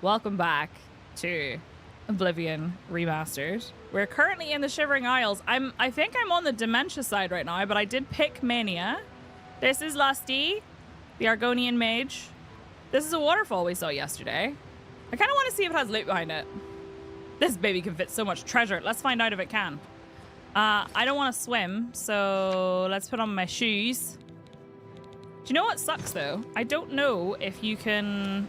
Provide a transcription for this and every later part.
welcome back to Oblivion Remastered. We're currently in the Shivering Isles. I think I'm on the dementia side right now, but I did pick Mania. This is Lusty, the Argonian Mage. This is a waterfall we saw yesterday. I kind of want to see if it has loot behind it. This baby can fit so much treasure. Let's find out if it can. I don't want to swim, so let's put on my shoes. Do you know what sucks though? I don't know if you can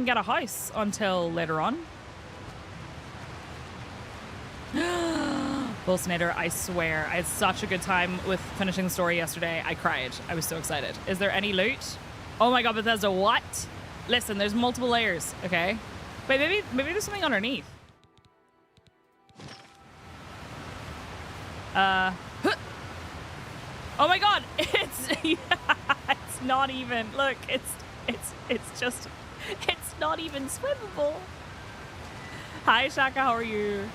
get a house until later on. Bolsonator, I swear, I had such a good time with finishing the story yesterday. I cried. I was so excited. Is there any loot? Oh my god, Bethesda, what? Listen, there's multiple layers, okay? Wait, maybe there's something underneath. Oh my god, it's not even, look, it's not even swimmable. Hi Shaka, how are you?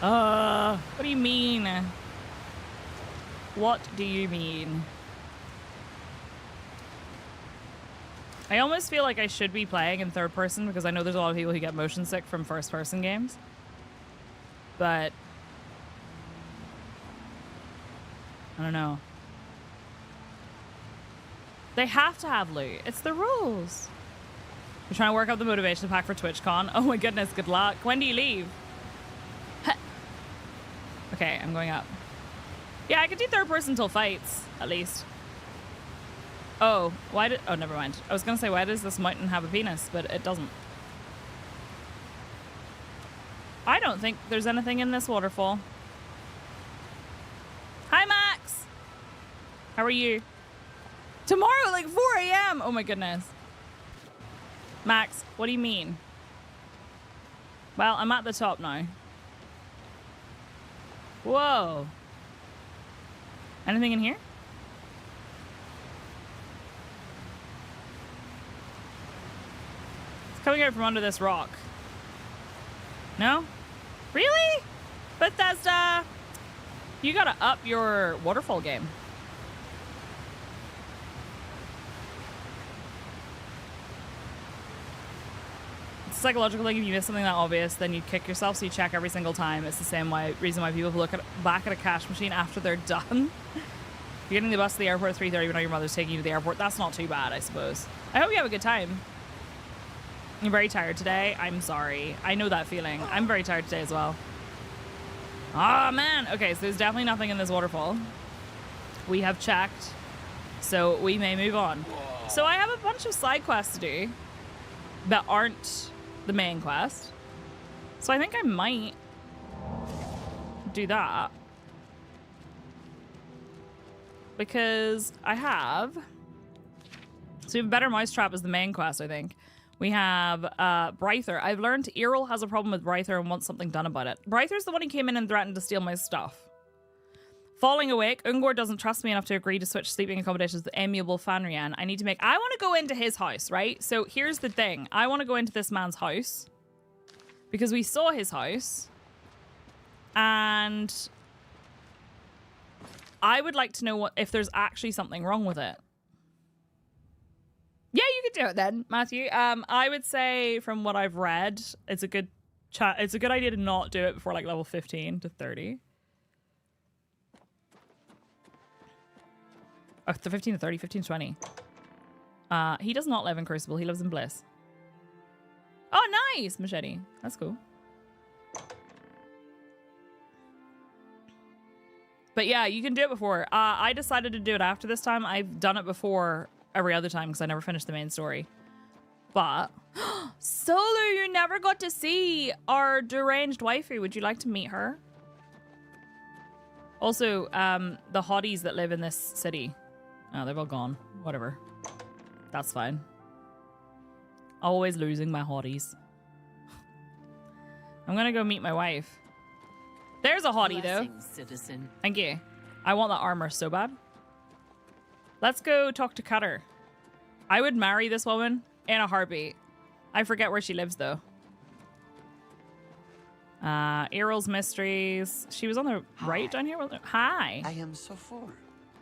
What do you mean? What do you mean? I almost feel like I should be playing in third person because I know there's a lot of people who get motion sick from first person games. But I don't know. They have to have loot. It's the rules. You're trying to work out the motivation pack for TwitchCon. Oh my goodness, good luck. When do you leave? Okay, I'm going up. Yeah, I could do third person till fights, at least. Oh, oh, never mind. I was gonna say, why does this mountain have a penis? But it doesn't. I don't think there's anything in this waterfall. Hi, Max! How are you? Tomorrow, like 4 a.m. Oh my goodness. Max, what do you mean? Well, I'm at the top now. Whoa. Anything in here? It's coming out from under this rock. No? Really? Bethesda! You gotta up your waterfall game. It's a psychological thing. If you miss something that obvious, then you kick yourself, so you check every single time. It's the same reason why people look back at a cash machine after they're done. You're getting the bus to the airport at 3:30 when your mother's taking you to the airport. That's not too bad, I suppose. I hope you have a good time. I'm very tired today. I'm sorry. I know that feeling. I'm very tired today as well. Oh, man. Okay, so there's definitely nothing in this waterfall. We have checked, so we may move on. So I have a bunch of side quests to do that aren't the main quest. So I think I might do that. Because I have... So we have Better Mousetrap as the main quest, I think. We have Bryther. I've learned Errol has a problem with Bryther and wants something done about it. Bryther's the one who came in and threatened to steal my stuff. Falling awake, Ungor doesn't trust me enough to agree to switch sleeping accommodations with amiable Fanrian. I need to make... I want to go into his house, right? So here's the thing. I want to go into this man's house. Because we saw his house. And... I would like to know if there's actually something wrong with it. Yeah, you could do it then, Matthew. I would say from what I've read, it's a good idea to not do it before like level 15 to 30. Oh, the 15 to 30, 15 to 20. He does not live in Crucible. He lives in Bliss. Oh, nice! Machete. That's cool. But yeah, you can do it before. I decided to do it after this time. I've done it before every other time because I never finished the main story. But... Solo, you never got to see our deranged waifu. Would you like to meet her? Also, the hotties that live in this city. Oh, they've all gone. Whatever. That's fine. Always losing my hotties. I'm gonna go meet my wife. There's a hottie, though. Citizen. Thank you. I want that armor so bad. Let's go talk to Cutter. I would marry this woman in a heartbeat. I forget where she lives, though. Errol's Mysteries. She was on the right down here. Hi. I am so full.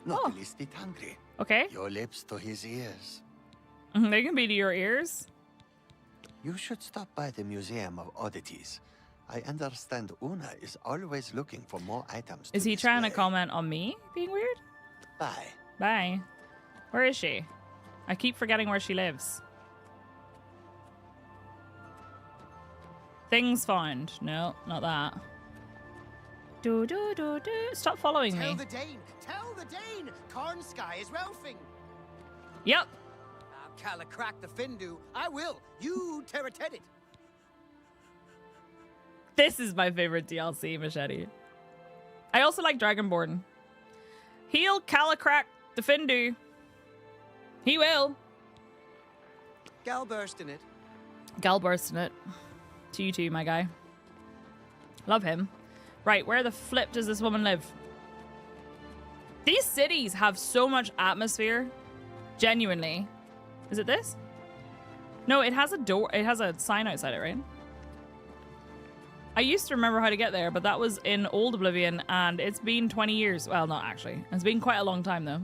Not the least bit hungry. Okay. Your lips to his ears. They can be to your ears. You should stop by the Museum of Oddities. I understand Una is always looking for more items. Is he trying to comment on me being weird? Bye. Bye. Where is she? I keep forgetting where she lives. Things found. No, not that. Do do do do. Stop following me. Tell the Dane! Tell the Dane! Corn Sky is Ralphing! Yep. I'll calla crack the Findu. I will. You terra-ted it. This is my favorite DLC, Machete. I also like Dragonborn. He'll calicrack the Findu. He will. Gal burst in it. Gal burst in it. To you too, my guy. Love him. Right, where the flip does this woman live? These cities have so much atmosphere. Genuinely. Is it this? No, it has a door. It has a sign outside it, right? I used to remember how to get there, but that was in old Oblivion, and it's been 20 years. Well, not actually. It's been quite a long time, though.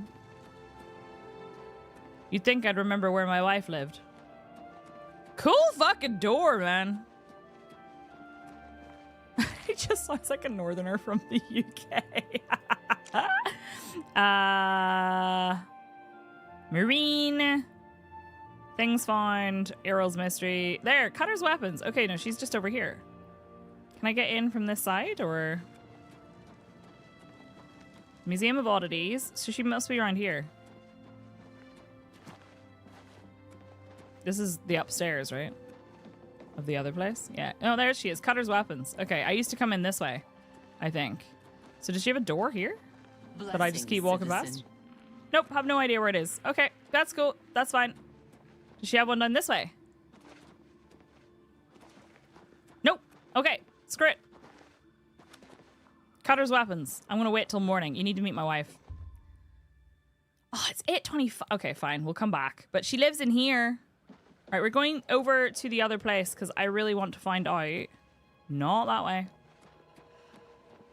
You'd think I'd remember where my wife lived. Cool fucking door, man. He just sounds like a northerner from the UK. Marine. Things found. Errol's mystery. There, Cutter's weapons. Okay, no, she's just over here. Can I get in from this side, or? Museum of Oddities. So she must be around here. This is the upstairs, right? Of the other place? Yeah. Oh, there she is. Cutter's weapons. Okay, I used to come in this way, I think. So does she have a door here? That I just keep walking past? Nope, have no idea where it is. Okay, that's cool. That's fine. Does she have one done this way? Nope. Okay, screw it. Cutter's weapons. I'm gonna wait till morning. You need to meet my wife. Oh, it's 8:25. Okay, fine. We'll come back. But she lives in here. All right, we're going over to the other place because I really want to find out. Not that way.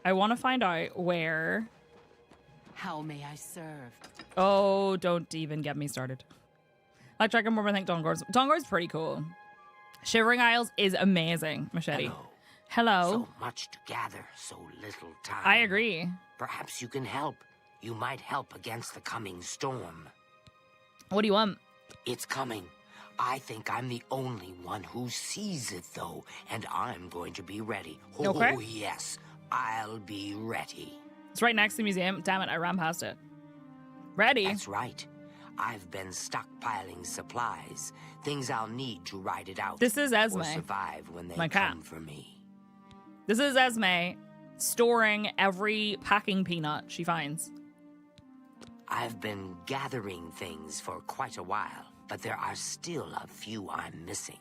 I want to find out where. How may I serve? Oh, don't even get me started. Like Dragonborn, I think Dongor's pretty cool. Shivering Isles is amazing, Machete. Hello. So much to gather, so little time. I agree. Perhaps you can help. You might help against the coming storm. What do you want? It's coming. I think I'm the only one who sees it, though, and I'm going to be ready. Okay. Oh, yes, I'll be ready. It's right next to the museum. Damn it, I ran past it. Ready? That's right. I've been stockpiling supplies, things I'll need to ride it out. This is Esme. Or survive when they My cat. come for me. This is Esme storing every packing peanut she finds. I've been gathering things for quite a while, but there are still a few I'm missing.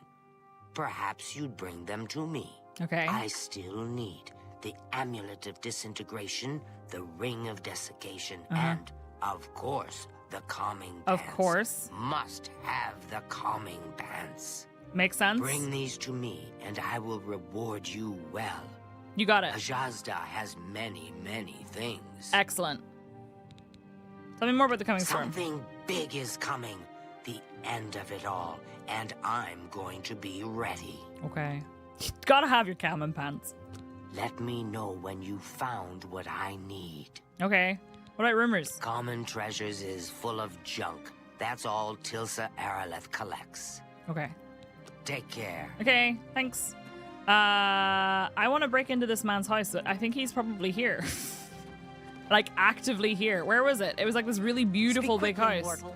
Perhaps you'd bring them to me. Okay. I still need the Amulet of Disintegration, the Ring of Desiccation, and, of course, the Calming Pants. Of course. Must have the Calming Pants. Makes sense. Bring these to me, and I will reward you well. You got it. Ajazda has many, many things. Excellent. Tell me more about the coming storm. Something big is coming. The end of it all. And I'm going to be ready. Okay. You gotta have your Calman pants. Let me know when you found what I need. Okay. What about rumors? Common Treasures is full of junk. That's all Tilsa Araleth collects. Okay. Take care. Okay, thanks. I want to break into this man's house. I think he's probably here. Like, actively here. Where was it? It was like this really beautiful big house. Mortal.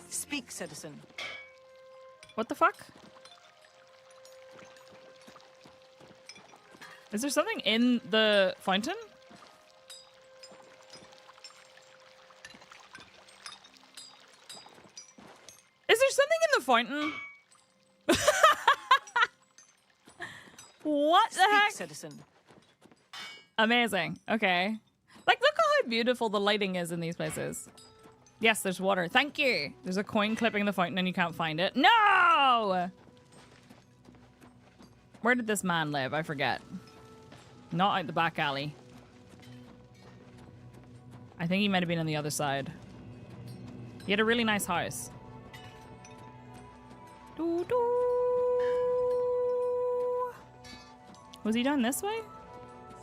Speak, citizen. What the fuck? Is there something in the fountain? Is there something in the fountain? What the Speak, heck? citizen. Amazing. Okay. Like, look how beautiful the lighting is in these places. Yes, there's water. Thank you. There's a coin clipping the fountain and you can't find it. No! Where did this man live? I forget. Not out the back alley. I think he might have been on the other side. He had a really nice house. Doo doo. Was he done this way?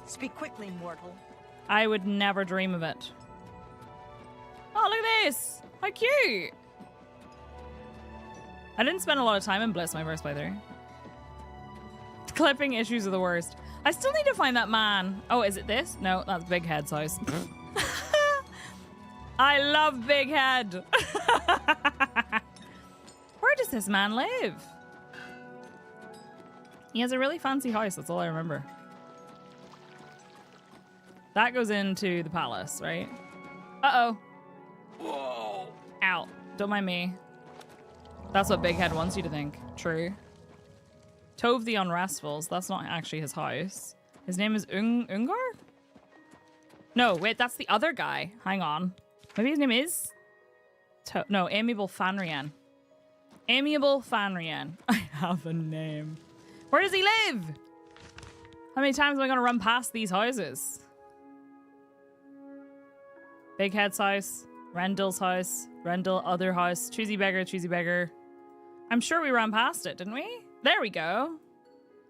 Speak quickly, mortal. I would never dream of it. Oh, look at this! How cute! I didn't spend a lot of time in Bliss my first playthrough. Clipping issues are the worst. I still need to find that man. Oh, is it this? No, that's Big Head's house. I love Big Head. Where does this man live? He has a really fancy house. That's all I remember. That goes into the palace, right? Uh-oh. Whoa. Ow. Don't mind me. That's what Big Head wants you to think. True. Tove the Unrestful. So that's not actually his house. His name is Ungar? No, wait, that's the other guy. Hang on. Maybe his name is... No, Amiable Fanrian. Amiable Fanrian. I have a name. Where does he live? How many times am I going to run past these houses? Big Head's house. Rendell's house. Rendell, other house. Choosy beggar, choosy beggar. I'm sure we ran past it, didn't we? There we go.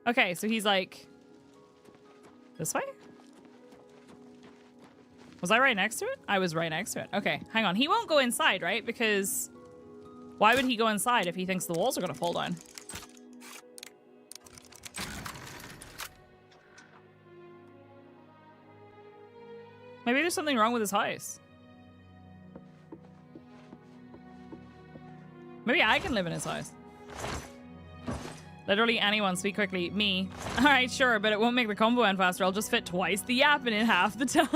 Okay, so he's like... This way? Was I right next to it? I was right next to it. Okay, hang on. He won't go inside, right? Because why would he go inside if he thinks the walls are going to fall down? Maybe there's something wrong with his house. Maybe I can live in his house. Literally anyone, speak quickly. Me. All right, sure, but it won't make the combo end faster. I'll just fit twice the yapping in half the time.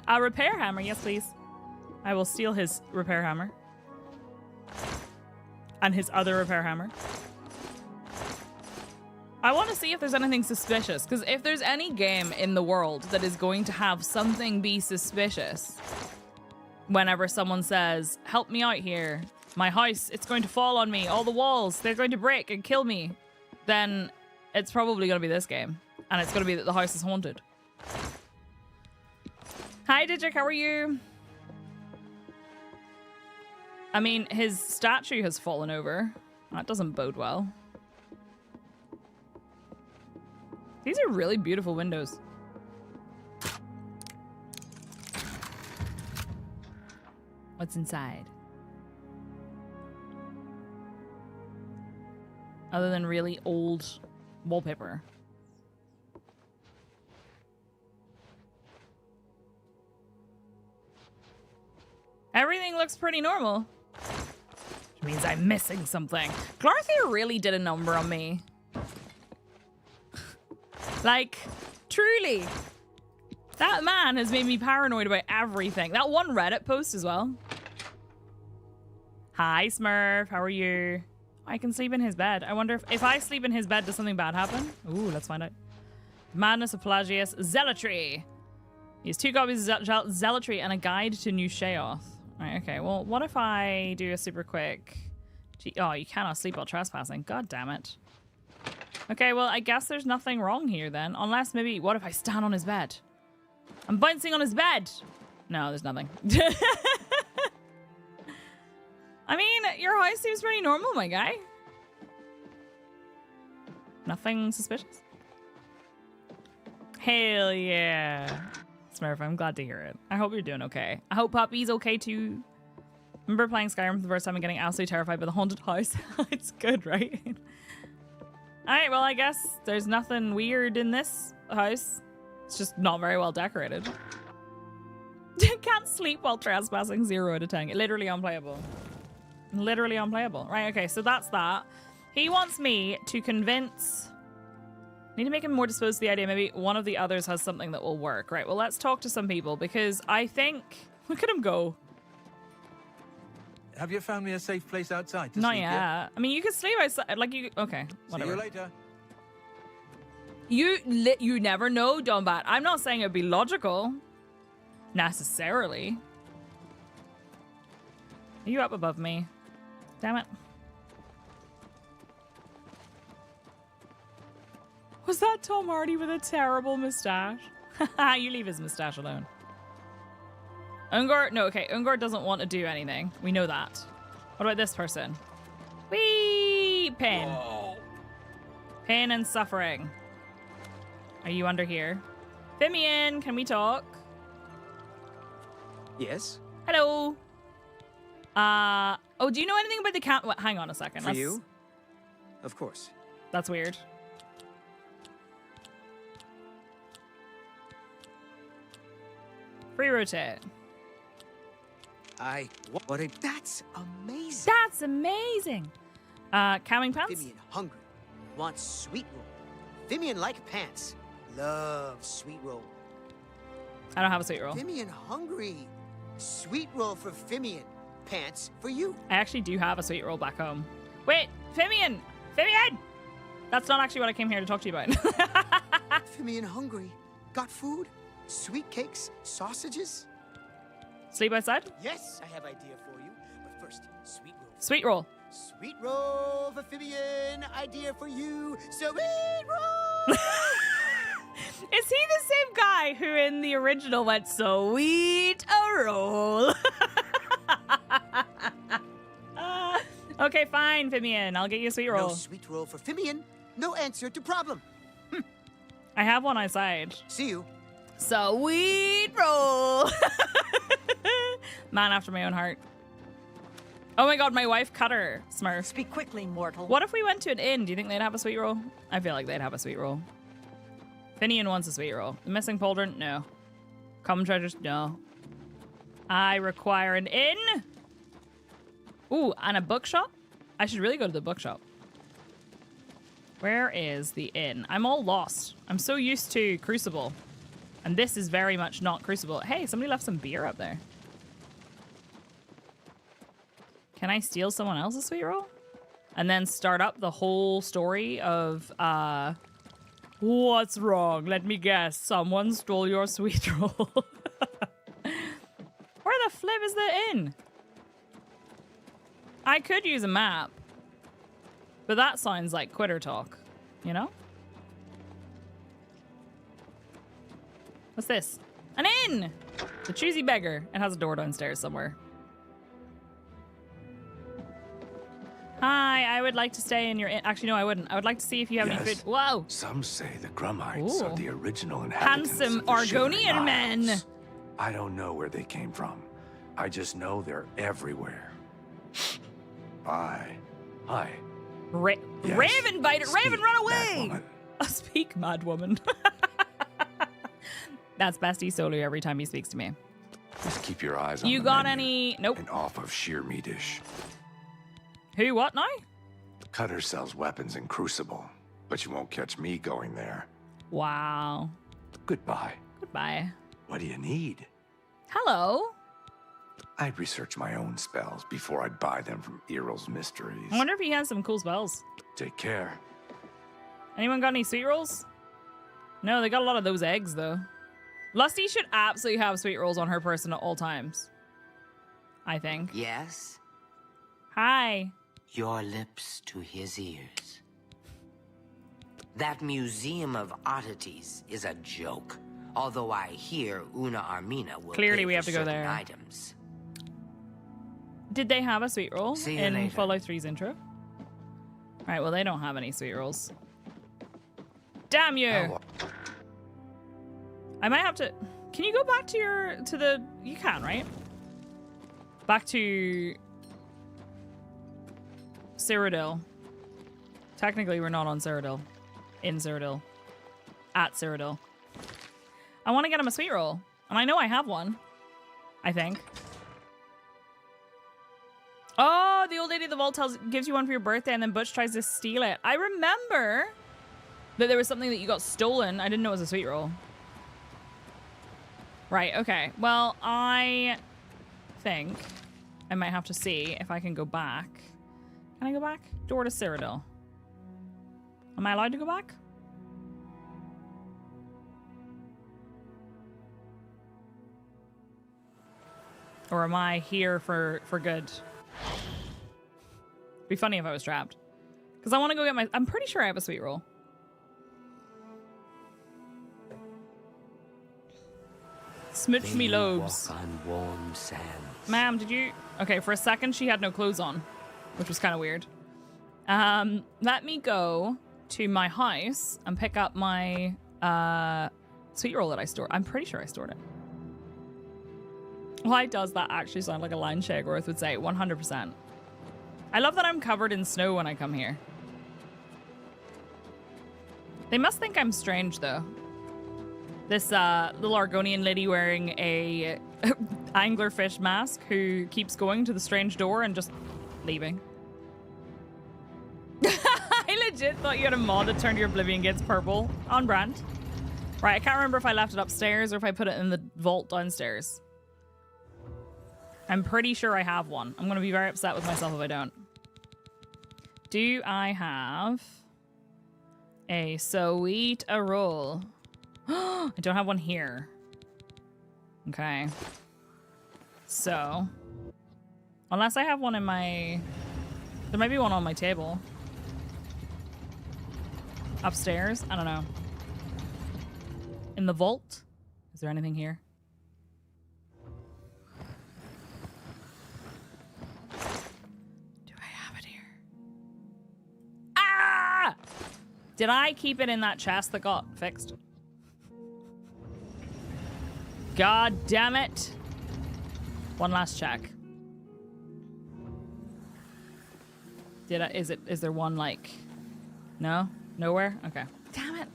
A repair hammer, yes, please. I will steal his repair hammer. And his other repair hammer. I want to see if there's anything suspicious, because if there's any game in the world that is going to have something be suspicious, whenever someone says, help me out here, my house, it's going to fall on me, all the walls, they're going to break and kill me, then it's probably going to be this game. And it's going to be that the house is haunted. Hi, Digic, how are you? I mean, his statue has fallen over. That doesn't bode well. These are really beautiful windows. What's inside? Other than really old wallpaper. Everything looks pretty normal. Which means I'm missing something. Glarthier really did a number on me. Like, truly. That man has made me paranoid about everything. That one Reddit post as well. Hi, Smurf. How are you? I can sleep in his bed. I wonder if I sleep in his bed, does something bad happen? Ooh, let's find out. Madness of Pelagius. Zealotry. He has 2 copies of Zealotry and a guide to New Sheoth. Right, okay. Well, what if I do a super quick... Oh, you cannot sleep while trespassing. God damn it. Okay, well, I guess there's nothing wrong here then. Unless maybe... What if I stand on his bed? I'm bouncing on his bed. No, there's nothing. I mean, your house seems pretty normal, my guy. Nothing suspicious? Hell yeah. Smurf, I'm glad to hear it. I hope you're doing okay. I hope Poppy's okay too. Remember playing Skyrim for the first time and getting absolutely terrified by the haunted house? It's good, right? Alright, well, I guess there's nothing weird in this house. It's just not very well decorated. Can't sleep while trespassing. 0 out of 10. Literally unplayable. Literally unplayable. Right, okay, so that's that. He wants me to convince... Need to make him more disposed to the idea. Maybe one of the others has something that will work. Right, well, let's talk to some people because I think... Look at him go. Have you found me a safe place outside to Not sleep yet. yet? I mean, you can sleep outside. Like, you... Okay, whatever. See you later. You never know, Dombat. I'm not saying it'd be logical. Necessarily. Are you up above me? Damn it. Was that Tom Hardy with a terrible mustache? You leave his mustache alone. Ungar, no, okay, Ungar doesn't want to do anything. We know that. What about this person? Whee! deep pain. Pain and suffering. Are you under here? Fimian, can we talk? Yes? Hello. Oh, do you know anything about the count? What, hang on a second. For you? Of course. That's weird. Free rotate. What a... That's amazing. That's amazing. Calming pants? Fimian hungry. Wants sweet roll. Fimian like pants. Love sweet roll. I don't have a sweet roll. Fimian hungry. Sweet roll for Fimian. Pants for you. I actually do have a sweet roll back home. Wait, Fimian! Fimian! That's not actually what I came here to talk to you about. Fimian hungry. Got food? Sweet cakes? Sausages? Sleep outside? Yes, I have idea for you. But first, sweet roll. Sweet roll. Sweet roll for Fimian. Idea for you. Sweet roll! Is he the same guy who in the original went sweet a roll? Okay, fine, Fimian. I'll get you a sweet roll. No sweet roll for Fimian. No answer to problem. I have one outside. See you. Sweet roll. Man after my own heart. Oh my god, my wife cut her, Smurf. Speak quickly, mortal. What if we went to an inn? Do you think they'd have a sweet roll? I feel like they'd have a sweet roll. Finian wants a sweet roll. The missing pauldron? No. Common treasures? No. I require an inn. Ooh, and a bookshop? I should really go to the bookshop. Where is the inn? I'm all lost. I'm so used to Crucible. And this is very much not Crucible. Hey, somebody left some beer up there. Can I steal someone else's sweet roll? And then start up the whole story of, what's wrong? Let me guess. Someone stole your sweet roll. Where the flip is the inn? I could use a map. But that sounds like quitter talk, you know? What's this? An inn! The choosy beggar. It has a door downstairs somewhere. Hi, I would like to stay in your inn. Actually, no, I wouldn't. I would like to see if you have any food. Whoa! Some say the Grumhites Ooh. are the original inhabitants Handsome of the Shivering Argonian men. Isles. I don't know where they came from. I just know they're everywhere. Bye. Hi. Raven bite it. Raven, Speak, run away! Batwoman. Speak, mad woman. That's Bestie Solo every time he speaks to me. Just keep your eyes on You the got menu any? Nope. and off of sheer meatish. Who? What now? Cutter sells weapons in Crucible, but you won't catch me going there. Wow. Goodbye. Goodbye. What do you need? Hello. I'd research my own spells before I'd buy them from Earl's Mysteries. I wonder if he has some cool spells. Take care. Anyone got any sweet rolls? No, they got a lot of those eggs, though. Lusty should absolutely have sweet rolls on her person at all times. I think. Yes? Hi. Your lips to his ears. That museum of oddities is a joke. Although I hear Una Armina will Clearly pay we for have to go certain there. items. Did they have a sweet roll See you in later. Fallout 3's intro? All right, well, they don't have any sweet rolls. Damn you! Oh, I might have to... Can you go back to the... You can, right? Back to... Cyrodiil. Technically, we're not on Cyrodiil. In Cyrodiil. At Cyrodiil. I want to get him a sweet roll. And I know I have one. I think. Oh, the old lady of the vault gives you one for your birthday and then Butch tries to steal it. I remember that there was something that you got stolen. I didn't know it was a sweet roll. Right, okay. Well, I think I might have to see if I can go back. Can I go back? Door to Cyrodiil. Am I allowed to go back? Or am I here for good? Be funny if I was trapped. Because I want to go get my... I'm pretty sure I have a sweet roll. Smooch me lobes. Walk on warm sands. Ma'am, did you... Okay, for a second she had no clothes on. Which was kind of weird. Let me go to my house and pick up my sweet roll that I stored. I'm pretty sure I stored it. Why does that actually sound like a line Shagworth would say? 100%. I love that I'm covered in snow when I come here. They must think I'm strange, though. This little Argonian lady wearing a anglerfish mask who keeps going to the strange door and just leaving. I legit thought you had a mod that turned your Oblivion gates purple. On brand. Right, I can't remember if I left it upstairs or if I put it in the vault downstairs. I'm pretty sure I have one. I'm going to be very upset with myself if I don't. Do I have a sweet roll? I don't have one here. Okay. So, unless I have one in my... There might be one on my table. Upstairs? I don't know. In the vault? Is there anything here? Do I have it here? Ah! Did I keep it in that chest that got fixed? God damn it. One last check. Is there one like... No? Nowhere? Okay. Damn it.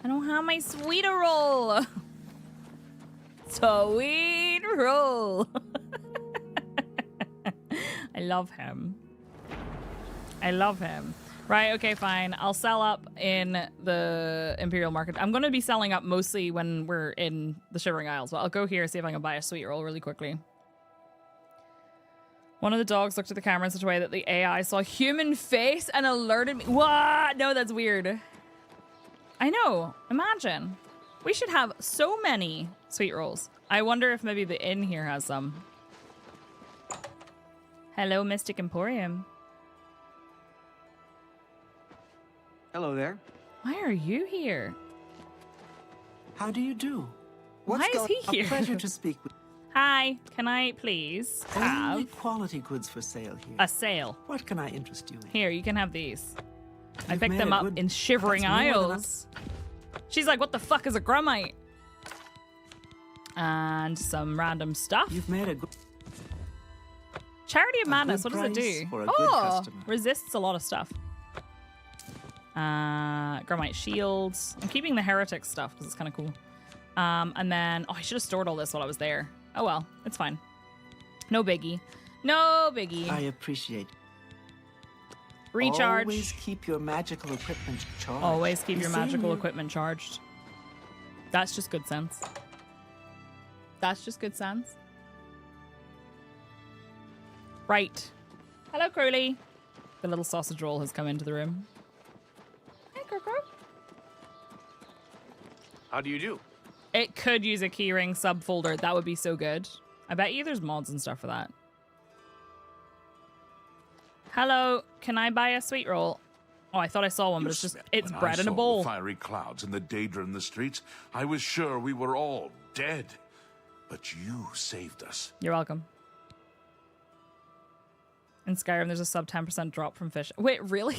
I don't have my sweet roll. Sweet roll. I love him. I love him. Right, okay, fine. I'll sell up in the Imperial Market. I'm going to be selling up mostly when we're in the Shivering Isles. Well, I'll go here and see if I can buy a sweet roll really quickly. One of the dogs looked at the camera in such a way that the AI saw a human face and alerted me. What? No, that's weird. I know. Imagine. We should have so many sweet rolls. I wonder if maybe the inn here has some. Hello, Mystic Emporium. Hello there. Why are you here? How do you do? Why is he here? A pleasure to speak with Hi, can I please Only have quality goods for sale here. a sale? What can I interest you in? Here, you can have these. I You've picked made them a up good- in Shivering That's more than Isles. She's like, what the fuck is a grumite? And some random stuff. You've made a good... Charity of Madness, good what does it price do? for a good Oh, customer. resists a lot of stuff. Grumite shields. I'm keeping the heretic stuff because it's kind of cool. And then, oh, I should have stored all this while I was there. Oh well, it's fine. No biggie. No biggie. I appreciate it. Recharge. Always keep your magical equipment charged. Always keep You your see, magical you- equipment charged. That's just good sense. That's just good sense. Right. Hello, Crowley. The little sausage roll has come into the room. Hey, Crow. How do you do? It could use a keyring subfolder. That would be so good. I bet you there's mods and stuff for that. Hello, can I buy a sweet roll? Oh, I thought I saw one, but it's just, it's bread in a bowl. The fiery clouds and the daedra in the streets, I was sure we were all dead. But you saved us. You're welcome. In Skyrim, there's a sub 10% drop from fish. Wait, really?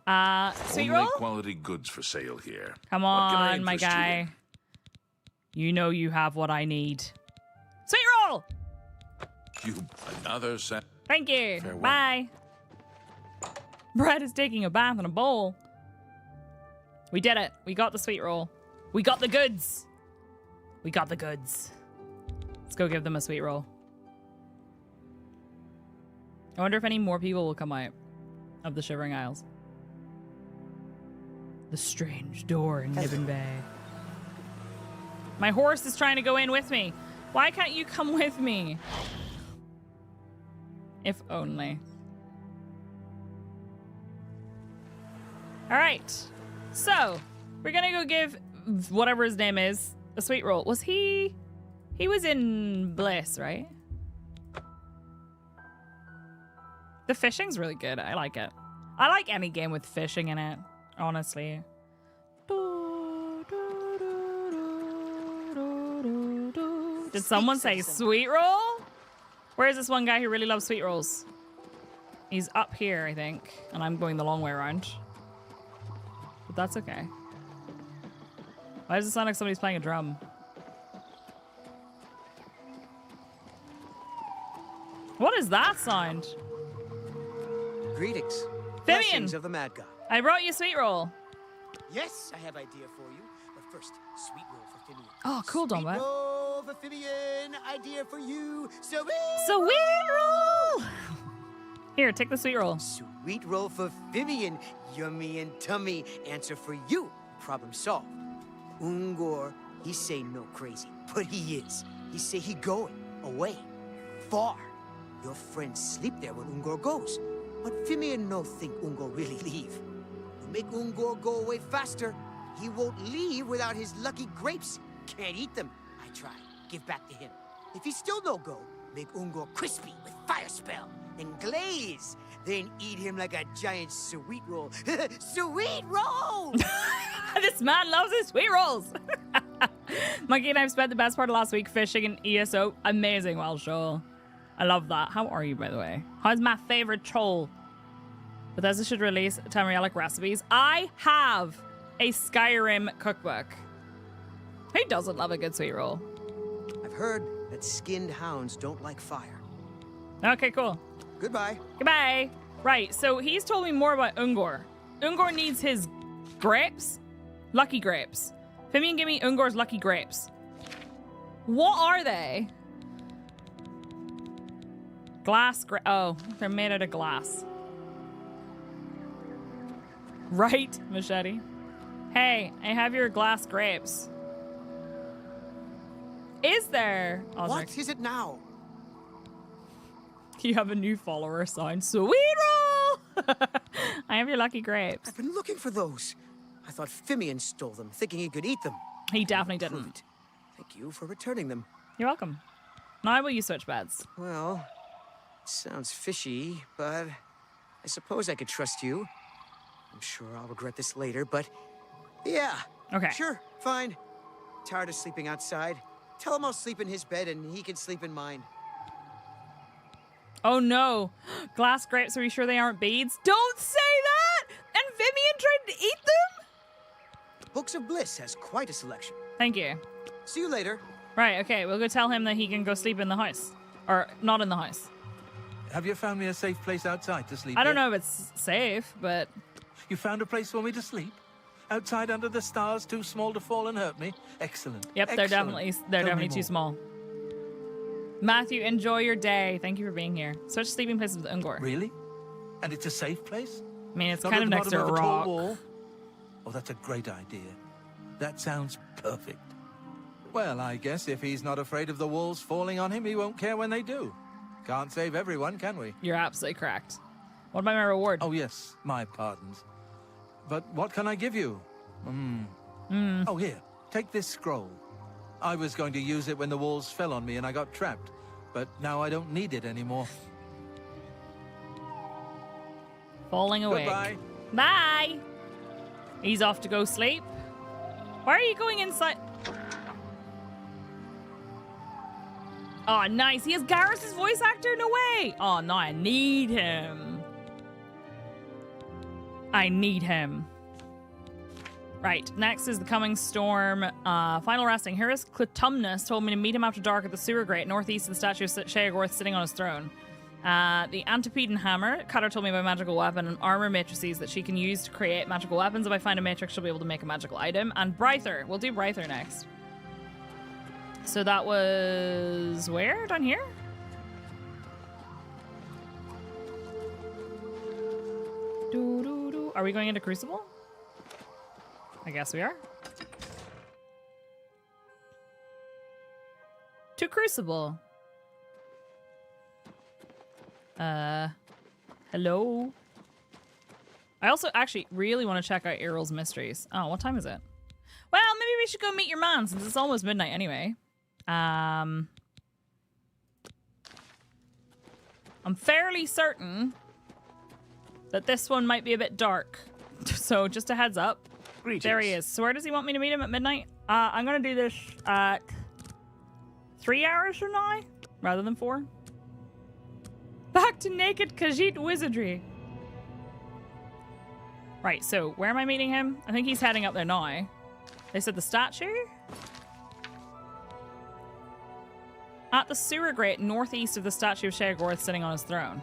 Sweet Only roll? quality goods for sale here. Come What can I on, my interest you guy. in? You know you have what I need. Sweet roll! Another set. Thank you. Farewell. Bye. Brad is taking a bath in a bowl. We did it. We got the sweet roll. We got the goods. We got the goods. Let's go give them a sweet roll. I wonder if any more people will come out of the Shivering Isles. The strange door in Nibbin Bay. My horse is trying to go in with me. Why can't you come with me? If only. All right. So, we're going to go give whatever his name is a sweet roll. Was he... He was in Bliss, right? The fishing's really good. I like it. I like any game with fishing in it, honestly. Did someone say sweet roll? Where is this one guy who really loves sweet rolls? He's up here, I think, and I'm going the long way around. But that's okay. Why does it sound like somebody's playing a drum? What is that sound? Greetings. Fimian! Blessings of the Mad God. I brought you sweet roll. Yes, I have idea for you. But first, sweet roll for Fimian. Oh, cool, Sweet Domba. roll for Fimian. Idea for you. Sweet Sweet roll! Here, take the sweet roll. Sweet roll for Fimian. Yummy and tummy. Answer for you. Problem solved. Ungor, he say no crazy, but he is. He say he going away, far. Your friends sleep there when Ungor goes, but Fimian no think Ungor really leave. You make Ungor go away faster, he won't leave without his lucky grapes. Can't eat them. I try. Give back to him. If he still no go, make Ungor crispy with fire spell and glaze. Then eat him like a giant sweet roll. Sweet roll! This man loves his sweet rolls. Monkey and I have spent the best part of last week fishing in ESO. Amazing, well, sure. I love that. How are you, by the way? How's my favorite troll? Bethesda should release Tamrielic recipes. I have a Skyrim cookbook. Who doesn't love a good sweet roll? I've heard that skinned hounds don't like fire. Okay, cool. Goodbye. Goodbye. Right, so he's told me more about Ungor. Ungor needs his grapes. Lucky grapes. Fimian, give me Ungor's lucky grapes. What are they? Glass oh, they're made out of glass. Right, Machete. Hey, I have your glass grapes. Is there? Osric, What is it now? you have a new follower sign. Sweet roll! I have your lucky grapes. I've been looking for those. I thought Fimian stole them, thinking he could eat them. He definitely Prove didn't. it. Thank you for returning them. You're welcome. Now will you switch beds? Well, it sounds fishy, but I suppose I could trust you. I'm sure I'll regret this later, but yeah. Okay. Sure, fine. Tired of sleeping outside. Tell him I'll sleep in his bed and he can sleep in mine. Oh no. Glass grapes, are you sure they aren't beads? Don't say that! And Fimian tried to eat them? Books of Bliss has quite a selection. Thank you. See you later. Right, okay, we'll go tell him that he can go sleep in the house. Or not in the house. Have you found me a safe place outside to sleep? I don't yet? know if it's safe, but You found a place for me to sleep? Outside under the stars, too small to fall and hurt me? Excellent. yep, they're Excellent. definitely Tell me too more. small. Matthew, enjoy your day. Thank you for being here. Switch sleeping places with Ungor. Really? And it's a safe place? I mean, it's Not kind at of the next to a bottom of tall rock. wall? Oh, that's a great idea. That sounds perfect. Well, I guess if he's not afraid of the walls falling on him, he won't care when they do. Can't save everyone, can we? You're absolutely correct. What about my reward? Oh, yes, my pardons. But what can I give you? Oh, here, take this scroll. I was going to use it when the walls fell on me and I got trapped, but now I don't need it anymore. Falling awake. Goodbye. Bye. He's off to go sleep. Why are you going inside? Oh, nice. He has Garrus's voice actor? No way. Oh, no, I need him. I need him. Right, next is the coming storm. Final resting. Here's Clytumnus told me to meet him after dark at the sewer grate northeast of the statue of Sheagorth sitting on his throne. The Antipedon hammer. Cutter told me about a magical weapon and armor matrices that she can use to create magical weapons. If I find a matrix, she'll be able to make a magical item. And Bryther. We'll do Bryther next. So that was where? Down here? Are we going into Crucible? I guess we are. To Crucible. Hello? I also actually really want to check out Earl's Mysteries. Oh, what time is it? Well, maybe we should go meet your man since it's almost midnight anyway. I'm fairly certain that this one might be a bit dark. So just a heads up. Greetings. There he is. So where does he want me to meet him at midnight? I'm going to do this at 3 hours from now rather than 4. Back to naked Khajiit wizardry. Right, so where am I meeting him? I think he's heading up there now. They said the statue? At the sewer grate northeast of the statue of Sheogorath sitting on his throne.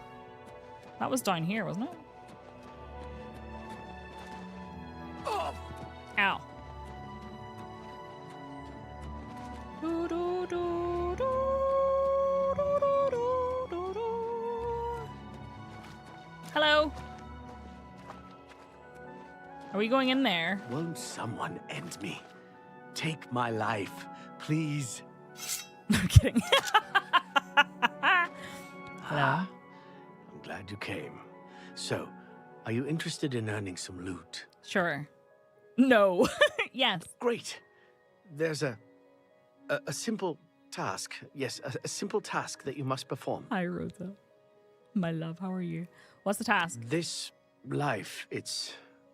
That was down here, wasn't it? Oh. Ow. Do, do, do, do, do, do, do, do. Hello. Are we going in there? Won't someone end me? Take my life, please. I'm kidding. Hello. I'm glad you came. So, are you interested in earning some loot? Sure. No. Yes. Great. There's a simple task. Yes, a simple task that you must perform. Hi, Rosa. My love, how are you? What's the task? This life,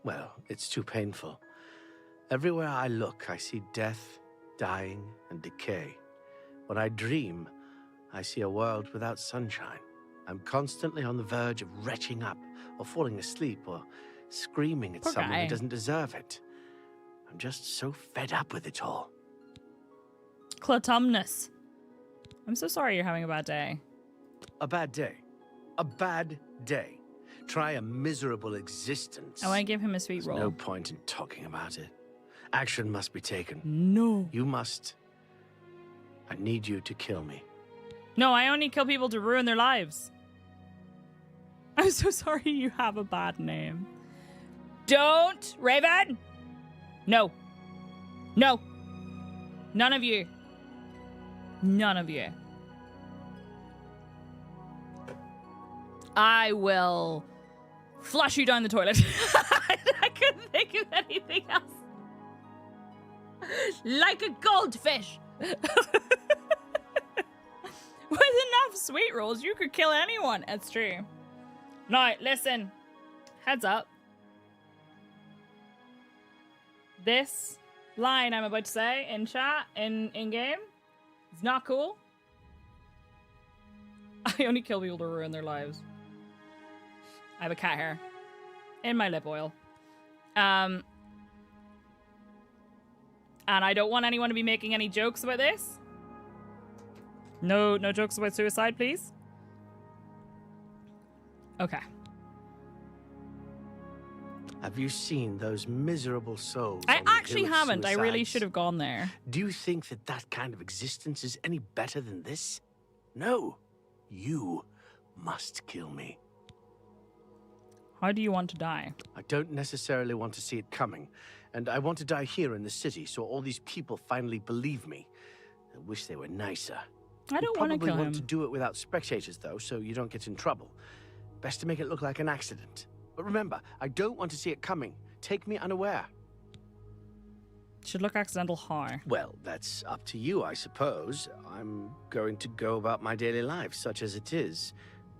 well, it's too painful. Everywhere I look, I see death, dying, and decay. When I dream, I see a world without sunshine. I'm constantly on the verge of retching up, or falling asleep, or screaming at someone who doesn't deserve it. I'm just so fed up with it all. Clotumnus. I'm so sorry you're having a bad day. A bad day. A bad day. Try a miserable existence. I want to give him a sweet roll. No point in talking about it. Action must be taken. No. You must. I need you to kill me. No, I only kill people to ruin their lives. I'm so sorry you have a bad name. Don't, Raven! No. No. None of you. None of you. I will flush you down the toilet. I couldn't think of anything else. Like a goldfish. With enough sweet rolls, you could kill anyone. It's true. Now, listen. Heads up. This line I'm about to say in chat, in game, is not cool. I only kill people to ruin their lives. I have a cat hair in my lip oil. And I don't want anyone to be making any jokes about this. No jokes about suicide, please. Okay. Have you seen those miserable souls? I actually haven't. I really should have gone there. Do you think that that kind of existence is any better than this? No. You must kill me. How do you want to die? I don't necessarily want to see it coming. And I want to die here in the city so all these people finally believe me. I wish they were nicer. I don't want to kill him. Probably want to do it without spectators, though, so you don't get in trouble. Best to make it look like an accident. But remember, I don't want to see it coming. Take me unaware. Should look accidental how? Well, that's up to you, I suppose. I'm going to go about my daily life, such as it is,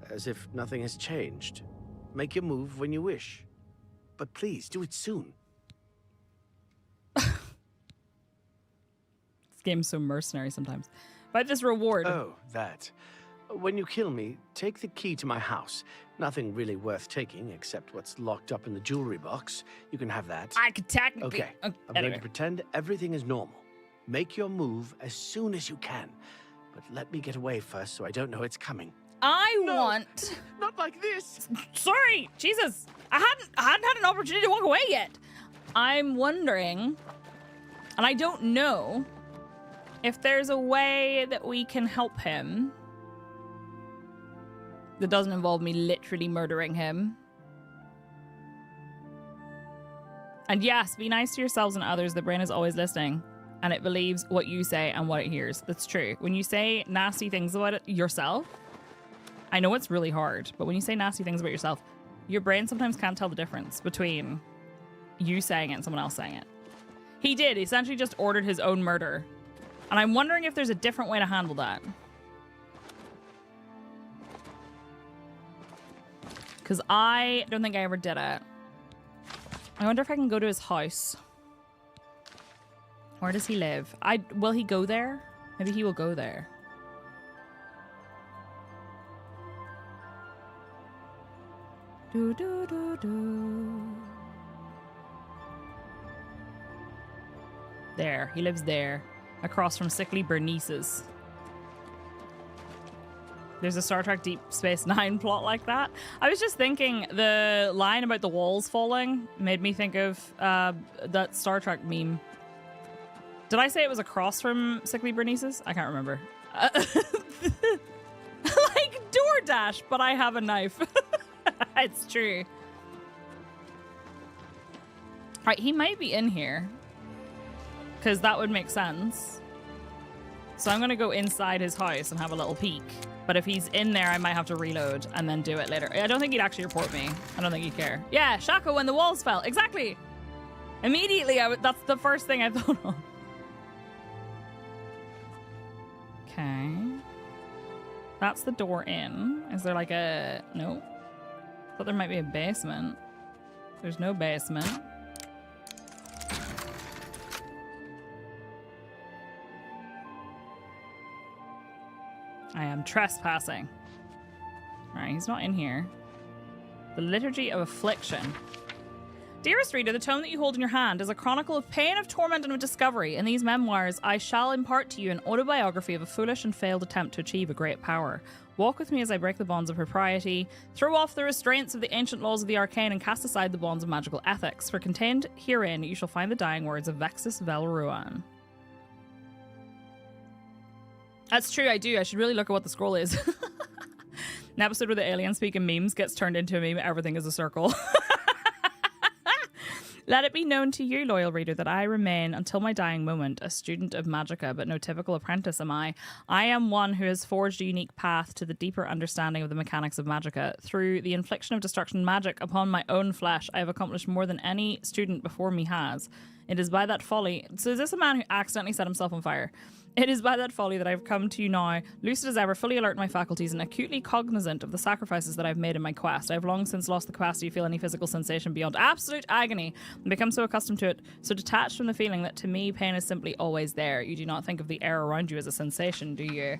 as if nothing has changed. Make your move when you wish. But please, do it soon. This game's so mercenary sometimes. By this reward. Oh, that. When you kill me, take the key to my house. Nothing really worth taking, except what's locked up in the jewelry box. You can have that. I could technically... Okay, I'm going to pretend everything is normal. Make your move as soon as you can. But let me get away first so I don't know it's coming. I want... Not like this! Sorry! Jesus! I hadn't had an opportunity to walk away yet. I'm wondering, and I don't know, if there's a way that we can help him that doesn't involve me literally murdering him. And yes, be nice to yourselves and others. The brain is always listening, and it believes what you say and what it hears. That's true. When you say nasty things about it yourself, I know it's really hard, but when you say nasty things about yourself, your brain sometimes can't tell the difference between you saying it and someone else saying it. He did. He essentially just ordered his own murder. And I'm wondering if there's a different way to handle that. Because I don't think I ever did it. I wonder if I can go to his house. Where does he live? Will he go there? Maybe he will go there. Do, do, do, do. There, he lives there, across from sickly Bernice's. There's a Star Trek Deep Space Nine plot like that. I was just thinking, the line about the walls falling made me think of that Star Trek meme. Did I say it was across from sickly Bernice's? I can't remember. Like DoorDash, but I have a knife. It's true. Right, he might be in here. Because that would make sense. So I'm going to go inside his house and have a little peek. But if he's in there, I might have to reload and then do it later. I don't think he'd actually report me. I don't think he'd care. Yeah, Shaka when the walls fell. Exactly. Immediately, that's the first thing I thought of. Okay. That's the door in. Is there like a... No. I thought there might be a basement. There's no basement. I am trespassing. Alright, he's not in here. The Liturgy of Affliction. Dearest reader, the tome that you hold in your hand is a chronicle of pain, of torment, and of discovery. In these memoirs, I shall impart to you an autobiography of a foolish and failed attempt to achieve a great power. Walk with me as I break the bonds of propriety, throw off the restraints of the ancient laws of the arcane, and cast aside the bonds of magical ethics. For contained herein, you shall find the dying words of Vexus Velruan. That's true, I do. I should really look at what the scroll is. An episode where the alien speaking memes gets turned into a meme, everything is a circle. Let it be known to you, loyal reader, that I remain, until my dying moment, a student of Magicka, but no typical apprentice am I. I am one who has forged a unique path to the deeper understanding of the mechanics of Magicka. Through the infliction of destruction magic upon my own flesh, I have accomplished more than any student before me has. It is by that folly... So is this a man who accidentally set himself on fire? It is by that folly that I have come to you now, lucid as ever, fully alert in my faculties, and acutely cognizant of the sacrifices that I have made in my quest. I have long since lost the capacity to feel any physical sensation beyond absolute agony, and become so accustomed to it, so detached from the feeling that to me pain is simply always there. You do not think of the air around you as a sensation, do you?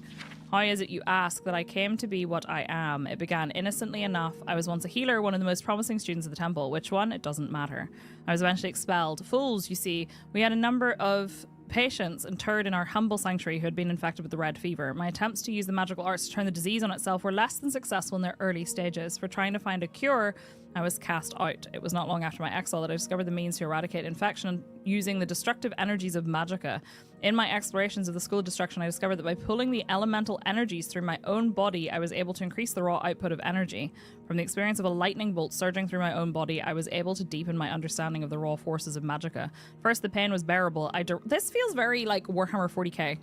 How is it, you ask, that I came to be what I am? It began innocently enough. I was once a healer, one of the most promising students of the temple. Which one? It doesn't matter. I was eventually expelled. Fools, you see. We had a number of patients interred in our humble sanctuary who had been infected with the red fever. My attempts to use the magical arts to turn the disease on itself were less than successful in their early stages. For trying to find a cure, I was cast out. It was not long after my exile that I discovered the means to eradicate infection using the destructive energies of Magicka. In my explorations of the School of Destruction, I discovered that by pulling the elemental energies through my own body, I was able to increase the raw output of energy. From the experience of a lightning bolt surging through my own body, I was able to deepen my understanding of the raw forces of Magicka. First, the pain was bearable. This feels very like Warhammer 40k.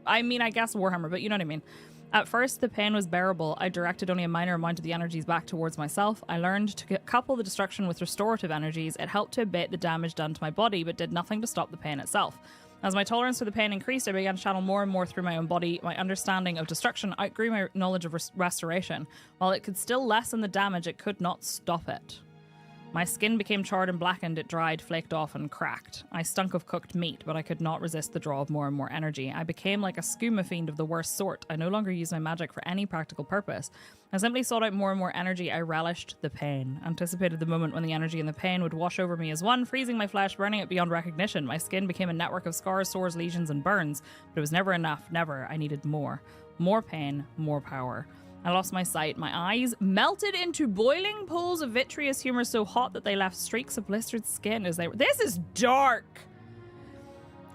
I mean, I guess Warhammer, but you know what I mean. At first, the pain was bearable. I directed only a minor amount of the energies back towards myself. I learned to couple the destruction with restorative energies. It helped to abate the damage done to my body, but did nothing to stop the pain itself. As my tolerance for the pain increased, I began to channel more and more through my own body. My understanding of destruction outgrew my knowledge of restoration. While it could still lessen the damage, it could not stop it. My skin became charred and blackened, it dried, flaked off, and cracked. I stunk of cooked meat, but I could not resist the draw of more and more energy. I became like a skooma fiend of the worst sort. I no longer used my magic for any practical purpose. I simply sought out more and more energy. I relished the pain, anticipated the moment when the energy and the pain would wash over me as one, freezing my flesh, burning it beyond recognition. My skin became a network of scars, sores, lesions, and burns, but it was never enough, never. I needed more. More pain, more power. I lost my sight. My eyes melted into boiling pools of vitreous humor so hot that they left streaks of blistered skin as they... This is dark!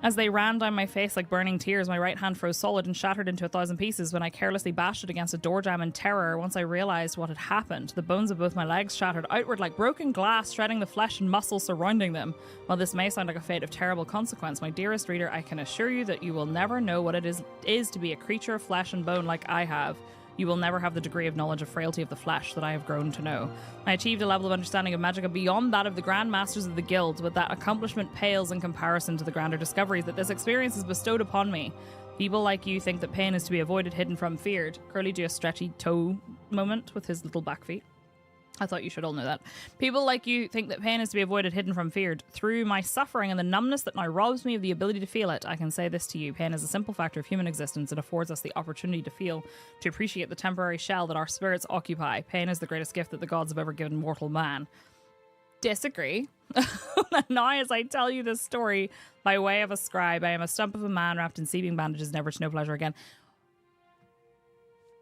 As they ran down my face like burning tears, my right hand froze solid and shattered into 1,000 pieces when I carelessly bashed it against a door jamb in terror. Once I realized what had happened, the bones of both my legs shattered outward like broken glass, shredding the flesh and muscle surrounding them. While this may sound like a fate of terrible consequence, my dearest reader, I can assure you that you will never know what it is to be a creature of flesh and bone like I have. You will never have the degree of knowledge of frailty of the flesh that I have grown to know. I achieved a level of understanding of Magicka beyond that of the Grand Masters of the Guilds, but that accomplishment pales in comparison to the grander discoveries that this experience has bestowed upon me. People like you think that pain is to be avoided, hidden from, feared. Curly do a stretchy toe moment with his little back feet. I thought you should all know that. People like you think that pain is to be avoided, hidden from, feared. Through my suffering and the numbness that now robs me of the ability to feel it, I can say this to you. Pain is a simple factor of human existence. It affords us the opportunity to feel, to appreciate the temporary shell that our spirits occupy. Pain is the greatest gift that the gods have ever given mortal man. Disagree. Now, as I tell you this story by way of a scribe, I am a stump of a man wrapped in seeping bandages, never to know pleasure again.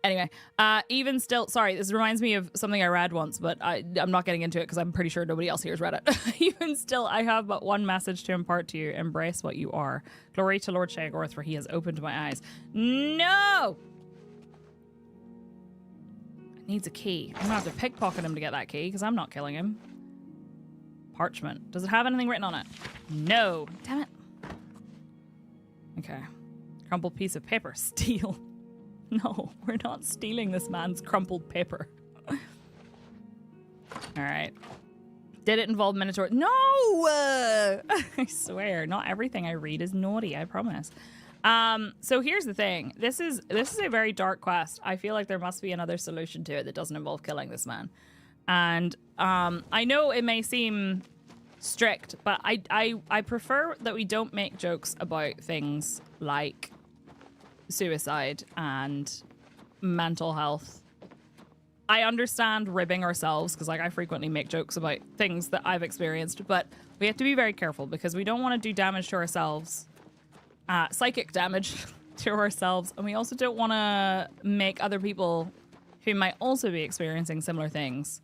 Anyway, even still, sorry, this reminds me of something I read once, but I'm not getting into it because I'm pretty sure nobody else here has read it. Even still, I have but one message to impart to you. Embrace what you are. Glory to Lord Shagorth, for he has opened my eyes. No! Needs a key. I'm gonna have to pickpocket him to get that key because I'm not killing him. Parchment. Does it have anything written on it? No. Damn it. Okay. Crumpled piece of paper. Steal. No, we're not stealing this man's crumpled paper. All right. Did it involve Minotaur? No! I swear, not everything I read is naughty, I promise. So here's the thing. This is a very dark quest. I feel like there must be another solution to it that doesn't involve killing this man. And I know it may seem strict, but I prefer that we don't make jokes about things like suicide and mental health. I understand ribbing ourselves because like I frequently make jokes about things that I've experienced, but we have to be very careful because we don't want to do damage to ourselves, psychic damage to ourselves, and we also don't want to make other people who might also be experiencing similar things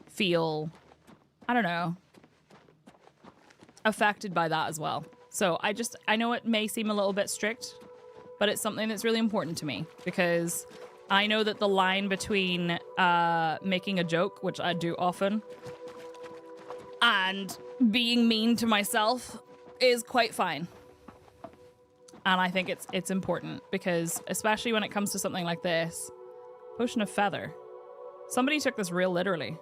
feel, I don't know, affected by that as well. So I know it may seem a little bit strict, but it's something that's really important to me because I know that the line between making a joke, which I do often, and being mean to myself is quite fine. And I think it's important because especially when it comes to something like this, Potion of Feather. Somebody took this real literally.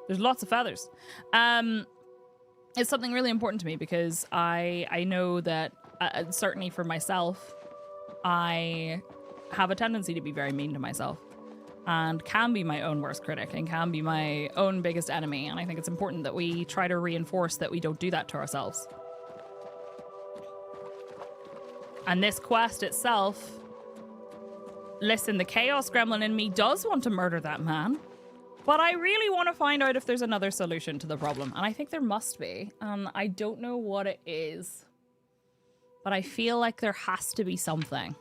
There's lots of feathers. It's something really important to me because I know that certainly for myself, I have a tendency to be very mean to myself and can be my own worst critic and can be my own biggest enemy. And I think it's important that we try to reinforce that we don't do that to ourselves. And this quest itself, listen, the Chaos Gremlin in me does want to murder that man. But I really want to find out if there's another solution to the problem. And I think there must be. I don't know what it is. But I feel like there has to be something.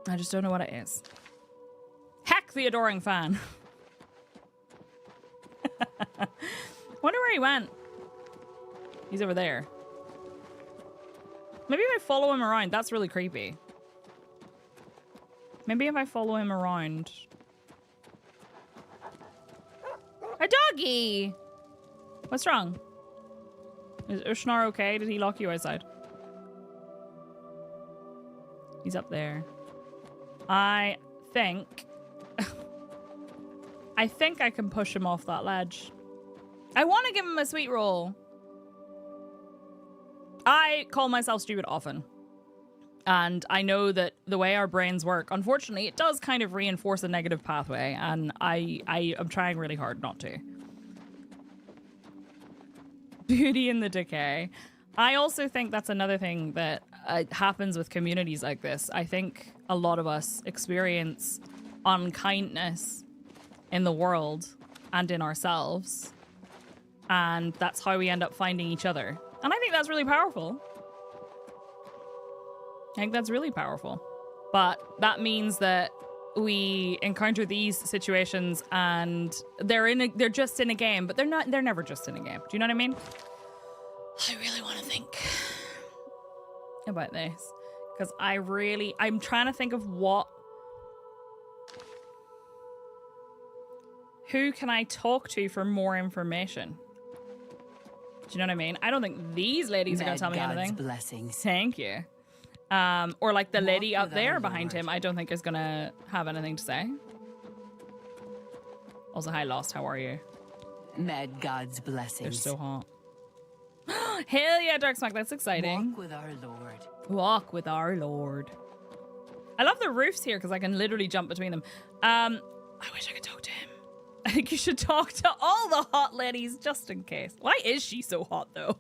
I just don't know what it is. Heck, the adoring fan. Wonder where he went. He's over there. Maybe if I follow him around, that's really creepy. Maybe if I follow him around. A doggy! What's wrong? Is Ushnar okay? Did he lock you outside? He's up there. I think I can push him off that ledge. I want to give him a sweet roll. I call myself stupid often. And I know that the way our brains work, unfortunately, it does kind of reinforce a negative pathway. And I am trying really hard not to. Beauty in the decay. I also think that's another thing that happens with communities like this. I think a lot of us experience unkindness in the world and in ourselves. And that's how we end up finding each other. And I think that's really powerful. I think that's really powerful. But that means that we encounter these situations and they're just in a game, but they're never just in a game. Do you know what I mean? I really want to think about this because I'm trying to think of who can I talk to for more information? Do you know what I mean? I don't think these ladies are going to tell me anything. Blessings. Thank you. Or like the lady up there behind him, I don't think is going to have anything to say. Also, hi, Lost. How are you? Mad God's blessings. They're so hot. Hell yeah, Darksmack, that's exciting. Walk with our Lord. Walk with our Lord. I love the roofs here because I can literally jump between them. I wish I could talk to him. I think you should talk to all the hot ladies just in case. Why is she so hot though?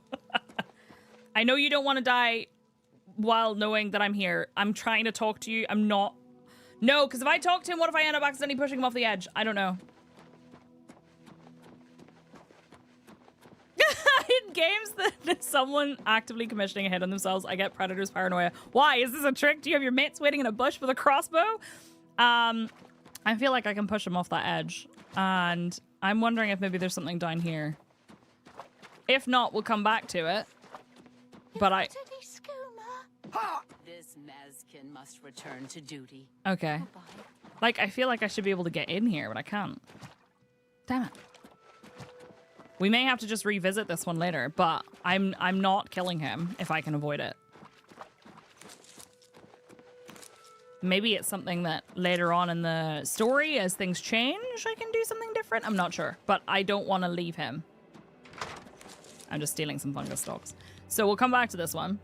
I know you don't want to die while knowing that I'm here. I'm trying to talk to you. I'm not. No, because if I talk to him, what if I end up accidentally pushing him off the edge? I don't know. In games that there's someone actively commissioning a hit on themselves, I get Predator's paranoia. Why? Is this a trick? Do you have your mates waiting in a bush with a crossbow? I feel like I can push him off that edge. And I'm wondering if maybe there's something down here. If not, we'll come back to it. But This Mazkin must return to duty. Okay. Like, I feel like I should be able to get in here, but I can't. Damn it. We may have to just revisit this one later, but I'm not killing him if I can avoid it. Maybe it's something that later on in the story, as things change, I can do something different. I'm not sure, but I don't want to leave him. I'm just stealing some fungus stalks. So we'll come back to this one.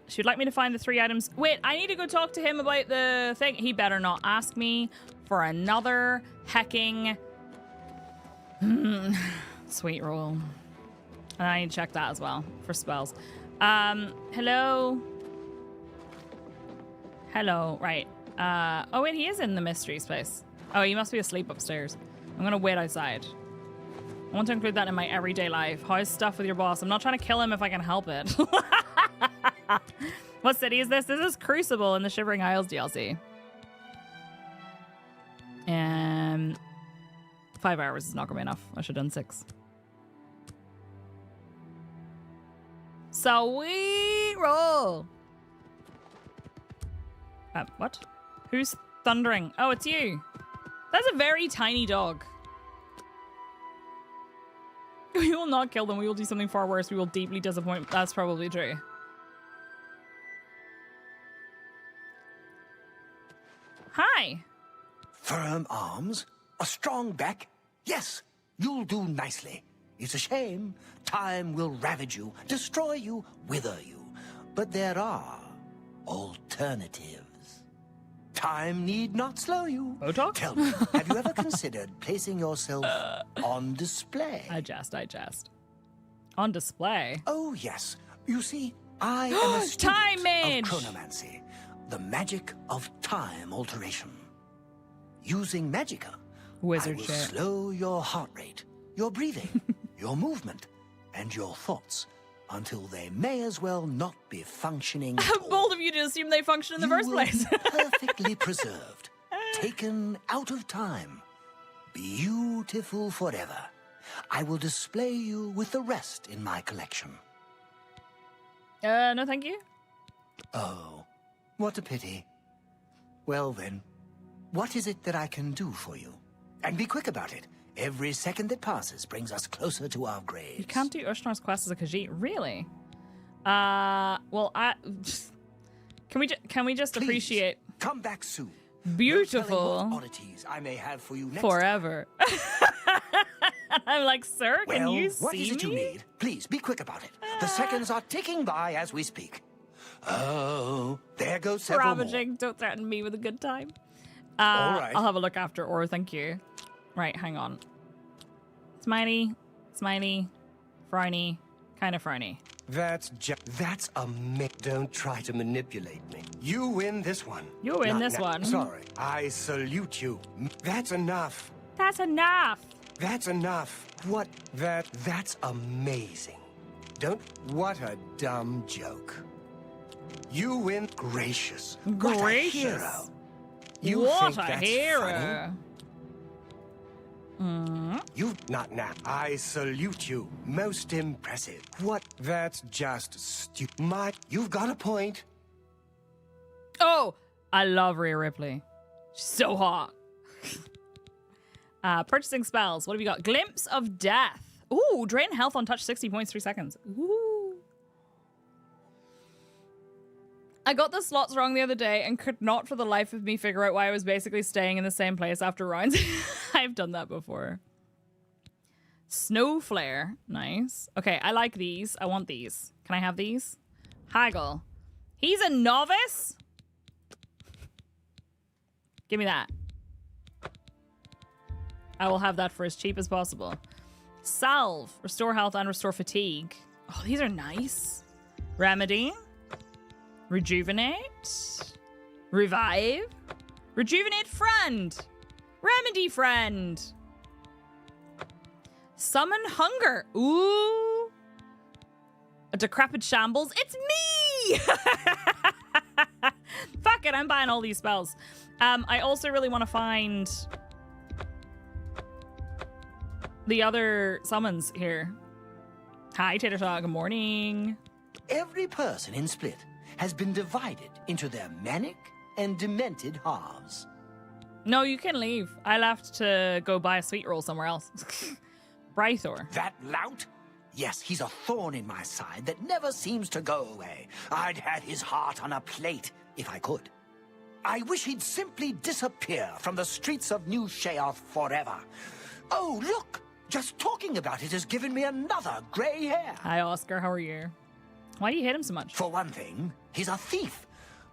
She'd like me to find the 3 items. Wait, I need to go talk to him about the thing. He better not ask me for another hecking... Sweet roll. And I need to check that as well for spells. Hello? Hello, right. Oh wait, he is in the mystery space. Oh, he must be asleep upstairs. I'm gonna wait outside. I want to include that in my everyday life. How's stuff with your boss? I'm not trying to kill him if I can help it. What city is this? This is Crucible in the Shivering Isles DLC. 5 hours is not gonna be enough. I should have done 6. Sweet roll. What? Who's thundering? Oh, it's you. That's a very tiny dog. We will not kill them. We will do something far worse. We will deeply disappoint. That's probably true. Hi. Firm arms, a strong back. Yes, you'll do nicely. It's a shame. Time will ravage you, destroy you, wither you. But there are alternatives. Time need not slow you. Botox? Tell me, have you ever considered placing yourself on display? I jest. On display? Oh, yes. You see, I am a student Time Mage! of chronomancy, the magic of time alteration. Using magicka, Wizard I will shit. slow your heart rate, your breathing, your movement, and your thoughts until they may as well not be functioning. How bold of you to assume they function in the first place. Perfectly preserved, taken out of time, beautiful forever. I will display you with the rest in my collection. No, thank you. Oh, what a pity. Well then, what is it that I can do for you? And be quick about it. Every second that passes brings us closer to our graves. You can't do Ushnar's quest as a Khajiit, really? Well, can we just Please, appreciate? Come back soon. Beautiful. No telling what oddities I may have for you next Forever. I'm like, sir, can you see what is it you need? Please be quick about it. The seconds are ticking by as we speak. Oh, there goes several Ravaging. more. Don't threaten me with a good time. All right. I'll have a look after, or thank you. Right, hang on. Smiley, frowny, kind of frowny. That's a don't try to manipulate me. You win this one. You win this one. Sorry. I salute you. That's enough. That's enough. That's enough. What? That's amazing. What a dumb joke. You win. Gracious. What a hero. You what think a that's hero. funny? You not now. I salute you. Most impressive. What? That's just stupid. You've got a point. Oh, I love Rhea Ripley. She's so hot. Purchasing spells. What have you got? Glimpse of Death. Ooh, drain health on touch 60 points, 3 seconds. Ooh. I got the slots wrong the other day and could not for the life of me figure out why I was basically staying in the same place after rounds. I've done that before. Snow flare. Nice. Okay, I like these. I want these. Can I have these? Haggle. He's a novice? Give me that. I will have that for as cheap as possible. Salve. Restore health and restore fatigue. Oh, these are nice. Remedy. Rejuvenate. Revive. Rejuvenate friend. Remedy friend. Summon hunger. Ooh. A decrepit shambles. It's me! Fuck it, I'm buying all these spells. I also really want to find the other summons here. Hi, Tater Talk. Good morning. Every person in Split has been divided into their manic and demented halves. No, you can leave. I left to go buy a sweet roll somewhere else. Brythor. That lout? Yes, he's a thorn in my side that never seems to go away. I'd have his heart on a plate if I could. I wish he'd simply disappear from the streets of New Sheoth forever. Oh, look! Just talking about it has given me another grey hair. Hi, Oscar. How are you? Why do you hate him so much? For one thing, he's a thief.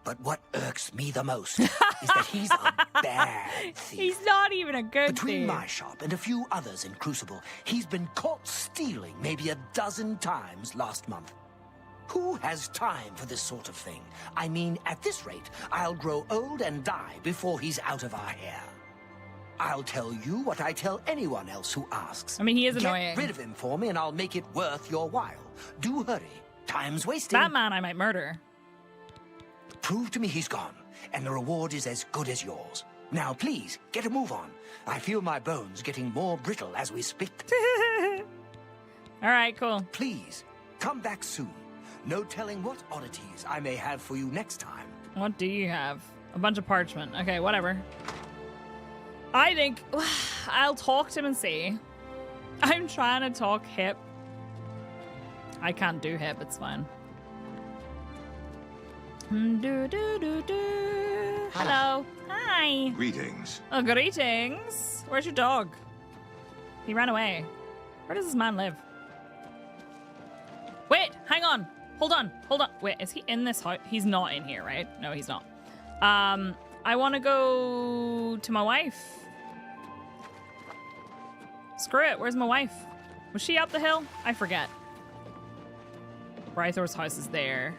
But what irks me the most is that he's a bad thief. He's not even a good Between thief. my shop and a few others in Crucible, he's been caught stealing maybe a dozen times last month. Who has time for this sort of thing? I mean, at this rate, I'll grow old and die before he's out of our hair. I'll tell you what I tell anyone else who asks. I mean, he is Get annoying. rid of him for me and I'll make it worth your while. Do hurry. Time's wasting. That man I might murder. Prove to me he's gone, and the reward is as good as yours. Now, please, get a move on. I feel my bones getting more brittle as we speak. All right, cool. Please, come back soon. No telling what oddities I may have for you next time. What do you have? A bunch of parchment. Okay, whatever. I think I'll talk to him and see. I'm trying to talk hip. I can't do hip, it's fine. Hello. Hi. Greetings. Oh, greetings. Where's your dog? He ran away. Where does this man live? Wait, hang on. Hold on. Wait, is he in this house? He's not in here, right? No, he's not. I want to go to my wife. Screw it. Where's my wife? Was she up the hill? I forget. Brythor's house is there.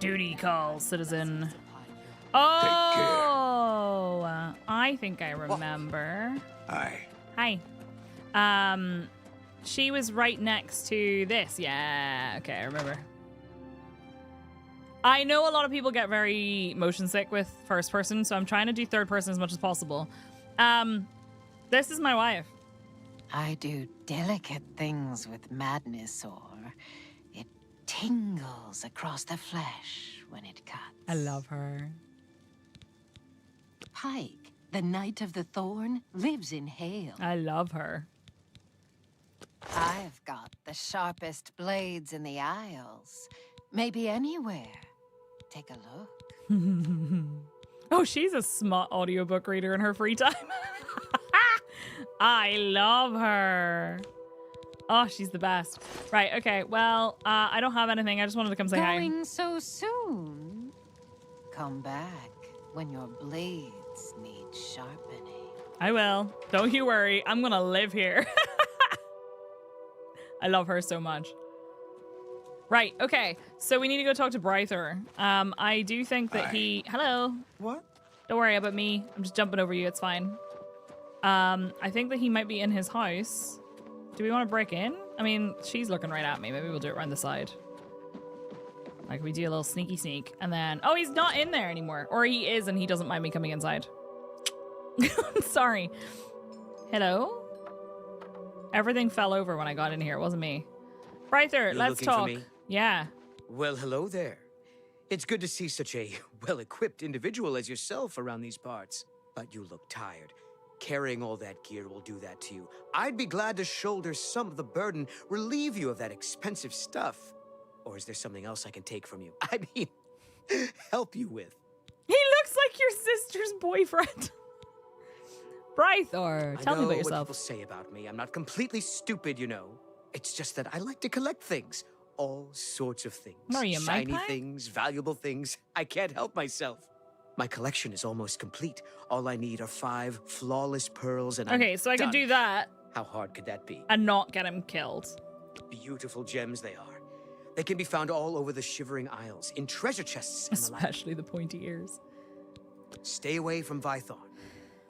Duty calls, citizen. Oh, I think I remember. Aye. Hi. She was right next to this. Yeah, okay, I remember. I know a lot of people get very motion sick with first person, so I'm trying to do third person as much as possible. This is my wife. I do delicate things with madness, or it tingles across the flesh when it cuts. I love her. Pike, the Knight of the Thorn, lives in Hale. I love her. I've got the sharpest blades in the Isles. Maybe anywhere. Take a look. Oh, she's a smart audiobook reader in her free time. I love her. Oh, she's the best. Right, okay. Well, I don't have anything. I just wanted to come say hi. Going so soon? Come back when your blades need sharpening. I will. Don't you worry. I'm going to live here. I love her so much. Right, okay. So we need to go talk to Brythor. I do think that he... Hello. What? Don't worry about me. I'm just jumping over you. It's fine. I think that he might be in his house. Do we want to break in? I mean, she's looking right at me. Maybe we'll do it around the side. Like, we do a little sneaky sneak. And then... Oh, he's not in there anymore. Or he is, and he doesn't mind me coming inside. Sorry. Hello? Everything fell over when I got in here. It wasn't me. Brythor, let's looking talk. for me? Yeah. Well, hello there. It's good to see such a well-equipped individual as yourself around these parts. But you look tired. Carrying all that gear will do that to you. I'd be glad to shoulder some of the burden, relieve you of that expensive stuff. Or is there something else I can take from you? I mean, help you with. He looks like your sister's boyfriend. Brythor, tell me about what yourself. people say about me. I'm not completely stupid, you know. It's just that I like to collect things. All sorts of things. What are you, a Shiny magpie? things, valuable things. I can't help myself. My collection is almost complete. All I need are 5 flawless pearls and Okay, I'm so I could done. do that How hard could that be? and not get him killed. Beautiful gems they are. They can be found all over the Shivering Isles, in treasure chests and the like. Especially the pointy ears. Stay away from Vython.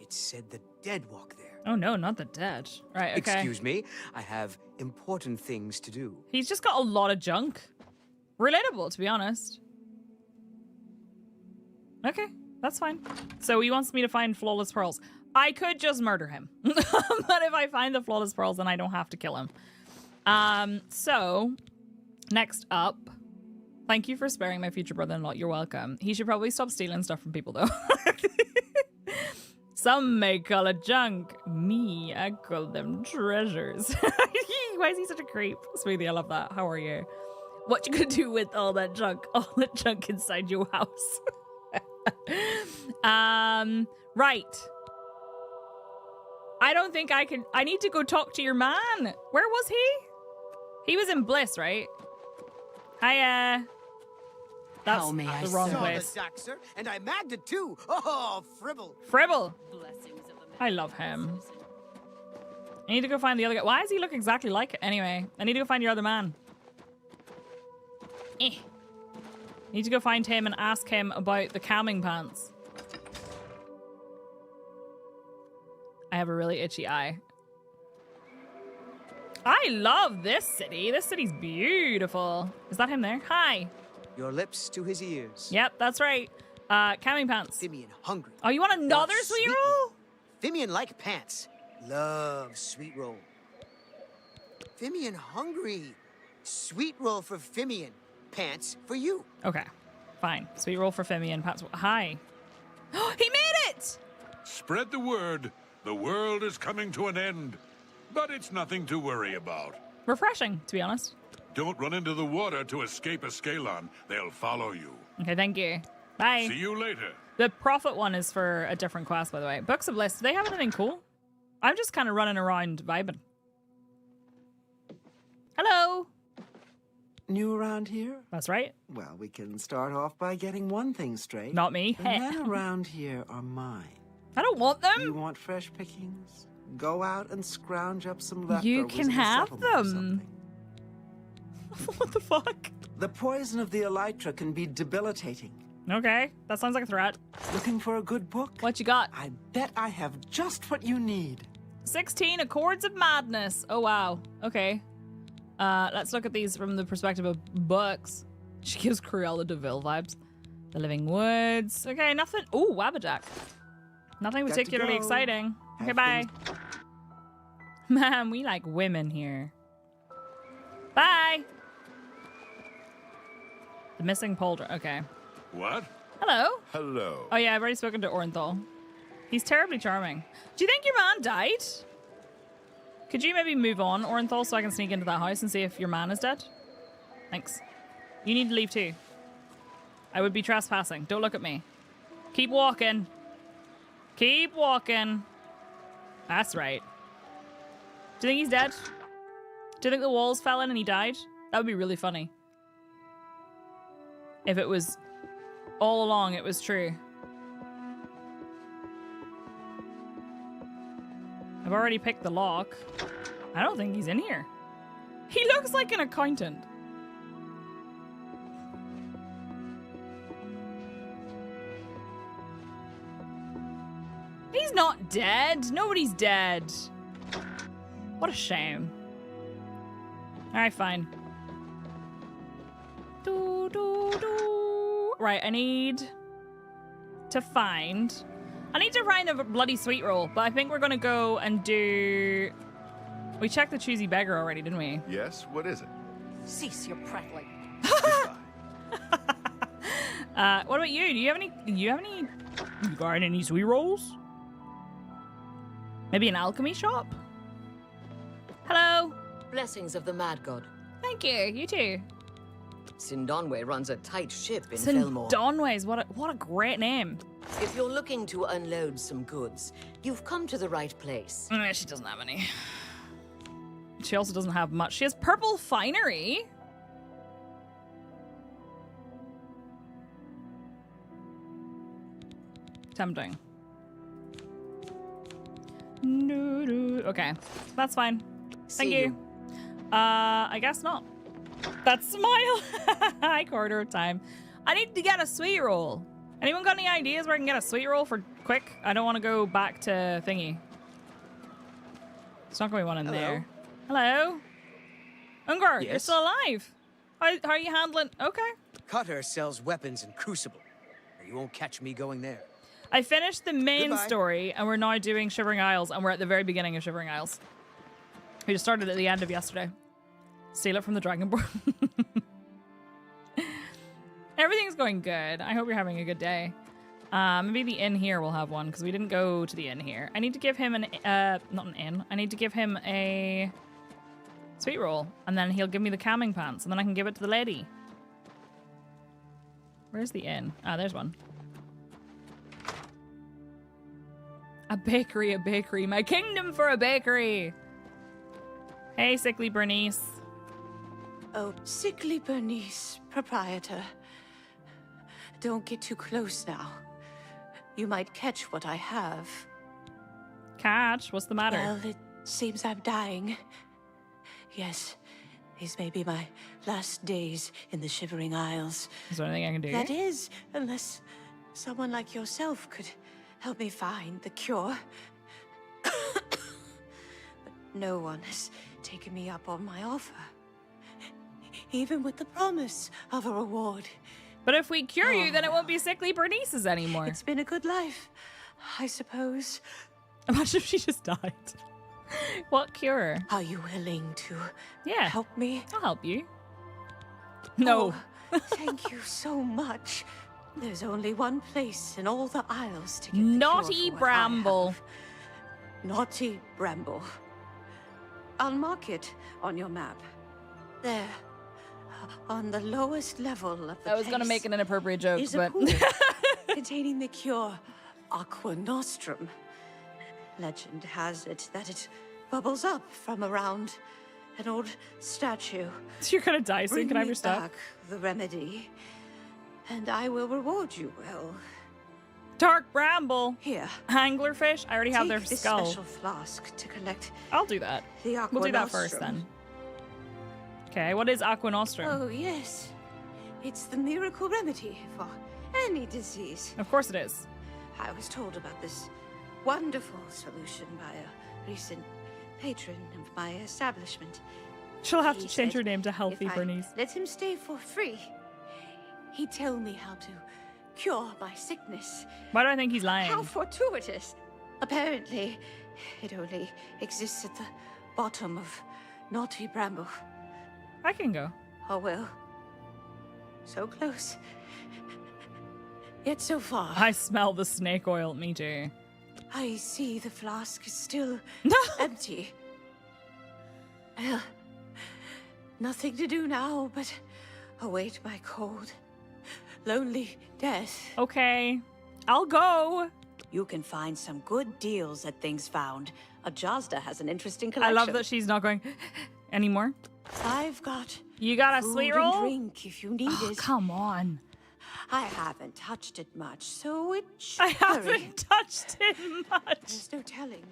It's said the dead walk there. Oh no, not the dead. Right, okay. Excuse me, I have important things to do. He's just got a lot of junk. Relatable, to be honest. Okay, that's fine. So he wants me to find flawless pearls. I could just murder him. But if I find the flawless pearls, then I don't have to kill him. So, next up. Thank you for sparing my future brother-in-law. You're welcome. He should probably stop stealing stuff from people, though. Some may call it junk. Me, I call them treasures. Why is he such a creep? Smoothie, I love that. How are you? What you gonna do with all that junk? All the junk inside your house. Right. I don't think I can. I need to go talk to your man. Where was he? He was in Bliss, right? That's How may I the wrong serve? place. Saw the Daxter, and I magged it too. Oh, Fribble. Fribble. Blessings of the I love him. I need to go find the other guy. Why does he look exactly like it? Anyway, I need to go find your other man. I need to go find him and ask him about the calming pants. I have a really itchy eye. I love this city. This city's beautiful. Is that him there? Hi. Your lips to his ears. Yep, that's right. Calming pants. Fimian hungry. Oh, you want another Want sweet sweet roll? Fimian like pants. Love sweet roll. Fimian hungry. Sweet roll for Fimian. Pants for you. Okay, fine. Sweet roll for Fimian. Pants. Hi. He made it! Spread the word. The world is coming to an end. But it's nothing to worry about. Refreshing, to be honest. Don't run into the water to escape a Scalon. They'll follow you. Okay, thank you. Bye. See you later. The Prophet one is for a different quest, by the way. Books of Bliss. Do they have anything cool? I'm just kind of running around vibing. Hello. New around here? That's right. Well, we can start off by getting one thing straight. Not me. The men around here are mine. I don't want them. You want fresh pickings? Go out and scrounge up some leftovers. You can in the have settlement or them. What the fuck? The poison of the elytra can be debilitating. Okay, that sounds like a threat. Looking for a good book? What you got? I bet I have just what you need. 16 Accords of Madness. Oh, wow. Okay. Let's look at these from the perspective of books. She gives Cruella de Vil vibes. The Living Woods. Okay, nothing. Ooh, Wabbajack. Nothing Got to particularly go. exciting. Okay, Have bye. Man, we like women here. Bye. The Missing Pauldron. Okay. What? Hello. Hello. Oh, yeah, I've already spoken to Orenthal. He's terribly charming. Do you think your man died? Could you maybe move on, Orenthal, so I can sneak into that house and see if your man is dead? Thanks. You need to leave too. I would be trespassing. Don't look at me. Keep walking. Keep walking. That's right. Do you think he's dead? Do you think the walls fell in and he died? That would be really funny. If it was all along, it was true. I've already picked the lock. I don't think he's in here. He looks like an accountant. He's not dead. Nobody's dead. What a shame. Alright, fine. Right, I need to find the bloody sweet roll, but I think we're gonna go and do... We checked the choosy beggar already, didn't we? Yes, what is it? Cease your prattling. What about you? Do you got any sweet rolls? Maybe an alchemy shop? Hello? Blessings of the Mad God. Thank you, you too. Sindonwe runs a tight ship in Fellmore. Sindonwe's what a great name. If you're looking to unload some goods, you've come to the right place. She doesn't have any. She also doesn't have much. She has purple finery. Tempting. Okay, that's fine. Thank you. I guess not. That smile. High quarter of time. I need to get a sweet roll. Anyone got any ideas where I can get a sweet roll for quick? I don't want to go back to thingy. It's not going to be one in there. Hello? Ungar, you're still alive. How are you handling? Okay. Cutter sells weapons in Crucible. You won't catch me going there. I finished the main story, and we're now doing Shivering Isles, and we're at the very beginning of Shivering Isles. We just started at the end of yesterday. Steal it from the Dragonborn. Everything's going good. I hope you're having a good day. Maybe the inn here will have one, because we didn't go to the inn here. I need to give him an, not an inn. I need to give him a sweet roll, and then he'll give me the calming pants, and then I can give it to the lady. Where's the inn? Ah, there's one. A bakery, a bakery. My kingdom for a bakery. Hey, Sickly Bernice. Oh, Sickly Bernice, proprietor. Don't get too close now. You might catch what I have. Catch? What's the matter? Well, it seems I'm dying. Yes, these may be my last days in the Shivering Isles. Is there anything I can do? That is, unless someone like yourself could help me find the cure. But no one has taken me up on my offer. Even with the promise of a reward. But if we cure you, then it won't be Sickly Bernice's anymore. It's been a good life, I suppose. Imagine if she just died. What cure? Are you willing to help me? I'll help you. No. Oh, thank you so much. There's only one place in all the Isles to get the Naughty cure for what Bramble. I have. Naughty Bramble. I'll mark it on your map. There. On the lowest level of the I was going to make an inappropriate joke, is but... a pool containing the cure Aqua Nostrum. Legend has it that it bubbles up from around an old statue. You're going to die soon. Can I have your stuff? Bring me back the remedy, and I will reward you well. Dark Bramble. Here. Anglerfish. I already have their Take this skull. special flask to collect. I'll do that. The Aqua We'll do that Nostrum. first then. Okay, what is Aqua Nostrum? Oh, yes. It's the miracle remedy for any disease. Of course it is. I was told about this wonderful solution by a recent patron of my establishment. She'll have to He change said her name to Healthy if I Bernice. let him stay for free, he'd tell me how to cure my sickness. Why do I think he's lying? How fortuitous. Apparently, it only exists at the bottom of Naughty Bramble. I can go. Oh, well. So close. Yet so far. I smell the snake oil. Me too. I see the flask is still empty. Well, nothing to do now but await my cold, lonely death. Okay. I'll go. You can find some good deals at Things Found. Ajazda has an interesting collection. I love that she's not going anymore. I've got You got a food sweet and roll? drink if you need it. Come on. I haven't touched it much, so it should I haven't touched it much. There's no telling.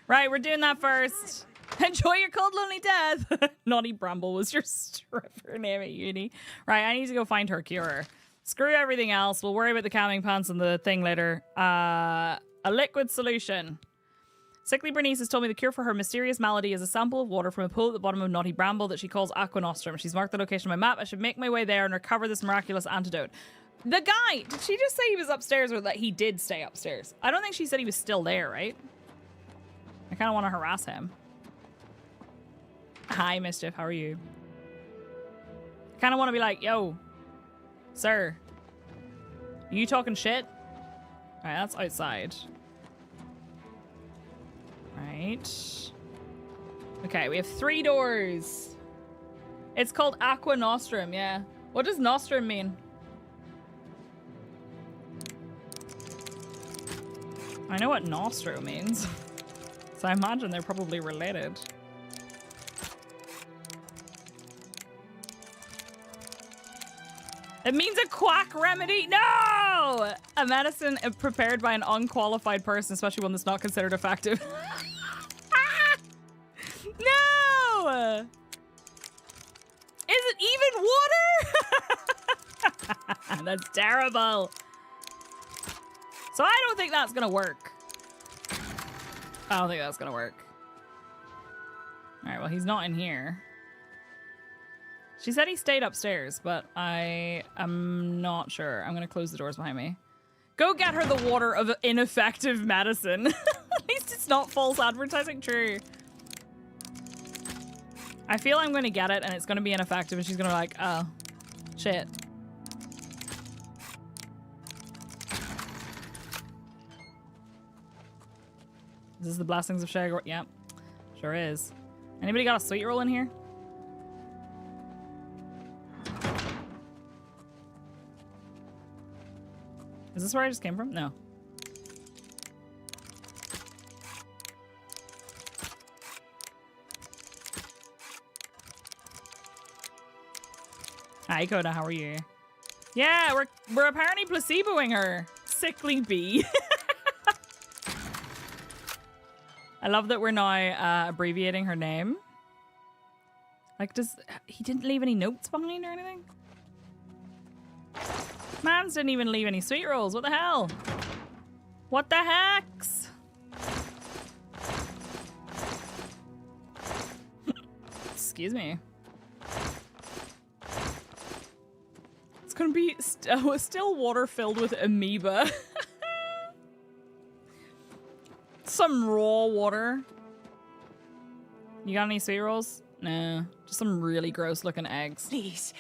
Right, we're doing that first. Enjoy your cold, lonely death. Naughty Bramble was your stripper name at uni. Right, I need to go find her cure. Screw everything else. We'll worry about the calming pants and the thing later. A liquid solution. Sickly Bernice has told me the cure for her mysterious malady is a sample of water from a pool at the bottom of Naughty Bramble that she calls Aqua Nostrum. She's marked the location on my map. I should make my way there and recover this miraculous antidote. The guy, did she just say he was upstairs or that he did stay upstairs? I don't think she said he was still there, right? I kind of want to harass him. Hi, Mischief. How are you? I kind of want to be like, yo, sir, you talking shit? All right, that's outside. Right. Okay, we have 3 doors. It's called Aqua Nostrum, yeah. What does nostrum mean? I know what nostro means, so I imagine they're probably related. It means a quack remedy. No! A medicine prepared by an unqualified person, especially one that's not considered effective. No! Is it even water? That's terrible. So I don't think that's gonna work. I don't think that's gonna work. All right, well, he's not in here. She said he stayed upstairs, but I am not sure. I'm gonna close the doors behind me. Go get her the water of ineffective medicine. At least it's not false advertising. True. I feel I'm gonna get it and it's gonna be ineffective and she's gonna be like, oh, shit. This is the Blessings of Shagor. Yep, sure is. Anybody got a sweet roll in here? Is this where I just came from? No. Hi, Coda. How are you? Yeah, we're apparently placeboing her. Sickly bee. I love that we're now abbreviating her name. Like, he didn't leave any notes behind or anything? Mans didn't even leave any sweet rolls. What the hell? What the hex? Excuse me. It's gonna be still water filled with amoeba. Some raw water. You got any sweet rolls? No, just some really gross looking eggs. Please,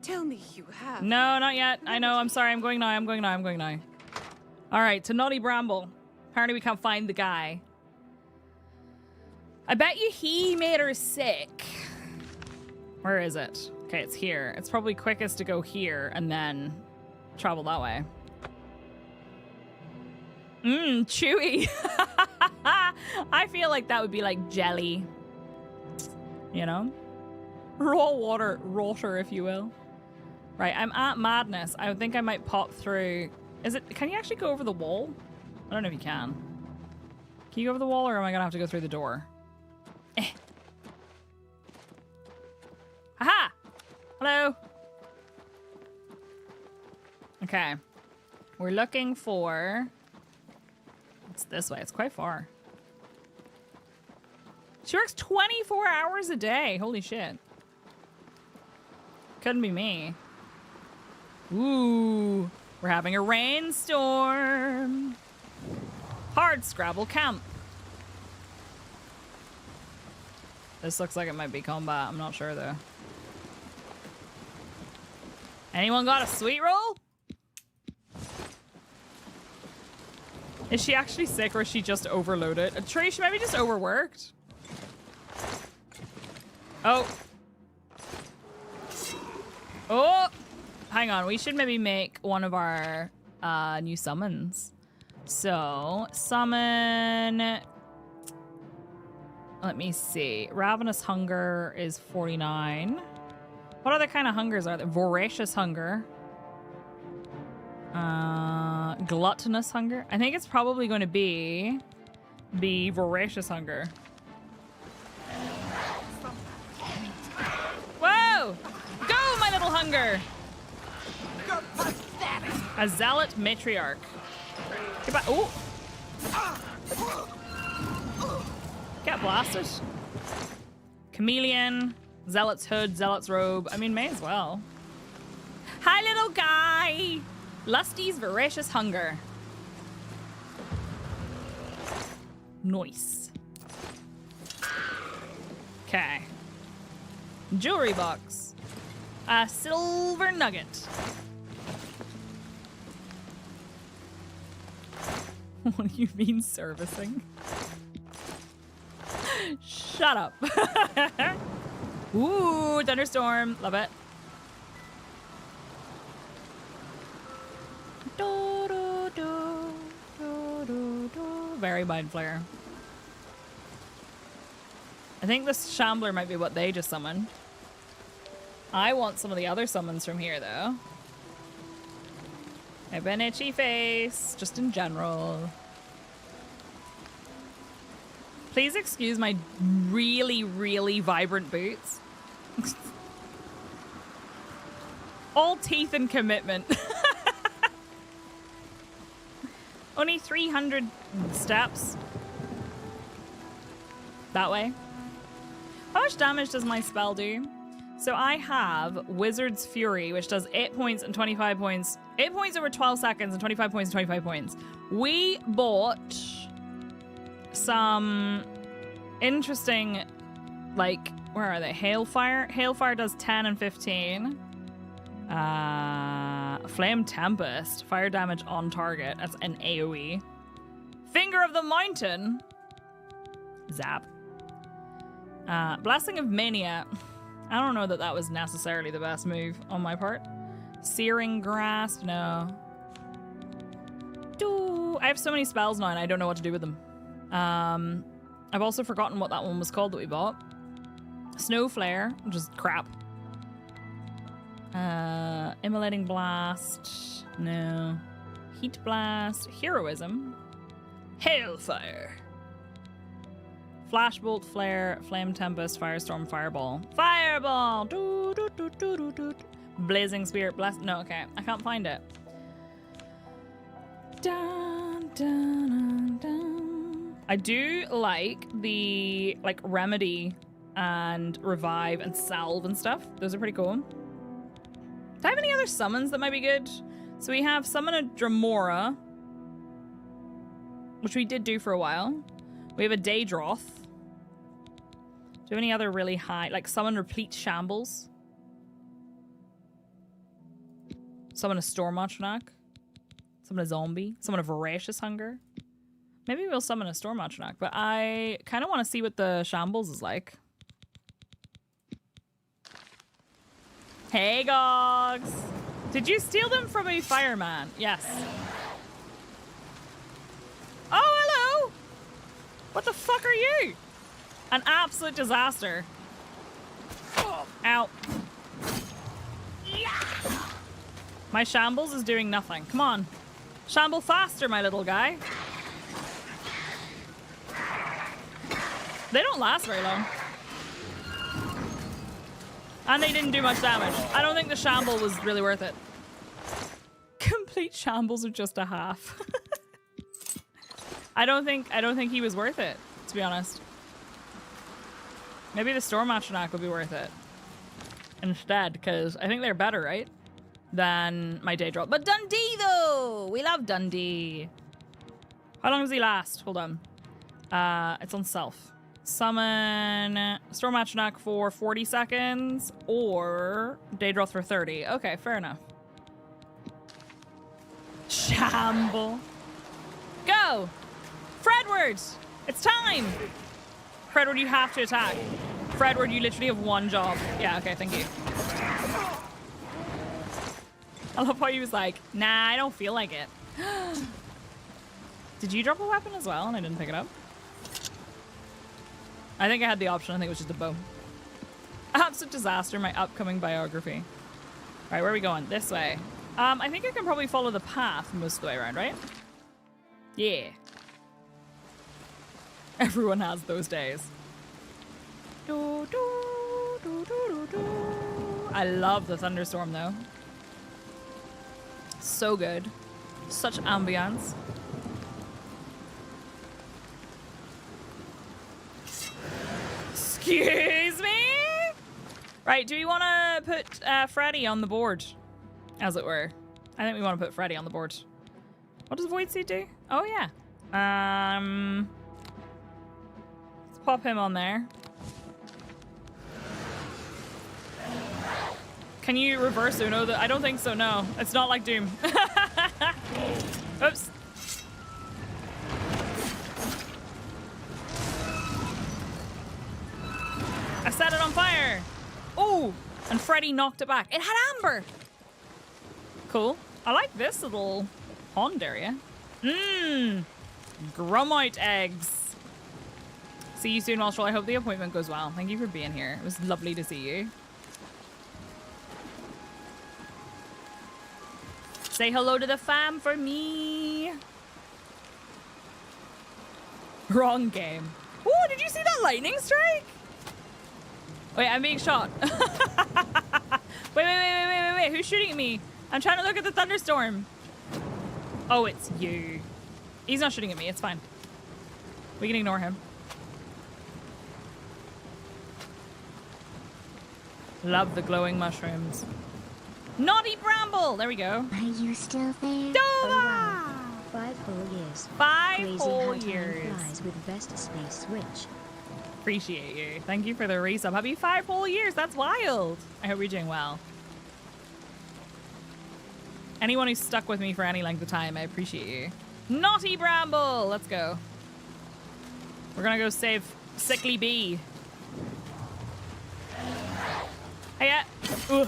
tell me you have. No, not yet. I know, I'm sorry, I'm going now, I'm going now. All right, to Naughty Bramble. Apparently we can't find the guy. I bet you he made her sick. Where is it? Okay, it's here. It's probably quickest to go here and then travel that way. Mmm, chewy. I feel like that would be like jelly. You know? Raw water, rotter, if you will. Right, I'm at Madness. I think I might pop through. Can you actually go over the wall? I don't know if you can. Can you go over the wall or am I gonna have to go through the door? Aha! Hello. Okay. We're looking for... It's this way. It's quite far. She works 24 hours a day. Holy shit. Couldn't be me. Ooh. We're having a rainstorm. Hard Scrabble camp. This looks like it might be combat. I'm not sure though. Anyone got a sweet roll? Is she actually sick or is she just overloaded? Tree, she maybe just overworked. Oh. Oh! Hang on, we should maybe make one of our new summons. So, summon... Let me see. Ravenous Hunger is 49. What other kind of hungers are there? Voracious Hunger. Gluttonous Hunger. I think it's probably going to be the Voracious Hunger. Whoa! Go, my little hunger! A Zealot Matriarch. Goodbye. Oh! Get blasted. Chameleon, Zealot's Hood, Zealot's Robe. I mean, may as well. Hi, little guy! Lusty's Voracious Hunger. Nice. Okay. Jewelry box. A silver nugget. What do you mean servicing? Shut up. Ooh, thunderstorm. Love it. Very Mind Flayer. I think this Shambler might be what they just summoned. I want some of the other summons from here, though. I have an itchy face, just in general. Please excuse my really, really vibrant boots. All teeth and commitment. Only 300 steps. That way. How much damage does my spell do? So I have Wizard's Fury, which does 8 points and 25 points. 8 points over 12 seconds and 25 points and 25 points. We bought some interesting, like, where are they? Hailfire. Hailfire does 10 and 15. Flame Tempest. Fire damage on target. That's an AoE. Finger of the Mountain. Zap. Blessing of Mania. I don't know that that was necessarily the best move on my part. Searing Grasp, no. I have so many spells now and I don't know what to do with them. I've also forgotten what that one was called that we bought. Snow Flare, which is crap. Immolating Blast, no. Heat Blast, Heroism. Hailfire. Flashbolt, Flare, Flame Tempest, Firestorm, Fireball. Fireball! Doo, doo, doo, doo, doo, doo. Blazing Spirit, Blast. No, okay. I can't find it. Dun, dun, dun, dun. I do like the, like, Remedy and Revive and Salve and stuff. Those are pretty cool. Do I have any other summons that might be good? So we have Summon a Dremora, which we did do for a while. We have a Daedroth. Do you have any other really high, like Summon Replete Shambles? Summon a Storm Atronach? Summon a Zombie? Summon a Voracious Hunger? Maybe we'll summon a Storm Atronach, but I kind of want to see what the Shambles is like. Hey, Gogs! Did you steal them from a fireman? Yes. Oh, hello! What the fuck are you? An absolute disaster. Ow. My Shambles is doing nothing. Come on. Shamble faster, my little guy. They don't last very long. And they didn't do much damage. I don't think the Shamble was really worth it. Complete Shambles are just a half. I don't think he was worth it, to be honest. Maybe the Storm Atronach would be worth it instead, because I think they're better, right? Than my Daedroth. But Dundee, though! We love Dundee. How long does he last? Hold on. It's on self. Summon Storm Atronach for 40 seconds or Daedroth for 30. Okay, fair enough. Shamble. Go! Fredward! It's time! Fredward, you have to attack. Fredward, you literally have one job. Yeah, okay, thank you. I love how he was like, nah, I don't feel like it. Did you drop a weapon as well and I didn't pick it up? I think I had the option. I think it was just a bow. Absolute disaster, my upcoming biography. All right, where are we going? This way. I think I can probably follow the path most of the way around, right? Yeah. Everyone has those days. Do, do, do, do, do, do. I love the thunderstorm, though. So good. Such ambiance. Excuse me? Right, do we want to put Freddy on the board, as it were? I think we want to put Freddy on the board. What does Void Seed do? Oh, yeah. Let's pop him on there. Can you reverse Uno? I don't think so, no. It's not like Doom. Oops. I set it on fire. Oh, and Freddy knocked it back. It had amber. Cool. I like this little pond area. Mmm. Grumite eggs. See you soon, Walshall. I hope the appointment goes well. Thank you for being here. It was lovely to see you. Say hello to the fam for me. Wrong game. Oh, did you see that lightning strike? Wait, I'm being shot. Wait. Who's shooting at me? I'm trying to look at the thunderstorm. Oh, it's you. He's not shooting at me. It's fine. We can ignore him. Love the glowing mushrooms. Naughty Bramble! There we go. Are you still there? Dova! Oh, wow. 5 whole years. 5 Crazy whole how time years. flies with Vesta Space Switch. Appreciate you. Thank you for the resub. Happy 5 whole years. That's wild. I hope you're doing well. Anyone who's stuck with me for any length of time, I appreciate you. Naughty Bramble! Let's go. We're gonna go save Sickly Bee. Hiya. Ugh.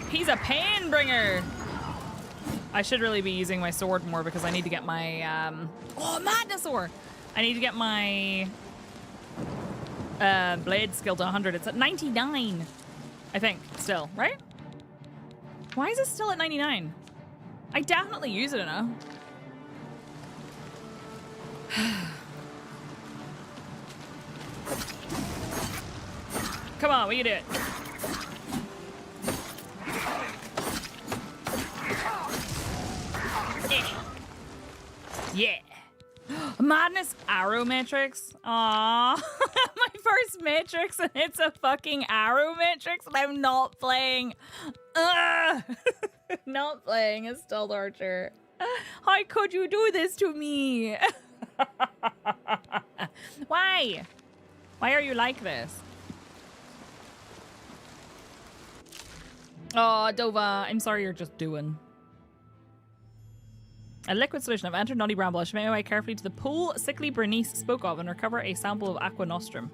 He's a pain bringer. I should really be using my sword more because I need to get my oh, Madnessaur. I need to get my blade skill to 100. It's at 99, I think, still, right? Why is it still at 99? I definitely use it enough. Come on, we can do it. Yeah. Madness Arrow Matrix. Aww. My first Matrix and it's a fucking Arrow Matrix and I'm not playing. Not playing a Stealth Archer. How could you do this to me? Why? Why are you like this? Oh, Dova, I'm sorry you're just doing. A liquid solution. I've entered Naughty Bramble. I should make my way carefully to the pool Sickly Bernice spoke of and recover a sample of Aqua Nostrum.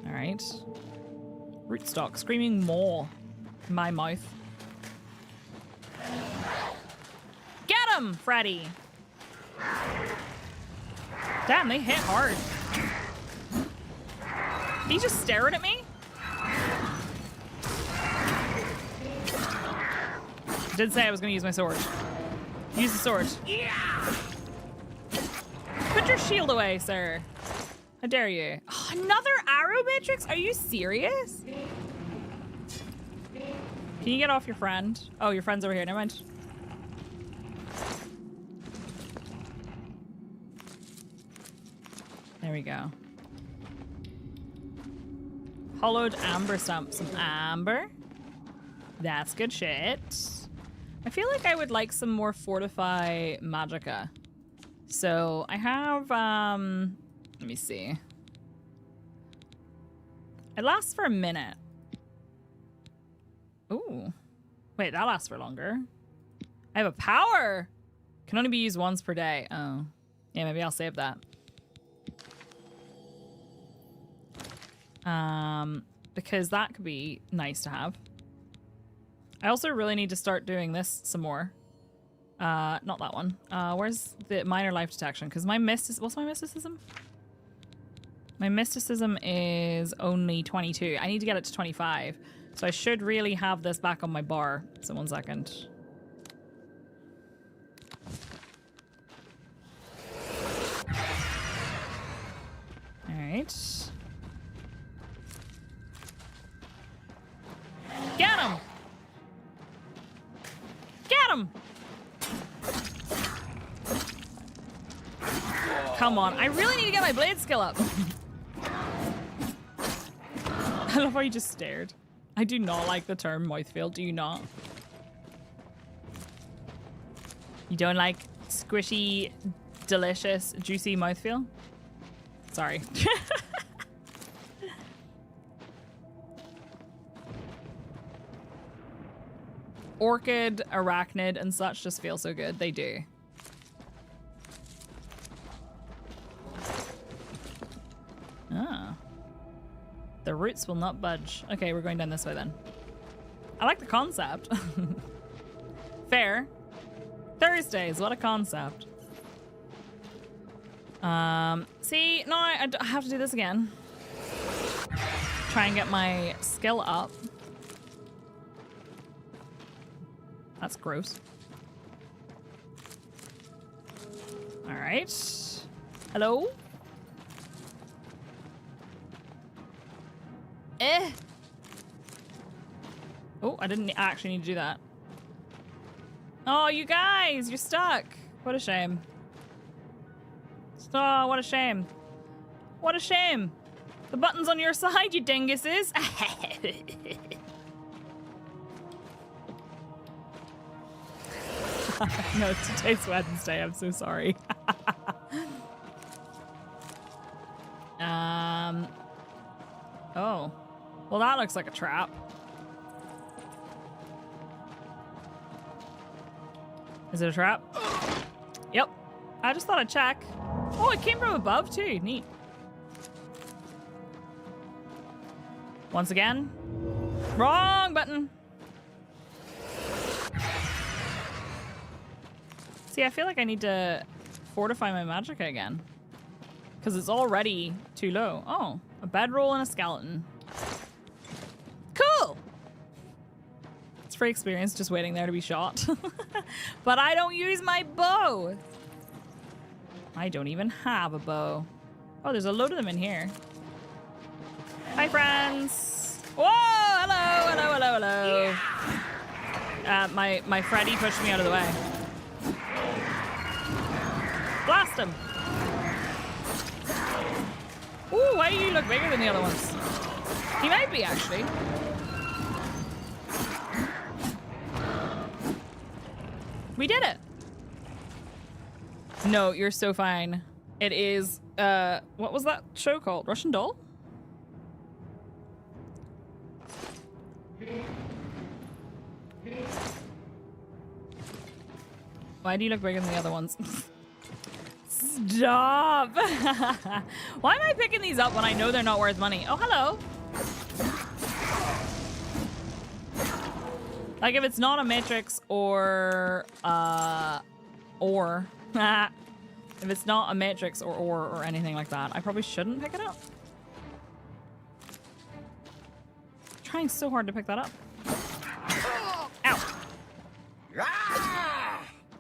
Alright. Rootstock. Screaming Maw. In my mouth. Get him, Freddy! Damn, they hit hard. He's just staring at me? I did say I was going to use my sword. Use the sword. Yeah! Put your shield away, sir. How dare you? Oh, another Arrow Matrix? Are you serious? Can you get off your friend? Oh, your friend's over here. Never mind. There we go. Hollowed amber stump. Some amber. That's good shit. I feel like I would like some more Fortify Magicka. So I have, let me see. It lasts for a minute. Ooh. Wait, that lasts for longer. I have a power. Can only be used once per day. Oh. Yeah, maybe I'll save that. Because that could be nice to have. I also really need to start doing this some more. Not that one. Where's the minor life detection? Because my what's my mysticism? My mysticism is only 22. I need to get it to 25. So I should really have this back on my bar. So 1 second. All right. Get him! Get him! Come on, I really need to get my blade skill up. I love how you just stared. I do not like the term mouthfeel, do you not? You don't like squishy, delicious, juicy mouthfeel? Sorry. Orchid, arachnid, and such just feel so good. They do. Ah. The roots will not budge. Okay, we're going down this way then. I like the concept. Fair. Thursdays, what a concept. See, no, I have to do this again. Try and get my skill up. That's gross. All right. Hello? Oh, I didn't actually need to do that. Oh, you guys, you're stuck. What a shame. Oh, what a shame. What a shame. The button's on your side, you dinguses. No, today's Wednesday. I'm so sorry. Oh. Well, that looks like a trap. Is it a trap? Yep. I just thought I'd check. Oh, it came from above too. Neat. Once again. Wrong button. See, I feel like I need to fortify my magicka again. Because it's already too low. Oh, a bedroll and a skeleton. Cool! It's free experience just waiting there to be shot. But I don't use my bow. I don't even have a bow. Oh, there's a load of them in here. Hi, friends. Whoa! Hello, hello, hello, hello. My Freddy pushed me out of the way. Blast him. Ooh, why do you look bigger than the other ones? He might be, actually. We did it. No, you're so fine. It is, what was that show called? Russian Doll? Why do you look bigger than the other ones? Stop! Why am I picking these up when I know they're not worth money? Oh, hello. Like, if it's not a matrix or if it's not a matrix or anything like that, I probably shouldn't pick it up. I'm trying so hard to pick that up. Ow.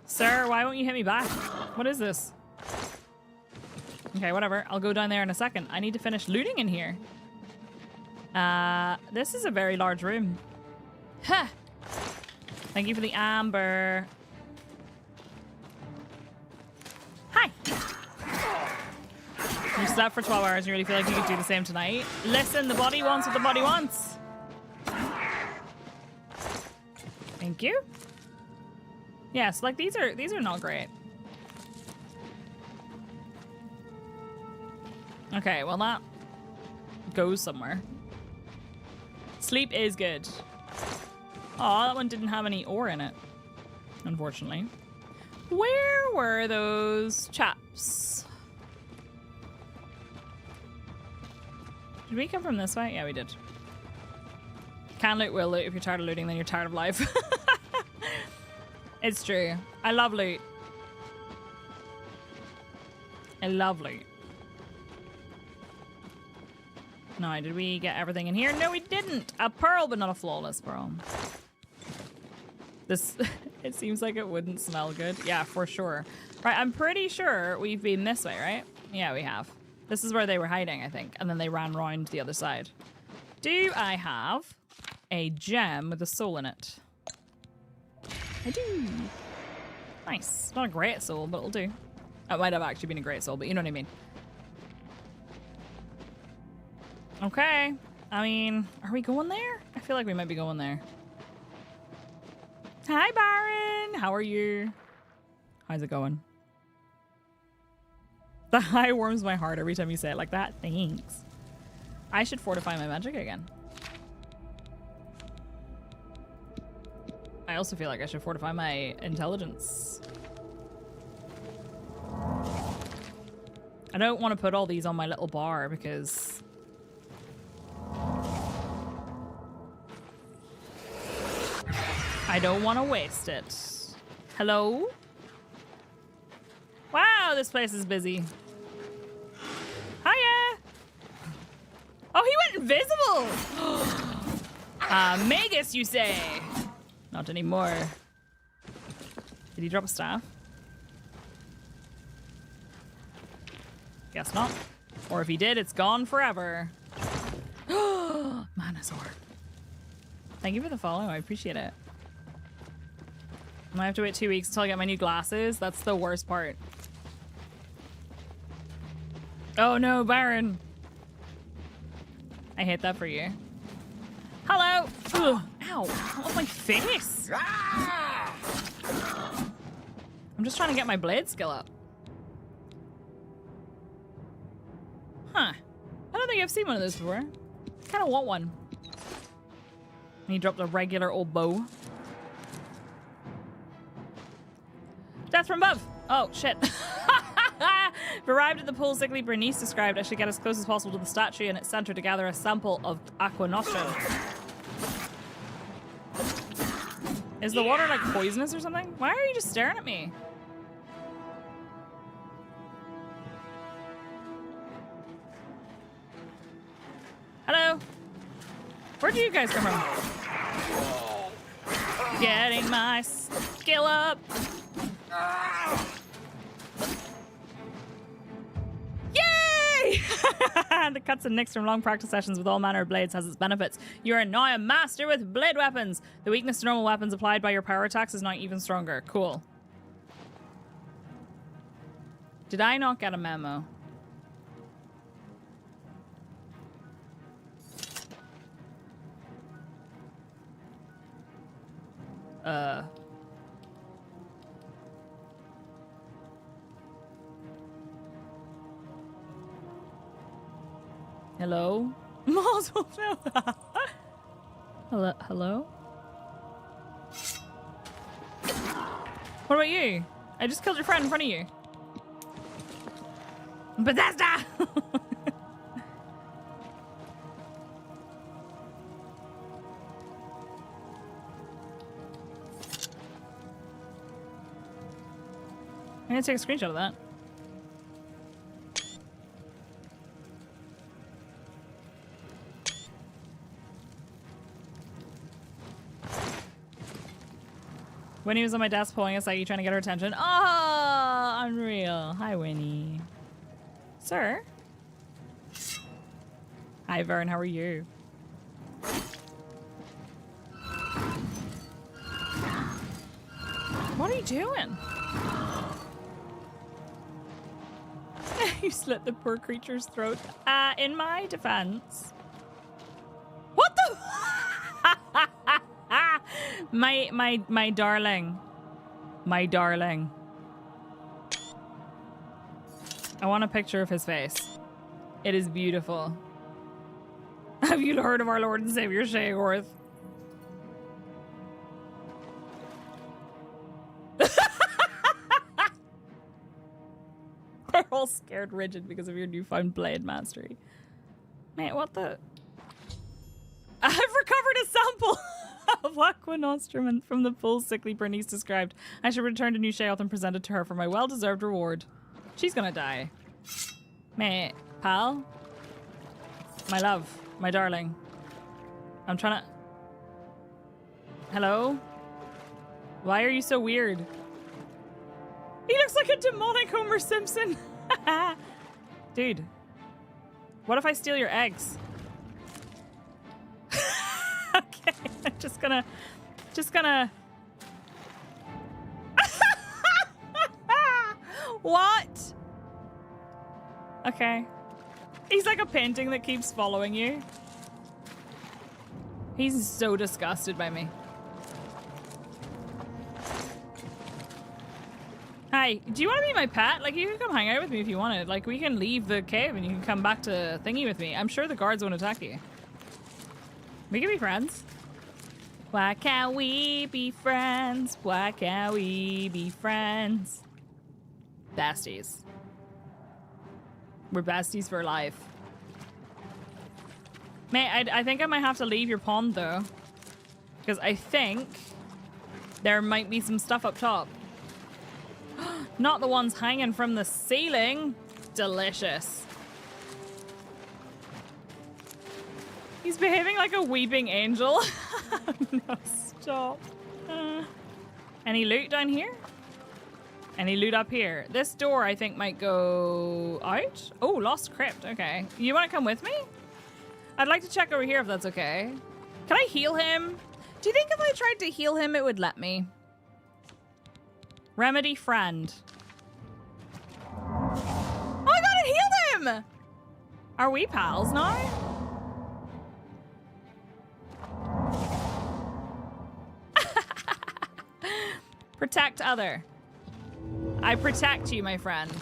Sir, why won't you hit me back? What is this? Okay, whatever. I'll go down there in a second. I need to finish looting in here. This is a very large room. Huh. Thank you for the amber. Hi. You slept for 12 hours and you really feel like you could do the same tonight? Listen, the body wants what the body wants. Thank you. Yes, like these are not great. Okay, well that goes somewhere. Sleep is good. Oh, that one didn't have any ore in it, unfortunately. Where were those chaps? Did we come from this way? Yeah, we did. Can loot, will loot. If you're tired of looting, then you're tired of life. It's true. I love loot. I love loot. No, did we get everything in here? No, we didn't. A pearl, but not a flawless pearl. This, it seems like it wouldn't smell good. Yeah, for sure. Right, I'm pretty sure we've been this way, right? Yeah, we have. This is where they were hiding, I think. And then they ran around the other side. Do I have a gem with a soul in it? I do. Nice. Not a great soul, but it'll do. It might have actually been a great soul, but you know what I mean. Okay. I mean, are we going there? I feel like we might be going there. Hi, Baron. How are you? How's it going? The high warms my heart every time you say it like that. Thanks. I should fortify my magic again. I also feel like I should fortify my intelligence. I don't want to put all these on my little bar because I don't want to waste it. Hello? Wow, this place is busy. Hiya! Oh, he went invisible! Magus, you say? Not anymore. Did he drop a staff? Guess not. Or if he did, it's gone forever. Manasaur. Thank you for the follow. I appreciate it. I might have to wait 2 weeks until I get my new glasses. That's the worst part. Oh no, Baron. I hate that for you. Hello. Ugh. Ow. Off my face. I'm just trying to get my blade skill up. Huh. I don't think I've seen one of those before. I kind of want one. And he dropped a regular old bow. Death from above. Oh, shit. I've arrived at the pool Sickly Bernice described. I should get as close as possible to the statue in its center to gather a sample of Aqua Nostrum. Is the water like poisonous or something? Why are you just staring at me? Hello? Where do you guys come from? Getting my skill up. Yay! The cuts and nicks from long practice sessions with all manner of blades has its benefits. You are now a master with blade weapons. The weakness to normal weapons applied by your power attacks is now even stronger. Cool. Did I not get a memo? Hello? Hello? Hello? What about you? I just killed your friend in front of you. Bethesda! I'm gonna take a screenshot of that. Winnie was on my desk pulling a Psyche trying to get her attention. Oh, unreal. Hi, Winnie. Sir? Hi, Vern. How are you? What are you doing? You slit the poor creature's throat. In my defense. What the? My darling. My darling. I want a picture of his face. It is beautiful. Have you heard of our Lord and Savior Sheagorth? They're all scared rigid because of your newfound blade mastery. Mate, what the? I've recovered a sample of Aqua Nostrum from the pool Sickly Bernice described. I should return to New Sheoth and present it to her for my well-deserved reward. She's gonna die. Mate, pal? My love, my darling. I'm trying to... Hello? Why are you so weird? He looks like a demonic Homer Simpson. Dude. What if I steal your eggs? Okay, I'm just gonna... What? Okay. He's like a painting that keeps following you. He's so disgusted by me. Hi, do you want to be my pet? Like, you can come hang out with me if you wanted. Like, we can leave the cave and you can come back to Thingy with me. I'm sure the guards won't attack you. We can be friends. Why can't we be friends? Why can't we be friends? Besties. We're besties for life. Mate, I think I might have to leave your pond, though. Because I think There might be some stuff up top. Not the ones hanging from the ceiling. Delicious. He's behaving like a weeping angel. No, stop. Any loot down here? Any loot up here? This door, I think, might go out. Oh, lost crypt. Okay. You want to come with me? I'd like to check over here if that's okay. Can I heal him? Do you think if I tried to heal him, it would let me? Remedy friend. Oh, I gotta heal him! Are we pals now? Protect other. I protect you, my friend.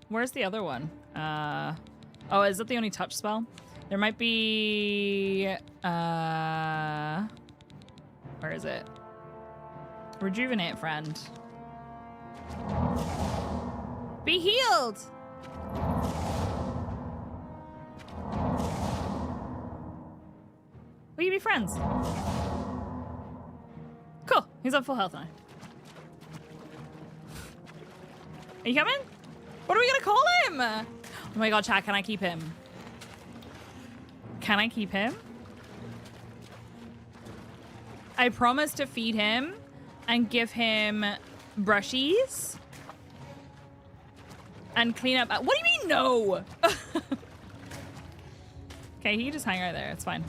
Where's the other one? Oh, is that the only touch spell? There might be... where is it? Rejuvenate, friend. Be healed! Will you be friends? Cool. He's on full health now. Are you coming? What are we gonna call him? Oh my god, chat, can I keep him? Can I keep him? I promise to feed him and give him brushies and clean up. What do you mean no? Okay, he can just hang right there. It's fine.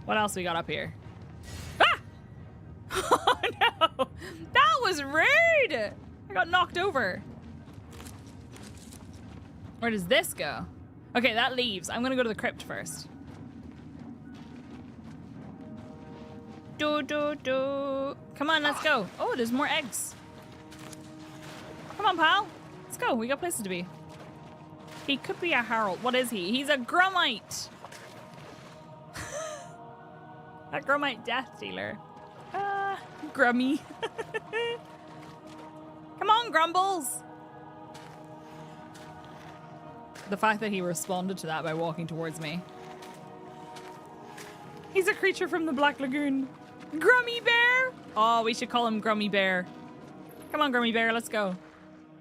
What else we got up here? Ah! Oh no! That was rude! I got knocked over. Where does this go? Okay, that leaves. I'm gonna go to the crypt first. Come on, let's go. Oh, there's more eggs. Come on, pal. Let's go. We got places to be. He could be a Harold. What is he? He's a Grummite. A Grummite death dealer. Grummy. Come on, Grumbles. The fact that he responded to that by walking towards me. He's a creature from the Black Lagoon. Grummy Bear. Oh, we should call him Grummy Bear. Come on, Grummy Bear, let's go.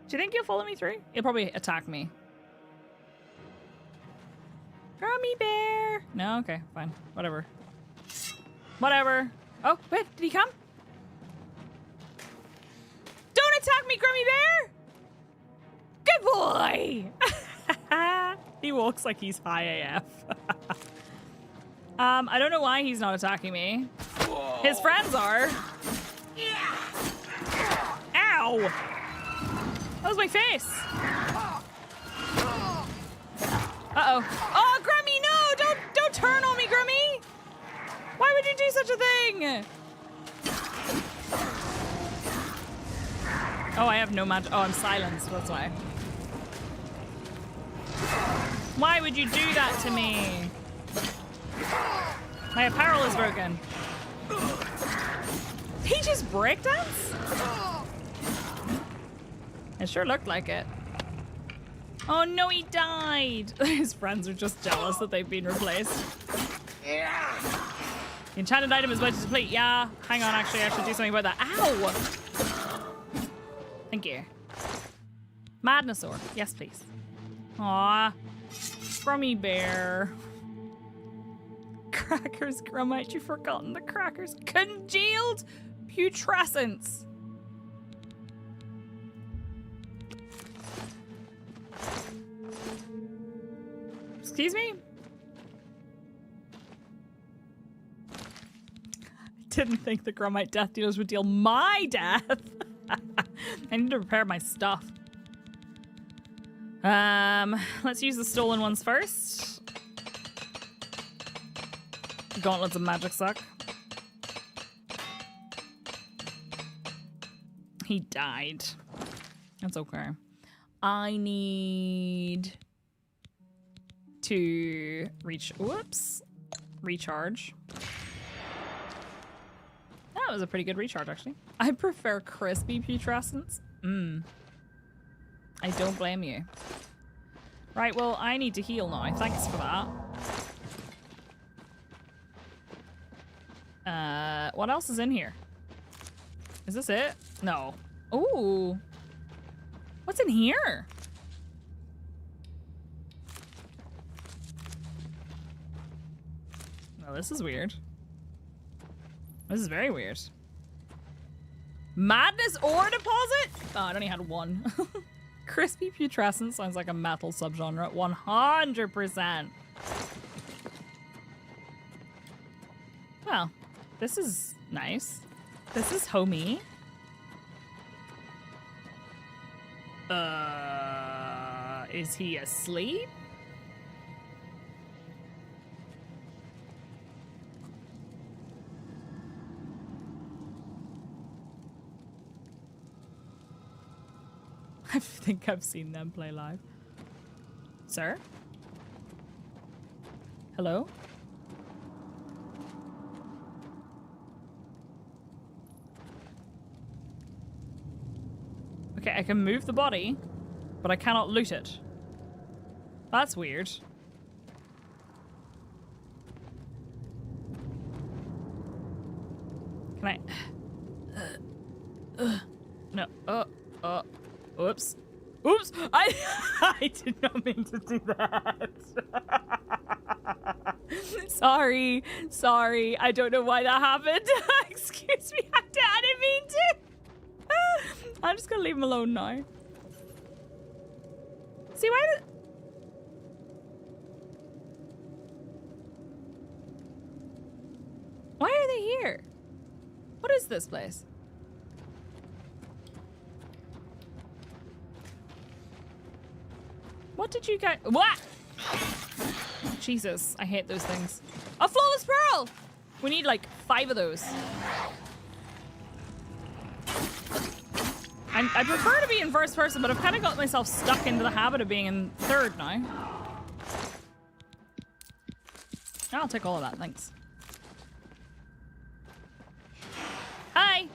Do you think he'll follow me through? He'll probably attack me. Grummy Bear. No, okay, fine. Whatever. Whatever. Oh, wait, did he come? Don't attack me, Grummy Bear! Good boy! He walks like he's high AF. I don't know why he's not attacking me. His friends are. Ow! That was my face. Uh-oh. Oh, Grummy, no! Don't turn on me, Grummy! Why would you do such a thing? Oh, I have no magic. Oh, I'm silenced. That's why. Why would you do that to me? My apparel is broken. He just breakdance? It sure looked like it. Oh no, he died. His friends are just jealous that they've been replaced. The enchanted item is about to deplete. Yeah, hang on, actually, I should do something about that. Ow! Thank you. Madnosaur. Yes, please. Aw. Grummy Bear. Crackers, Grummite, you've forgotten the crackers. Congealed putrescence. Excuse me? Didn't think the Grummite death dealers would deal my death. I need to repair my stuff. Let's use the stolen ones first. Gauntlets of magic suck. He died. That's okay. I need to recharge. That was a pretty good recharge, actually. I prefer crispy putrescence. I don't blame you. Right, well, I need to heal now. Thanks for that. What else is in here? Is this it? No. Ooh. What's in here? Oh, this is weird. This is very weird. Madness ore deposit? Oh, I only had one. Crispy putrescent sounds like a metal subgenre. 100%. Well, this is nice. This is homey. Is he asleep? I think I've seen them play live. Sir? Hello? Okay, I can move the body, but I cannot loot it. That's weird. Can I... no. Oops. Oops! I did not mean to do that. Sorry. Sorry. I don't know why that happened. Excuse me. I didn't mean to. I'm just gonna leave him alone now. See, why are they here? What is this place? What did you guys... What? Jesus, I hate those things. A flawless pearl! We need like 5 of those. I prefer to be in first person, but I've kind of got myself stuck into the habit of being in third now. I'll take all of that, thanks. Hi!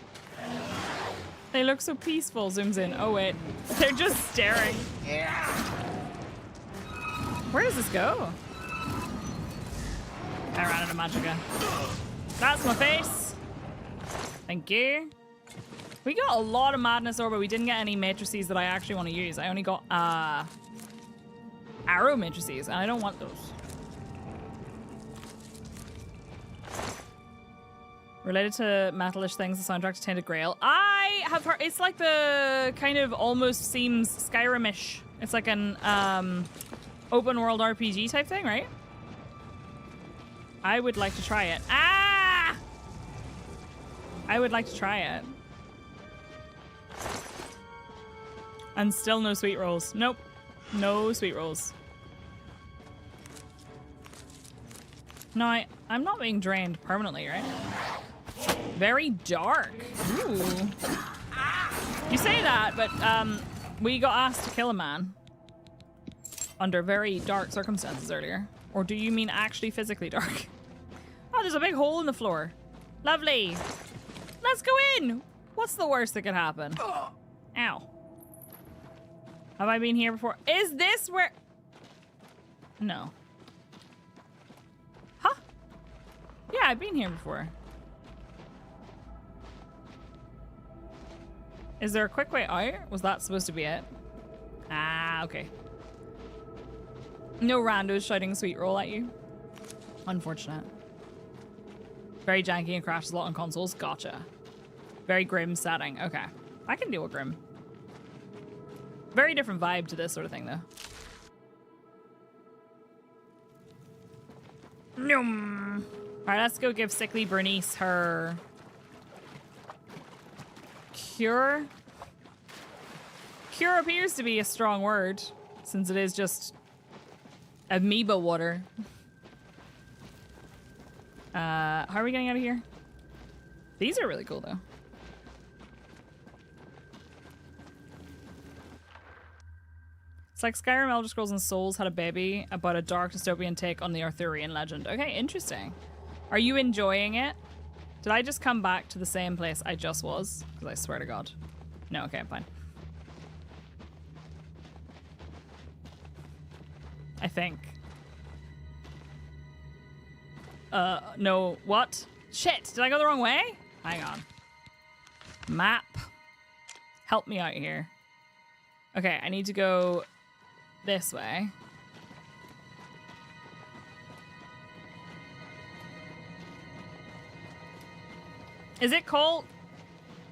They look so peaceful, zooms in. Oh wait, they're just staring. Where does this go? I ran out of magicka. That's my face. Thank you. We got a lot of madness ore, but we didn't get any matrices that I actually want to use. I only got arrow matrices, and I don't want those. Related to metalish things, the soundtrack to Tainted Grail. I have heard it's like the kind of almost seems Skyrim-ish. It's like an open world RPG type thing, right? I would like to try it. Ah! I would like to try it. And still no sweet rolls. Nope. No sweet rolls. No, I'm not being drained permanently, right? Very dark. Ooh. You say that, but we got asked to kill a man under very dark circumstances earlier. Or do you mean actually physically dark? Oh, there's a big hole in the floor. Lovely. Let's go in. What's the worst that could happen? Ow. Have I been here before? Is this where... No. Huh? Yeah, I've been here before. Is there a quick way out? Was that supposed to be it? Ah, okay. No randos shouting sweet roll at you. Unfortunate. Very janky and crashes a lot on consoles. Gotcha. Very grim setting. Okay. I can deal with grim. Very different vibe to this sort of thing, though. Nom. All right, let's go give Sickly Bernice her cure. Cure appears to be a strong word, since it is just amoeba water. How are we getting out of here? These are really cool, though. It's like Skyrim, Elder Scrolls, and Souls had a baby about a dark dystopian take on the Arthurian legend. Okay, interesting. Are you enjoying it? Did I just come back to the same place I just was? Because I swear to God. No, okay, I'm fine. I think. No, what? Shit, did I go the wrong way? Hang on. Map. Help me out here. Okay, I need to go this way. Is it called...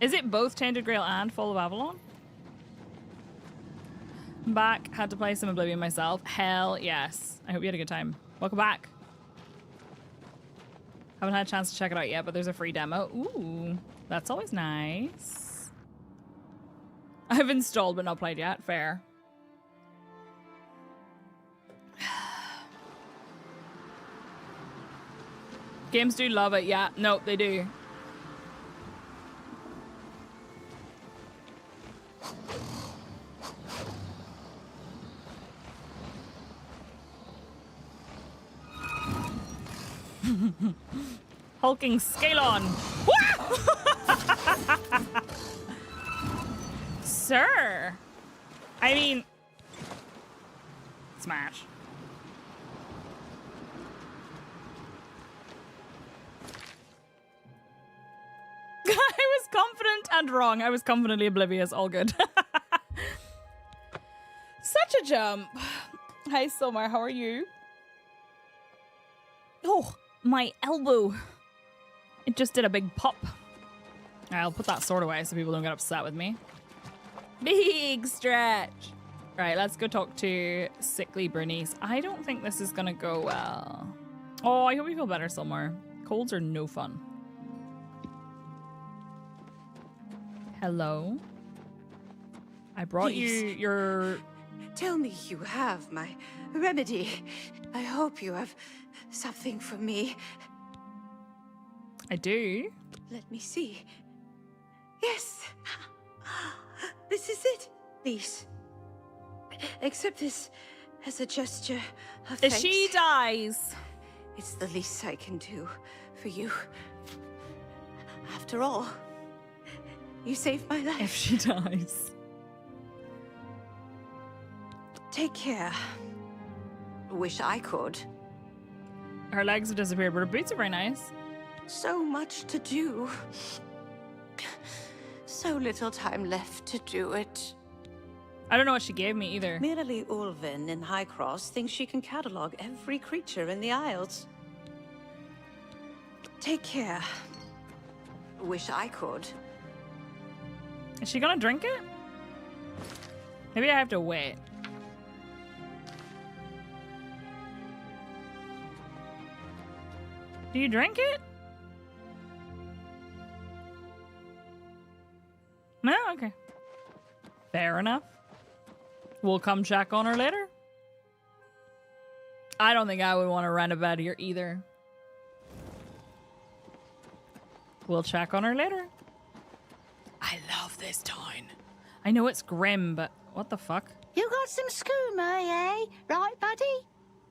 Is it both Tainted Grail and Fall of Avalon? Back. Had to play some Oblivion myself. Hell yes. I hope you had a good time. Welcome back. Haven't had a chance to check it out yet, but there's a free demo. Ooh, that's always nice. I've installed but not played yet. Fair. Games do love it. Yeah, no, they do. Hulking Scalon. Sir. I mean, smash. I was confident and wrong. I was confidently oblivious. All good. Such a jump. Hi, Somar. How are you? Oh, my elbow. It just did a big pop. I'll put that sword away so people don't get upset with me. Big stretch. Right, let's go talk to sickly Bernice. I don't think this is gonna go well. Oh, I hope you feel better somewhere. Colds are no fun. Hello? I brought you your... Tell me you have my remedy. I hope you have something for me. I do. Let me see. Yes. This is it. Please. Accept this as a gesture of thanks. She dies. It's the least I can do for you. After all, you saved my life. If she dies. Take care. Wish I could. Her legs have disappeared, but her boots are very nice. So much to do. So little time left to do it. I don't know what she gave me either. Merely Ulvin in High Cross thinks she can catalog every creature in the Isles. Take care. Wish I could. Is she gonna drink it? Maybe I have to wait. Do you drink it? No? Okay. Fair enough. We'll come check on her later. I don't think I would want to rent a bed here either. We'll check on her later. I love this town. I know it's grim, but what the fuck? You got some skooma, eh? Right, buddy?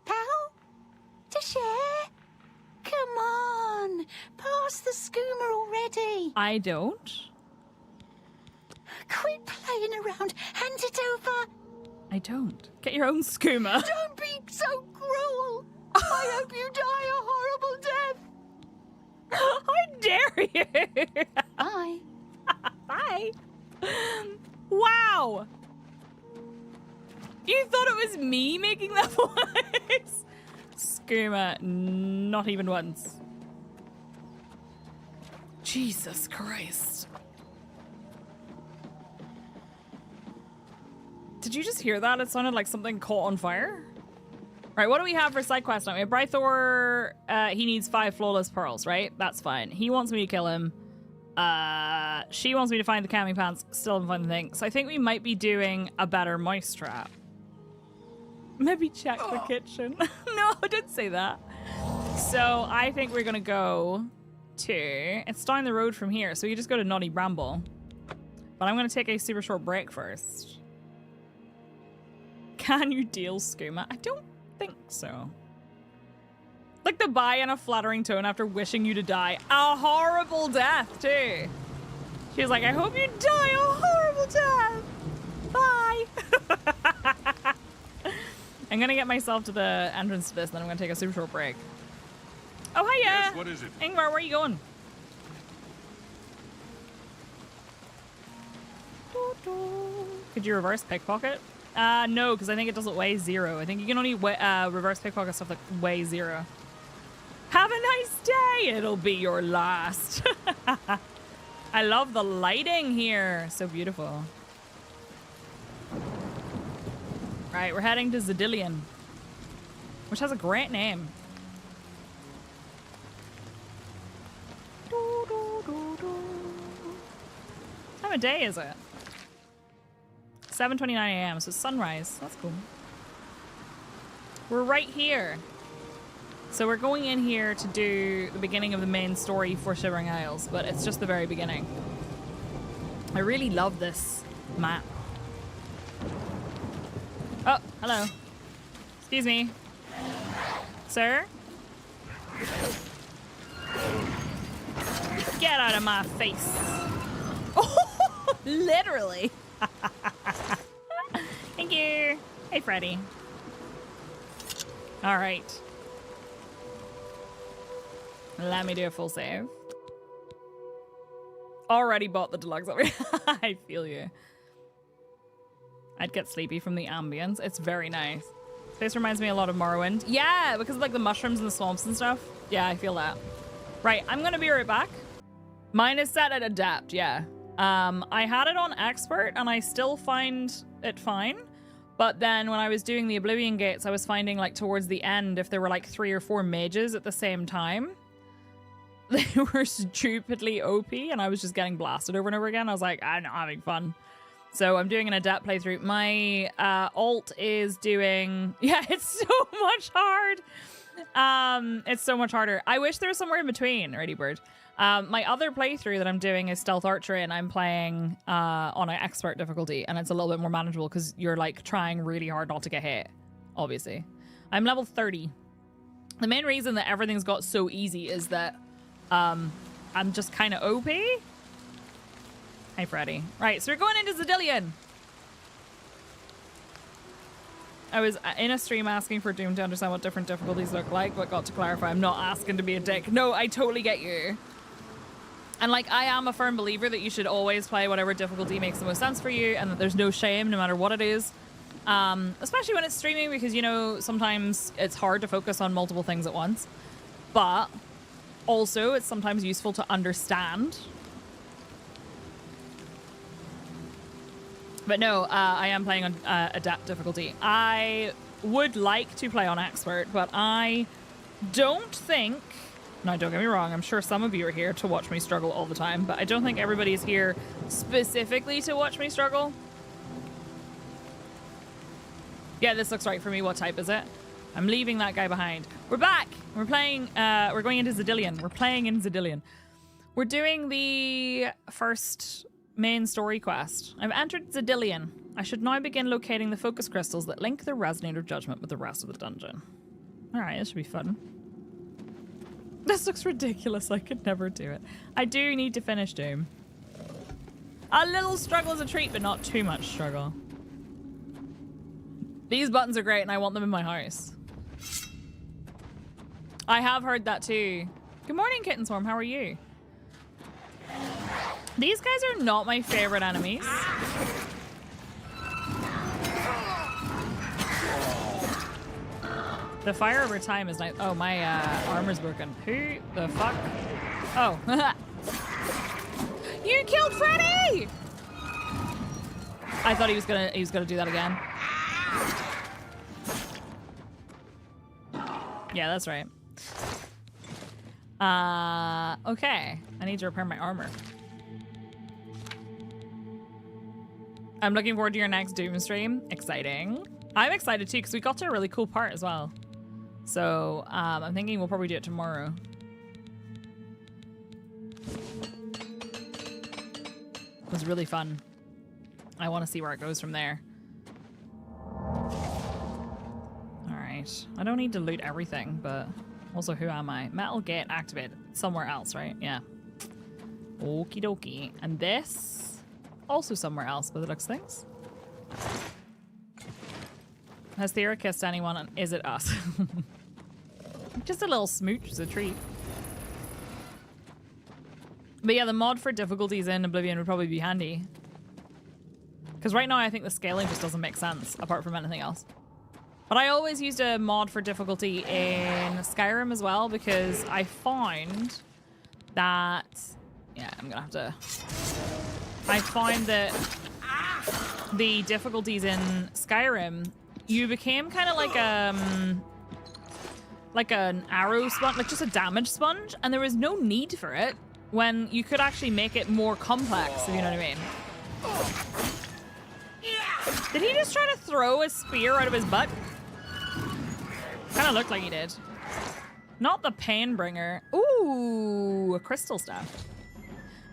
Pal? To share? Come on. Pass the skooma already. I don't. Quit playing around. Hand it over. I don't. Get your own skooma. Don't be so cruel. I hope you die a horrible death. How dare you? Bye. Bye. Wow. You thought it was me making that voice? Skooma, not even once. Jesus Christ. Did you just hear that? It sounded like something caught on fire. Right, what do we have for side quest now? We have Brythor, he needs 5 flawless pearls, right? That's fine. He wants me to kill him. She wants me to find the camping pants. Still haven't found the thing. So I think we might be doing a better mouse trap. Maybe check the kitchen. No, I didn't say that. So I think we're gonna go to... It's down the road from here, so you just go to Naughty Bramble. But I'm gonna take a super short break first. Can you deal skooma? I don't think so. Like the bye in a flattering tone after wishing you to die. A horrible death, too. She was like, I hope you die a horrible death. Bye. I'm gonna get myself to the entrance to this, then I'm gonna take a super short break. Oh, hiya! Yes, what is it? Ingmar, where are you going? Could you reverse pickpocket? No, because I think it doesn't weigh 0. I think you can only reverse pickpocket stuff that weighs 0. Have a nice day! It'll be your last. I love the lighting here. So beautiful. Right, we're heading to Zidillion, which has a great name. What time of day is it? 7:29 a.m. So it's sunrise. That's cool. We're right here. So we're going in here to do the beginning of the main story for Shivering Isles, but it's just the very beginning. I really love this map. Oh, hello. Excuse me. Sir? Get out of my face. Oh, literally. Thank you. Hey, Freddy. All right. Let me do a full save. Already bought the deluxe over here. I feel you. I'd get sleepy from the ambience. It's very nice. This reminds me a lot of Morrowind. Yeah, because of like the mushrooms and the swamps and stuff. Yeah, I feel that. Right, I'm gonna be right back. Mine is set at Adapt, yeah. I had it on Expert and I still find it fine. But then when I was doing the Oblivion Gates, I was finding like towards the end, if there were like 3 or 4 mages at the same time, they were stupidly OP and I was just getting blasted over and over again. I was like, I'm not having fun. So I'm doing an Adapt playthrough. My alt is doing... Yeah, it's so much hard. It's so much harder. I wish there was somewhere in between, Ready Bird. My other playthrough that I'm doing is Stealth Archery, and I'm playing on an Expert difficulty, and it's a little bit more manageable because you're like trying really hard not to get hit, obviously. I'm level 30. The main reason that everything's got so easy is that I'm just kind of OP. Hey, Freddy. Right, so we're going into Zidillion. I was in a stream asking for Doom to understand what different difficulties look like, but got to clarify I'm not asking to be a dick. No, I totally get you. And like, I am a firm believer that you should always play whatever difficulty makes the most sense for you, and that there's no shame no matter what it is. Especially when it's streaming, because, you know, sometimes it's hard to focus on multiple things at once. But also, it's sometimes useful to understand. But no, I am playing on Adapt difficulty. I would like to play on Expert, but I don't think... No, don't get me wrong. I'm sure some of you are here to watch me struggle all the time, but I don't think everybody's here specifically to watch me struggle. Yeah, this looks right for me. What type is it? I'm leaving that guy behind. We're back. We're playing... we're going into Zidillion. We're playing in Zidillion. We're doing the first... main story quest. I've entered Zidillion. I should now begin locating the focus crystals that link the Resonator of Judgment with the rest of the dungeon. Alright, this should be fun. This looks ridiculous. I could never do it. I do need to finish Doom. A little struggle is a treat, but not too much struggle. These buttons are great and I want them in my house. I have heard that too. Good morning, Kitten Swarm. How are you? These guys are not my favorite enemies. The fire over time is nice. Oh, my armor's broken. Who the fuck? Oh. You killed Freddy! I thought he was gonna do that again. Yeah, that's right. Okay. I need to repair my armor. I'm looking forward to your next Doom stream. Exciting. I'm excited too because we got to a really cool part as well. So I'm thinking we'll probably do it tomorrow. It was really fun. I want to see where it goes from there. Alright. I don't need to loot everything, but also who am I? Metal gate activated. Somewhere else, right? Yeah. Okie dokie. And this... also somewhere else by the looks of things. Has Thera kissed anyone, and is it us? Just a little smooch is a treat. But yeah, the mod for difficulties in Oblivion would probably be handy. Because right now I think the scaling just doesn't make sense, apart from anything else. But I always used a mod for difficulty in Skyrim as well, because I found that... Yeah, I'm gonna have to... I find that the difficulties in Skyrim, you became kind of like an arrow sponge, like just a damage sponge, and there was no need for it when you could actually make it more complex, if you know what I mean. Did he just try to throw a spear out of his butt? Kind of looked like he did. Not the Painbringer. Ooh, a crystal staff.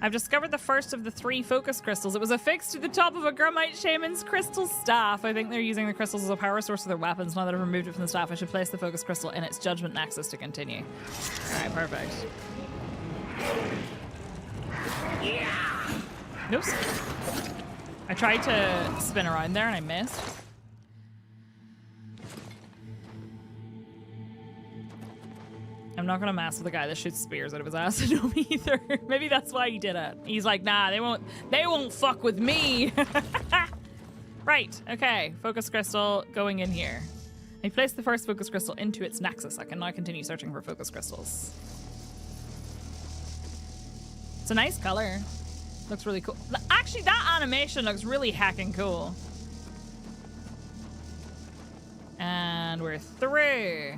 I've discovered the first of the 3 focus crystals. It was affixed to the top of a Grummite Shaman's crystal staff. I think they're using the crystals as a power source for their weapons. Now that I've removed it from the staff, I should place the focus crystal in its judgment nexus to continue. All right, perfect. Oops. I tried to spin around there and I missed. I'm not gonna mess with the guy that shoots spears out of his ass no either. Maybe that's why he did it. He's like, nah, they won't fuck with me. Right, okay. Focus crystal going in here. I placed the first focus crystal into its nexus. I can now continue searching for focus crystals. It's a nice color. Looks really cool. Actually, that animation looks really heckin' cool. And we're through.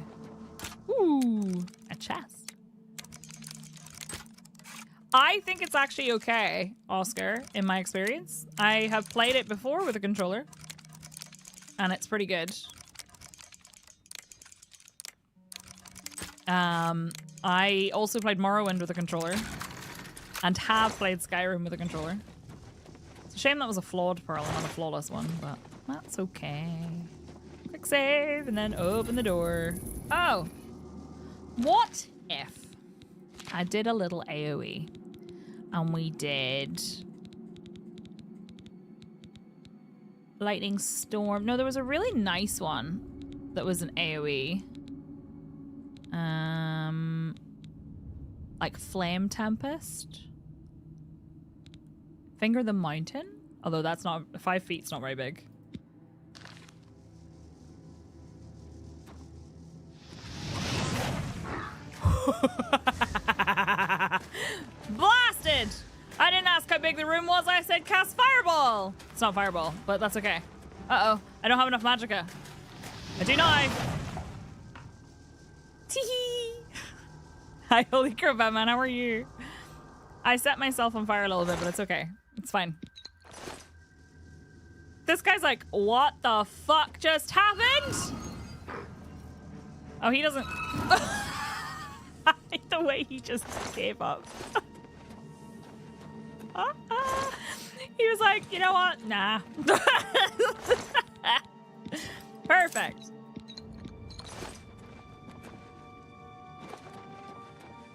Ooh, a chest. I think it's actually okay, Oscar, in my experience. I have played it before with a controller, and it's pretty good. I also played Morrowind with a controller, and have played Skyrim with a controller. It's a shame that was a flawed Pearl and not a flawless one, but that's okay. Quick save, and then open the door. Oh! What if I did a little AoE and we did lightning storm? No, there was a really nice one that was an AoE. Like flame tempest. Finger the mountain? Although that's not 5 feet's not very big. Blasted! I didn't ask how big the room was. I said cast fireball. It's not fireball, but that's okay. Uh-oh. I don't have enough magicka. I do not. Tee-hee. Hi, holy crap, Batman. How are you? I set myself on fire a little bit, but it's okay. It's fine. This guy's like, what the fuck just happened? Oh, he doesn't... The way he just gave up. He was like, you know what? Nah. Perfect.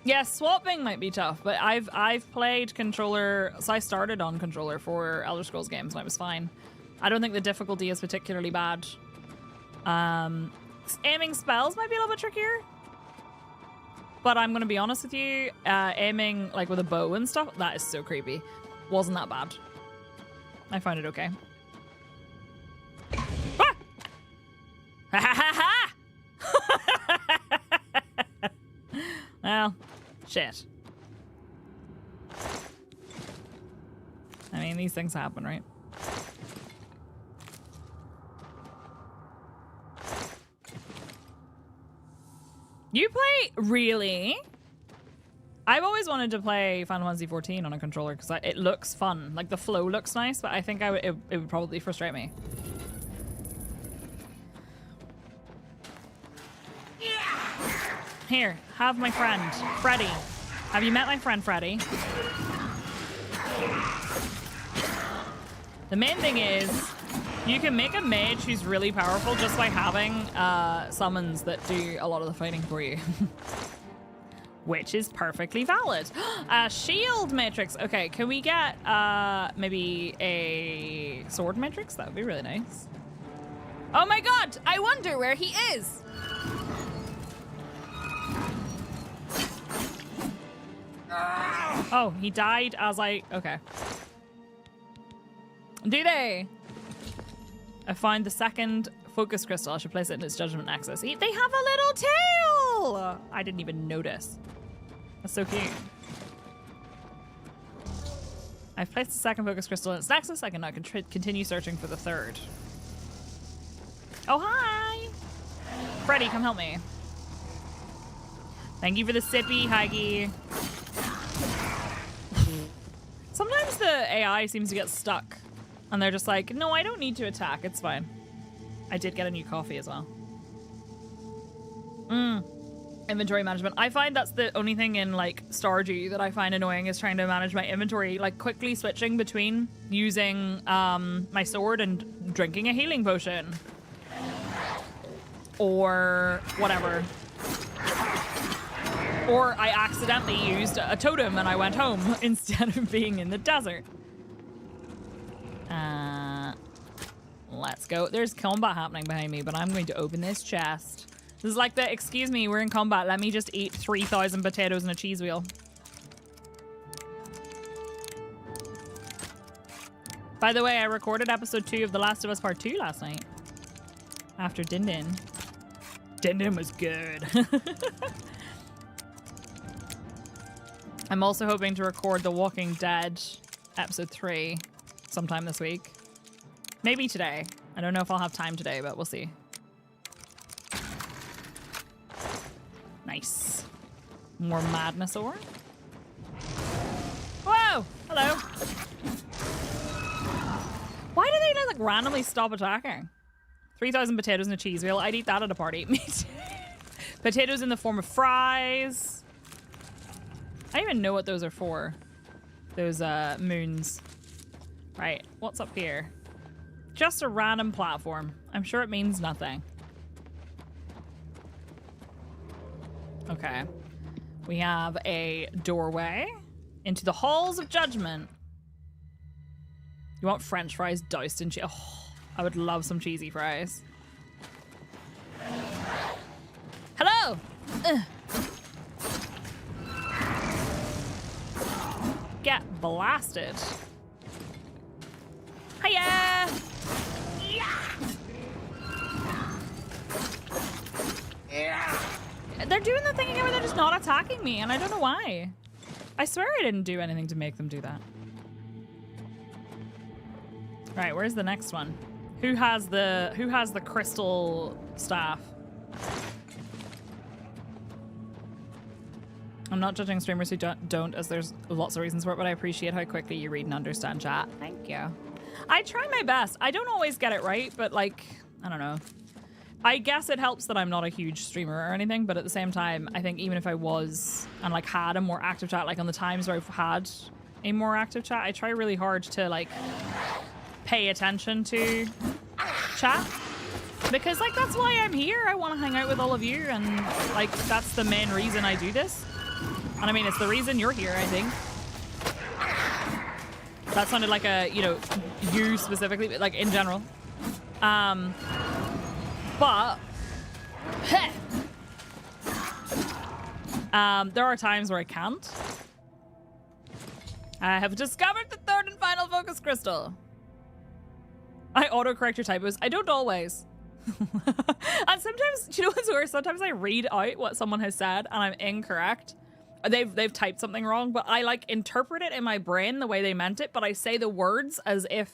Yeah, swapping might be tough, but I've played controller, so I started on controller for Elder Scrolls games and I was fine. I don't think the difficulty is particularly bad. Aiming spells might be a little bit trickier. But I'm gonna be honest with you, aiming like with a bow and stuff, that is so creepy. Wasn't that bad. I found it okay. Ah! Ha ha ha ha! Well, shit. I mean, these things happen, right? You play? Really? I've always wanted to play Final Fantasy XIV on a controller because it looks fun. Like, the flow looks nice, but I think it would probably frustrate me. Here, have my friend, Freddy. Have you met my friend, Freddy? The main thing is, you can make a mage who's really powerful just by having summons that do a lot of the fighting for you. Which is perfectly valid. Shield matrix. Okay, can we get maybe a sword matrix? That would be really nice. Oh my god! I wonder where he is! Oh, he died as I... Okay. Do they? I find the second focus crystal. I should place it in its judgment nexus. They have a little tail! I didn't even notice. That's so cute. I've placed the second focus crystal in its nexus. I can now continue searching for the third. Oh, hi! Freddy, come help me. Thank you for the sippy, Huggy. Sometimes the AI seems to get stuck. And they're just like, no, I don't need to attack. It's fine. I did get a new coffee as well. Inventory management. I find that's the only thing in like Stardew that I find annoying is trying to manage my inventory, like quickly switching between using my sword and drinking a healing potion. Or whatever. Or I accidentally used a totem and I went home instead of being in the desert. Let's go. There's combat happening behind me, but I'm going to open this chest. This is like the, excuse me, we're in combat. Let me just eat 3,000 potatoes and a cheese wheel. By the way, I recorded episode 2 of The Last of Us Part 2 last night. After Din Din. Din Din was good. I'm also hoping to record The Walking Dead episode 3 sometime this week. Maybe today. I don't know if I'll have time today, but we'll see. Nice. More madness ore. Whoa! Hello. Why do they like randomly stop attacking? 3,000 potatoes and a cheese wheel. I'd eat that at a party. Me too. Potatoes in the form of fries. I don't even know what those are for. Those moons. Right, what's up here? Just a random platform. I'm sure it means nothing. Okay. We have a doorway into the halls of judgment. You want French fries doused in cheese? Oh, I would love some cheesy fries. Hello! Get blasted. Hiya! They're doing the thing again where they're just not attacking me, and I don't know why. I swear I didn't do anything to make them do that. Right, where's the next one? Who has the crystal staff? I'm not judging streamers who don't, as there's lots of reasons for it, but I appreciate how quickly you read and understand chat. Thank you. I try my best. I don't always get it right, but like, I don't know. I guess it helps that I'm not a huge streamer or anything, but at the same time, I think even if I was and like had a more active chat, like on the times where I've had a more active chat, I try really hard to like pay attention to chat. Because like, that's why I'm here. I want to hang out with all of you, and like, that's the main reason I do this. And I mean, it's the reason you're here, I think. That sounded like a, you know, you specifically, but like in general. But there are times where I can't. I have discovered the third and final focus crystal. I autocorrect your typos. I don't always. And sometimes, do you know what's worse? Sometimes I read out what someone has said and I'm incorrect. They've typed something wrong, but I like interpret it in my brain the way they meant it, but I say the words as if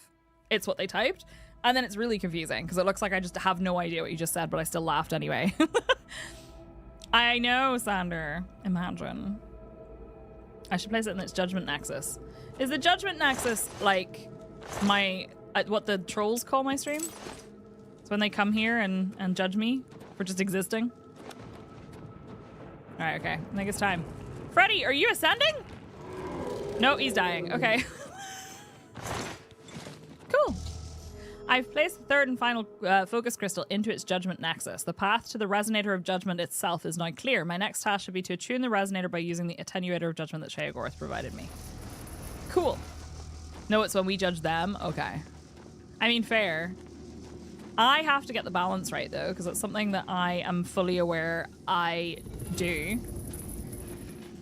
it's what they typed. And then it's really confusing because it looks like I just have no idea what you just said, but I still laughed anyway. I know, Sander. Imagine. I should place it in its judgment nexus. Is the judgment nexus like my, what the trolls call my stream? It's when they come here and judge me for just existing. All right, okay. I think it's time. Freddy, are you ascending? No, he's dying. Okay. Cool. I've placed the third and final focus crystal into its judgment nexus. The path to the resonator of judgment itself is now clear. My next task should be to attune the resonator by using the attenuator of judgment that Sheogorth provided me. Cool. No, it's when we judge them? Okay. I mean, fair. I have to get the balance right, though, because it's something that I am fully aware I do.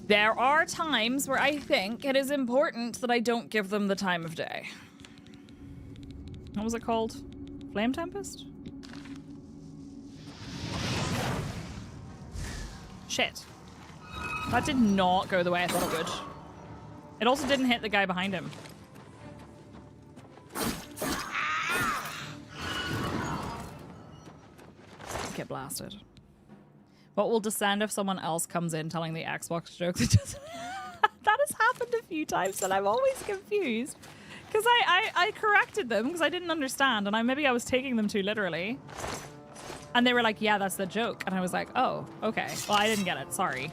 There are times where I think it is important that I don't give them the time of day. What was it called? Flame Tempest? Shit. That did not go the way I thought it would. It also didn't hit the guy behind him. Get blasted. What will descend if someone else comes in telling the Xbox joke that doesn't... That has happened a few times and I'm always confused. Because I corrected them because I didn't understand and maybe I was taking them too literally. And they were like, yeah, that's the joke. And I was like, oh, okay. Well, I didn't get it. Sorry.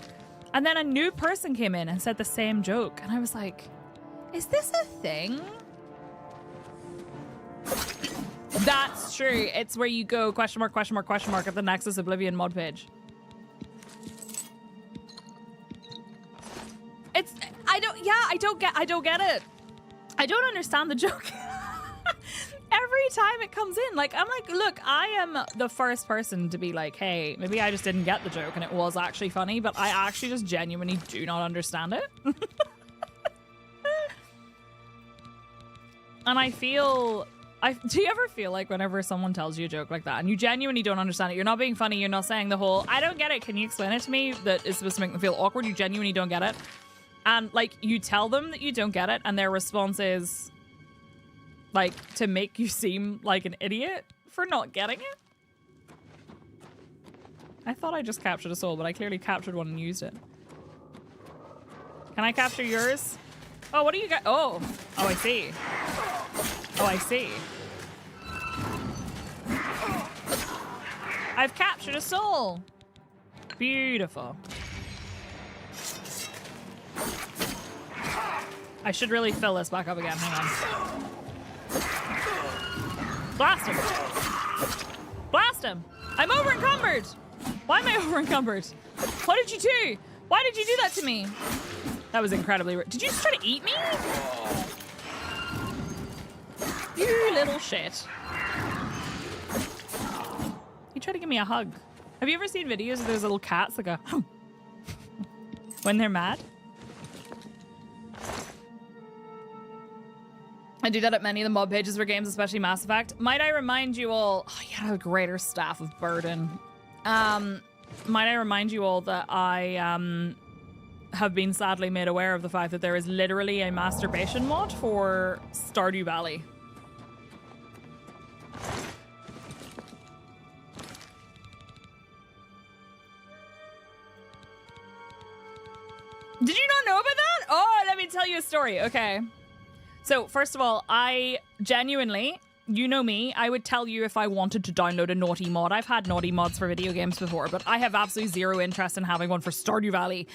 And then a new person came in and said the same joke. And I was like, is this a thing? That's true. It's where you go question mark, question mark, question mark at the Nexus Oblivion mod page. It's, I don't get it. I don't understand the joke. Every time it comes in, like, I'm like, look, I am the first person to be like, hey, maybe I just didn't get the joke and it was actually funny, but I actually just genuinely do not understand it. And I feel, do you ever feel like whenever someone tells you a joke like that and you genuinely don't understand it, you're not being funny, you're not saying the whole, I don't get it, can you explain it to me, that is supposed to make them feel awkward, you genuinely don't get it. And like, you tell them that you don't get it and their response is, like, to make you seem like an idiot for not getting it? I thought I just captured a soul, but I clearly captured one and used it. Can I capture yours? Oh, what do you got? Oh, I see. Oh, I see. I've captured a soul. Beautiful. I should really fill this back up again. Hang on. Blast him. Blast him. I'm over encumbered. Why am I over encumbered? What did you do? Why did you do that to me? That was incredibly rude. Did you just try to eat me? You little shit. You tried to give me a hug. Have you ever seen videos of those little cats that go when they're mad? I do that at many of the mod pages for games, especially Mass Effect. Might I remind you all... Oh, you had a greater staff of burden. Might I remind you all that I have been sadly made aware of the fact that there is literally a masturbation mod for Stardew Valley. Did you not know about that? Oh, let me tell you a story. Okay. So, first of all, I genuinely, you know me, I would tell you if I wanted to download a naughty mod. I've had naughty mods for video games before, but I have absolutely zero interest in having one for Stardew Valley.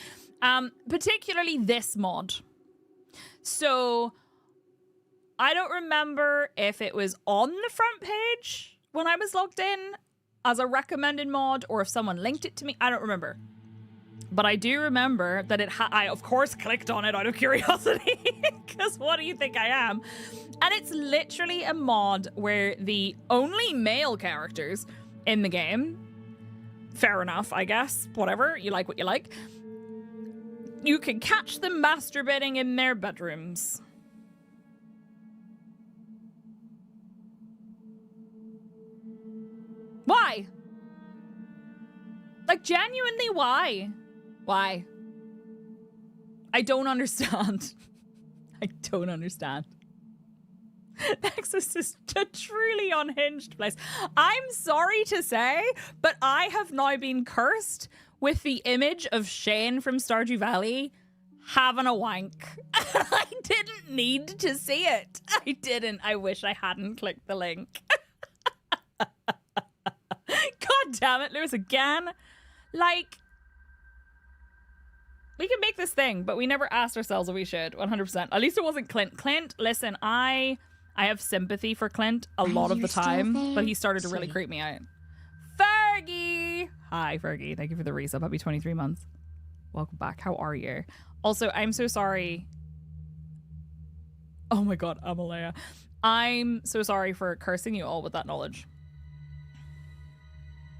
Particularly this mod. So, I don't remember if it was on the front page when I was logged in as a recommended mod or if someone linked it to me. I don't remember. But I do remember that I, of course, clicked on it out of curiosity, because what do you think I am? And it's literally a mod where the only male characters in the game, fair enough, I guess, whatever, you like what you like, you can catch them masturbating in their bedrooms. Why? Like, genuinely, why? Why? I don't understand. I don't understand. Nexus is a truly unhinged place. I'm sorry to say, but I have now been cursed with the image of Shane from Stardew Valley having a wank. I didn't need to see it. I didn't. I wish I hadn't clicked the link. God damn it, Lewis, again. Like, we can make this thing, but we never asked ourselves if we should, 100%. At least it wasn't Clint. Clint, listen, I have sympathy for Clint a lot of the time, but he started to really creep me out. Fergie! Hi, Fergie. Thank you for the resub. Happy 23 months. Welcome back. How are you? Also, I'm so sorry. Oh my god, Amalea. I'm so sorry for cursing you all with that knowledge.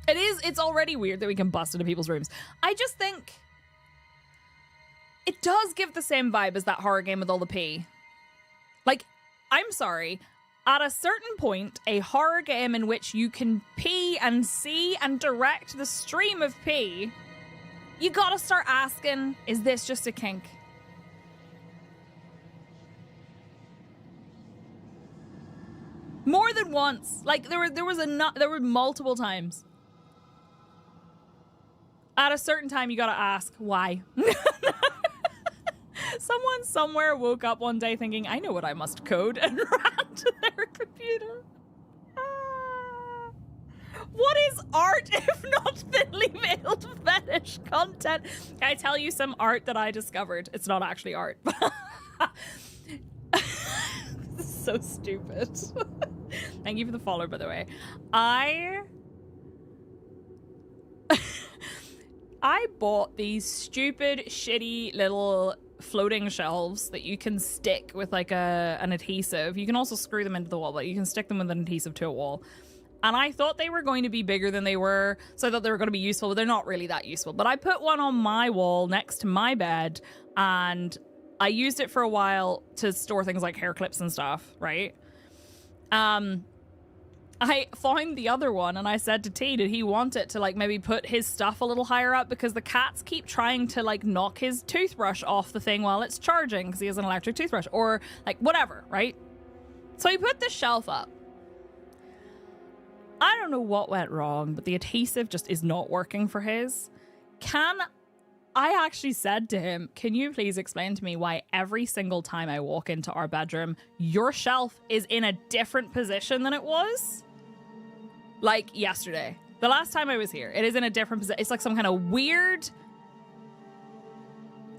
It's already weird that we can bust into people's rooms. I just think it does give the same vibe as that horror game with all the pee. Like, I'm sorry. At a certain point, a horror game in which you can pee and see and direct the stream of pee, you gotta start asking, is this just a kink? More than once. Like, there were multiple times. At a certain time, you gotta ask, why? Someone somewhere woke up one day thinking, I know what I must code, and ran to their computer. What is art if not thinly veiled fetish content? Can I tell you some art that I discovered? It's not actually art. This is so stupid. Thank you for the follow, by the way. I bought these stupid, shitty little floating shelves that you can stick with like an adhesive. You can also screw them into the wall, but you can stick them with an adhesive to a wall. And I thought they were going to be bigger than they were, so I thought they were going to be useful, but they're not really that useful. But I put one on my wall next to my bed, and I used it for a while to store things like hair clips and stuff, right? I found the other one and I said to T, did he want it to like maybe put his stuff a little higher up, because the cats keep trying to like knock his toothbrush off the thing while it's charging because he has an electric toothbrush or like whatever, right? So he put the shelf up. I don't know what went wrong, but the adhesive just is not working for his. I actually said to him, can you please explain to me why every single time I walk into our bedroom, your shelf is in a different position than it was? Like yesterday. The last time I was here, it is in a different position. It's like some kind of weird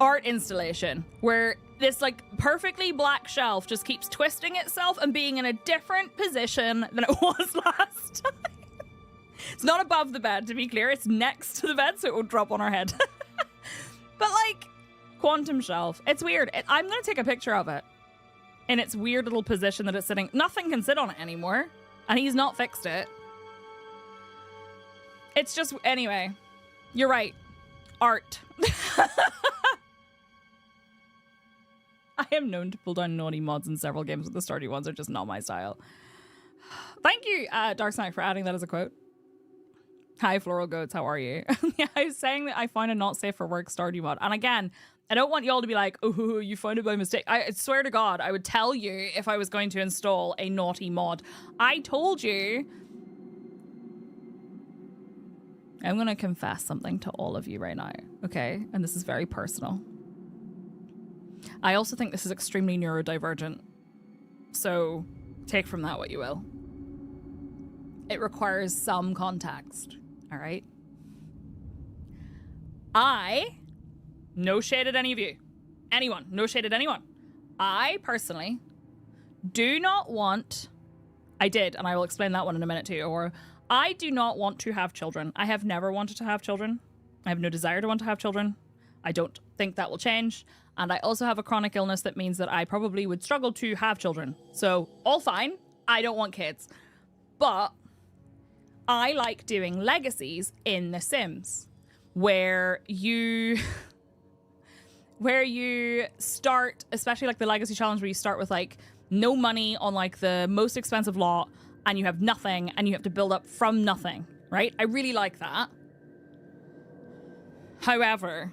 art installation where this like perfectly black shelf just keeps twisting itself and being in a different position than it was last time. It's not above the bed, to be clear. It's next to the bed, so it won't drop on our head. But like, quantum shelf. It's weird. I'm going to take a picture of it in its weird little position that it's sitting. Nothing can sit on it anymore. And he's not fixed it. It's just, anyway, you're right. Art. I am known to pull down naughty mods in several games, but the Stardew ones are just not my style. Thank you, Dark Sonic, for adding that as a quote. Hi, Floral Goats, how are you? Yeah, I was saying that I found a not safe for work Stardew mod. And again, I don't want y'all to be like, oh, you found it by mistake. I swear to God, I would tell you if I was going to install a naughty mod. I told you. I'm going to confess something to all of you right now, okay? And this is very personal. I also think this is extremely neurodivergent. So take from that what you will. It requires some context, all right? No shade at any of you. Anyone, no shade at anyone. I personally do not want, I did, and I will explain that one in a minute too, or I do not want to have children. I have never wanted to have children. I have no desire to want to have children. I don't think that will change. And I also have a chronic illness that means that I probably would struggle to have children. So all fine. I don't want kids. But I like doing legacies in The Sims where you start, especially like the legacy challenge where you start with like no money on like the most expensive lot and you have nothing and you have to build up from nothing, right? I really like that. However,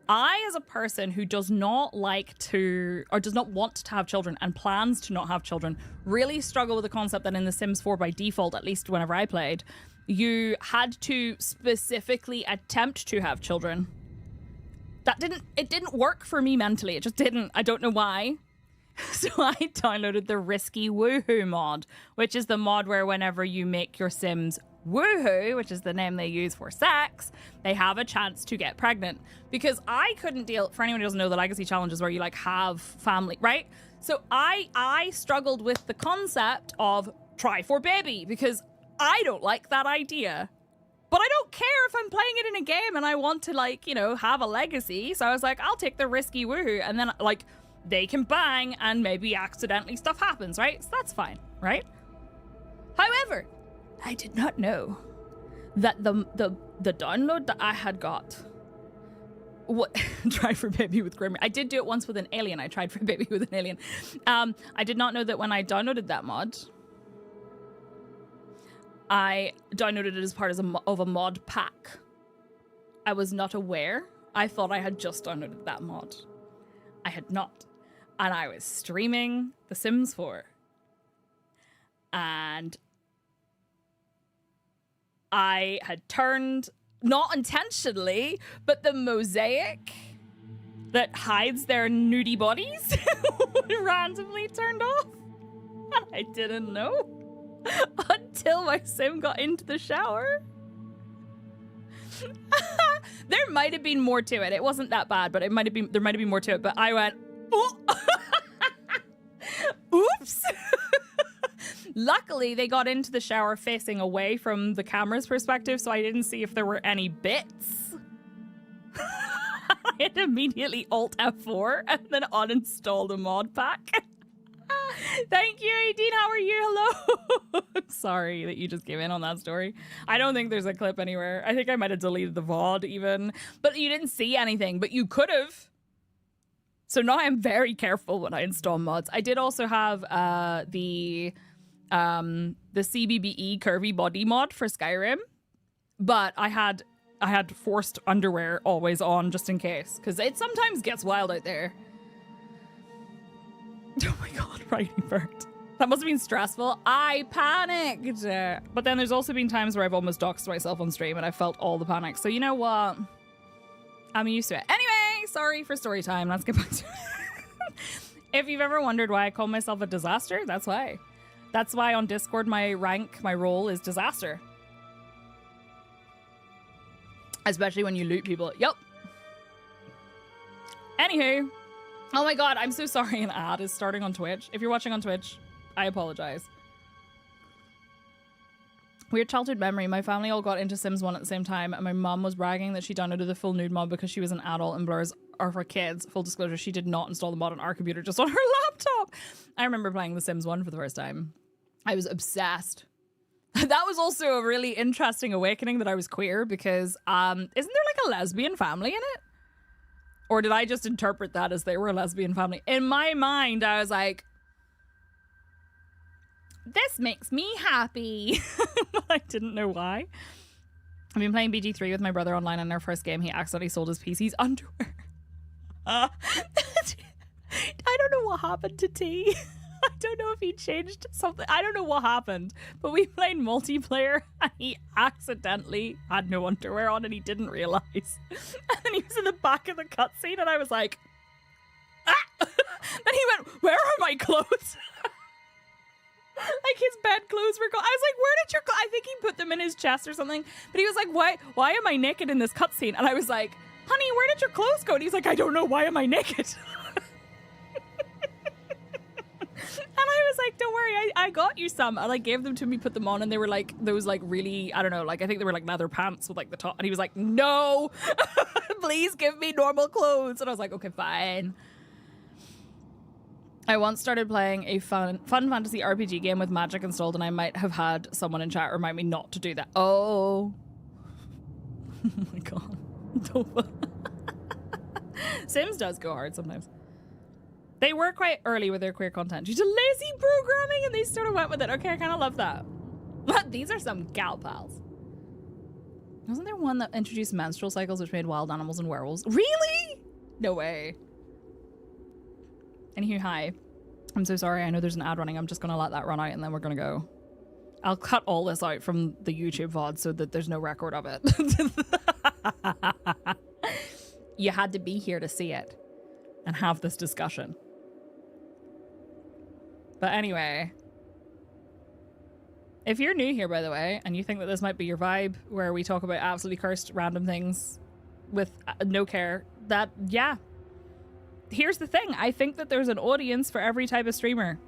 I, as a person who does not like to, or does not want to have children and plans to not have children, really struggle with the concept that in The Sims 4 by default, at least whenever I played, you had to specifically attempt to have children. It didn't work for me mentally. It just didn't. I don't know why. So I downloaded the Risky Woohoo mod, which is the mod where whenever you make your Sims woohoo, which is the name they use for sex, they have a chance to get pregnant. Because I couldn't deal, for anyone who doesn't know, the legacy challenges where you like have family, right? So I struggled with the concept of try for baby because I don't like that idea. But I don't care if I'm playing it in a game and I want to like, you know, have a legacy. So I was like, I'll take the Risky Woohoo, and then like they can bang and maybe accidentally stuff happens, right? So that's fine, right? However, I did not know that the download that I had got, what try for baby with Grimmy. I did do it once with an alien. I tried for baby with an alien. I did not know that when I downloaded that mod, I downloaded it as part of a mod pack. I was not aware. I thought I had just downloaded that mod. I had not. And I was streaming The Sims 4. And I had turned, not intentionally, but the mosaic that hides their nudie bodies randomly turned off. And I didn't know until my sim got into the shower. There might have been more to it. It wasn't that bad, but there might have been more to it. But I went, oh. Oops. Luckily, they got into the shower facing away from the camera's perspective, so I didn't see if there were any bits. I had to immediately Alt F4 and then uninstall the mod pack. Thank you, 18. How are you? Hello. Sorry that you just gave in on that story. I don't think there's a clip anywhere. I think I might have deleted the VOD even. But you didn't see anything, but you could have. So now I'm very careful when I install mods. I did also have the CBBE curvy body mod for Skyrim, but I had forced underwear always on just in case, because it sometimes gets wild out there. Oh my god, writing burnt. That must have been stressful. I panicked. But then there's also been times where I've almost doxed myself on stream and I felt all the panic. So you know what? I'm used to it. Anyway, sorry for story time. Let's get back to it. If you've ever wondered why I call myself a disaster, that's why. That's why on Discord my role is disaster. Especially when you loot people. Yep. Anywho. Oh my god, I'm so sorry an ad is starting on Twitch. If you're watching on Twitch, I apologize. Weird childhood memory. My family all got into Sims 1 at the same time, and my mom was bragging that she downloaded the full nude mod because she was an adult and blurs are for kids. Full disclosure, she did not install the mod on our computer, just on her laptop. I remember playing The Sims 1 for the first time. I was obsessed. That was also a really interesting awakening that I was queer because isn't there like a lesbian family in it? Or did I just interpret that as they were a lesbian family? In my mind, I was like, this makes me happy. I didn't know why. I've been playing BG3 with my brother online, and in our first game, he accidentally sold his PC's underwear. I don't know what happened to T. I don't know if he changed something. I don't know what happened, but we played multiplayer and he accidentally had no underwear on and he didn't realize. And then he was in the back of the cutscene and I was like, ah! Then he went, where are my clothes? Like his bed clothes were gone. I was like, where did your I think he put them in his chest or something. But he was like, why am I naked in this cutscene? And I was like, honey, where did your clothes go? And he's like, I don't know. Why am I naked? And I was like, don't worry, I got you some. I like gave them to me, put them on, and they were like those like really, I don't know, like I think they were like leather pants with like the top. And he was like, no, please give me normal clothes. And I was like, okay, fine. I once started playing a fun fantasy RPG game with magic installed, and I might have had someone in chat remind me not to do that. Oh my god. Sims does go hard sometimes. They were quite early with their queer content due to lazy programming, and they sort of went with it. Okay, I kind of love that. But these are some gal pals. Wasn't there one that introduced menstrual cycles which made wild animals and werewolves? Really? No way. Anywho, hi. I'm so sorry. I know there's an ad running. I'm just going to let that run out and then we're going to go. I'll cut all this out from the YouTube VOD so that there's no record of it. You had to be here to see it and have this discussion. But anyway, if you're new here, by the way, and you think that this might be your vibe, where we talk about absolutely cursed random things with no care, that, yeah. Here's the thing. I think that there's an audience for every type of streamer.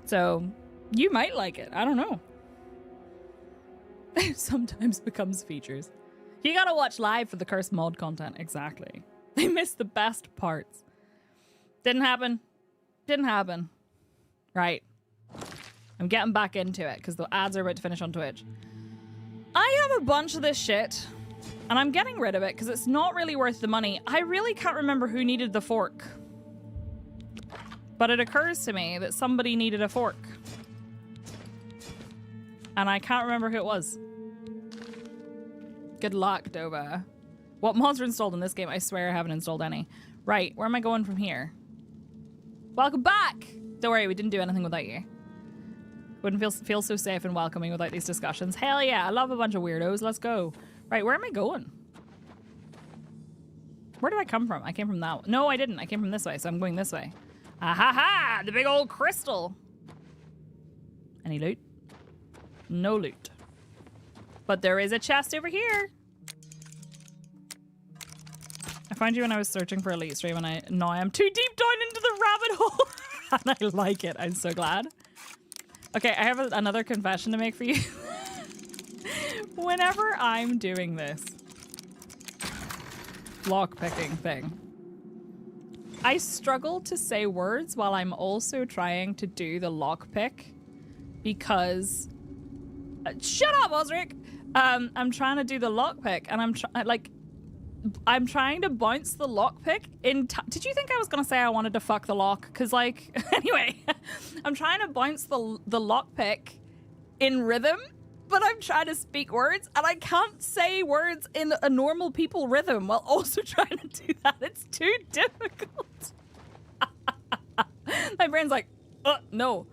So you might like it. I don't know. Sometimes becomes features. You gotta watch live for the cursed mod content. Exactly. They missed the best parts. Didn't happen. Didn't happen. Right. I'm getting back into it because the ads are about to finish on Twitch. I have a bunch of this shit, and I'm getting rid of it because it's not really worth the money. I really can't remember who needed the fork. But it occurs to me that somebody needed a fork. And I can't remember who it was. Good luck, Dova. What mods are installed in this game? I swear I haven't installed any. Right, where am I going from here? Welcome back! Don't worry, we didn't do anything without you. Wouldn't feel so safe and welcoming without these discussions. Hell yeah, I love a bunch of weirdos. Let's go. Right, where am I going? Where did I come from? I came from that one. No, I didn't. I came from this way, so I'm going this way. Ah ha ha! The big old crystal! Any loot? No loot. But there is a chest over here. I found you when I was searching for Elite Stream, and now I'm too deep down into the rabbit hole. And I like it. I'm so glad. Okay, I have another confession to make for you. Whenever I'm doing this lockpicking thing, I struggle to say words while I'm also trying to do the lockpick because... shut up, Osric! I'm trying to do the lockpick, and I'm trying to bounce the lockpick in did you think I was gonna say I wanted to fuck the lock? Cause like, anyway, I'm trying to bounce the lockpick in rhythm, but I'm trying to speak words, and I can't say words in a normal people rhythm while also trying to do that. It's too difficult. My brain's like, no.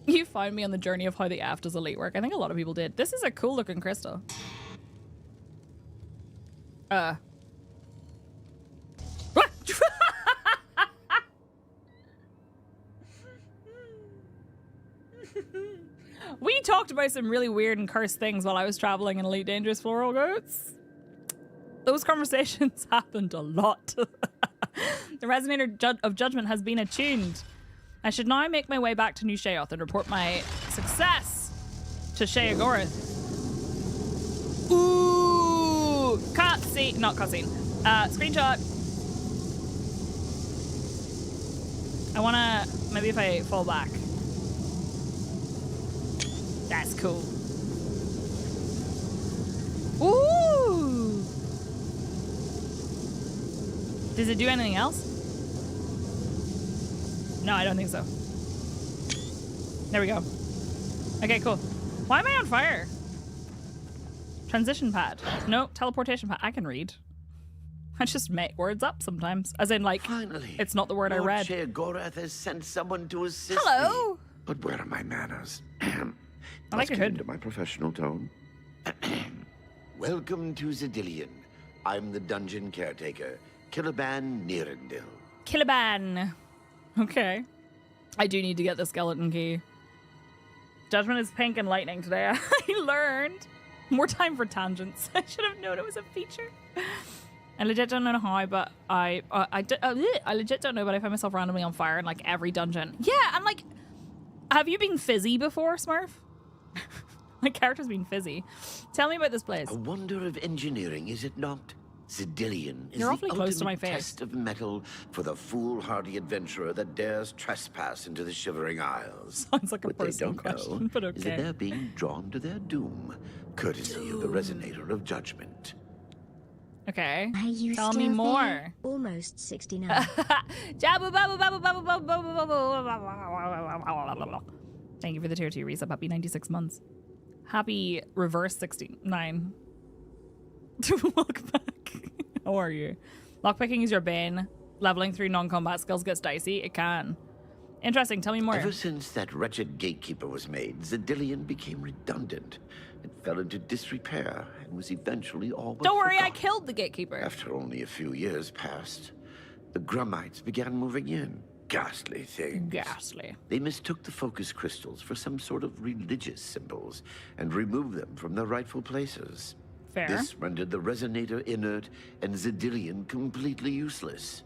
You found me on the journey of how the F does Elite work. I think a lot of people did. This is a cool looking crystal. We talked about some really weird and cursed things while I was traveling in Elite Dangerous Floral Goats. Those conversations happened a lot. The resonator of judgment has been attuned. I should now make my way back to New Sheoth and report my success to Sheogorath. Ooh! Cutscene. Not cutscene. Screenshot. I wanna... Maybe if I fall back. That's cool. Ooh! Does it do anything else? No, I don't think so. There we go. Okay, cool. Why am I on fire? Transition pad. No, teleportation pad. I can read. I just make words up sometimes. As in, like, finally, it's not the word I read. Sheogorath has sent someone to assist Hello? me. But where are my manners? I like your hood. Into my professional tone. Welcome to Zidillion. I'm the dungeon caretaker, Killaban Nirendil. Killaban. Okay. I do need to get the skeleton key. Judgment is pink and lightning today. I learned. More time for tangents. I should have known it was a feature. I legit don't know how, but I legit don't know, but I find myself randomly on fire in like every dungeon. Yeah, and like, have you been fizzy before, Smurf? My character's been fizzy. Tell me about this place. A wonder of engineering, is it not? Zidillion is You're the awfully close to my ultimate face. test of metal for the foolhardy adventurer that dares trespass into the Shivering Isles. Sounds like a what they personal don't question, know but okay. is that they're being drawn to their doom, courtesy of the Resonator of Judgment. Okay. Are you Tell still me more. there? Almost 69. Thank you for the tier 2 resub. Happy 96 months. Happy reverse 69. Welcome back. How are you? Lockpicking is your bane. Leveling through non-combat skills gets dicey. It can. Interesting. Tell me more. Ever since that wretched gatekeeper was made, Zidillion became redundant. It fell into disrepair and was eventually all but Don't worry, I forgotten. killed the gatekeeper. After only a few years passed, the Grummites began moving in. Ghastly things. Ghastly. They mistook the focus crystals for some sort of religious symbols and removed them from their rightful places. Fair. This rendered the Resonator inert and Zidillion completely useless.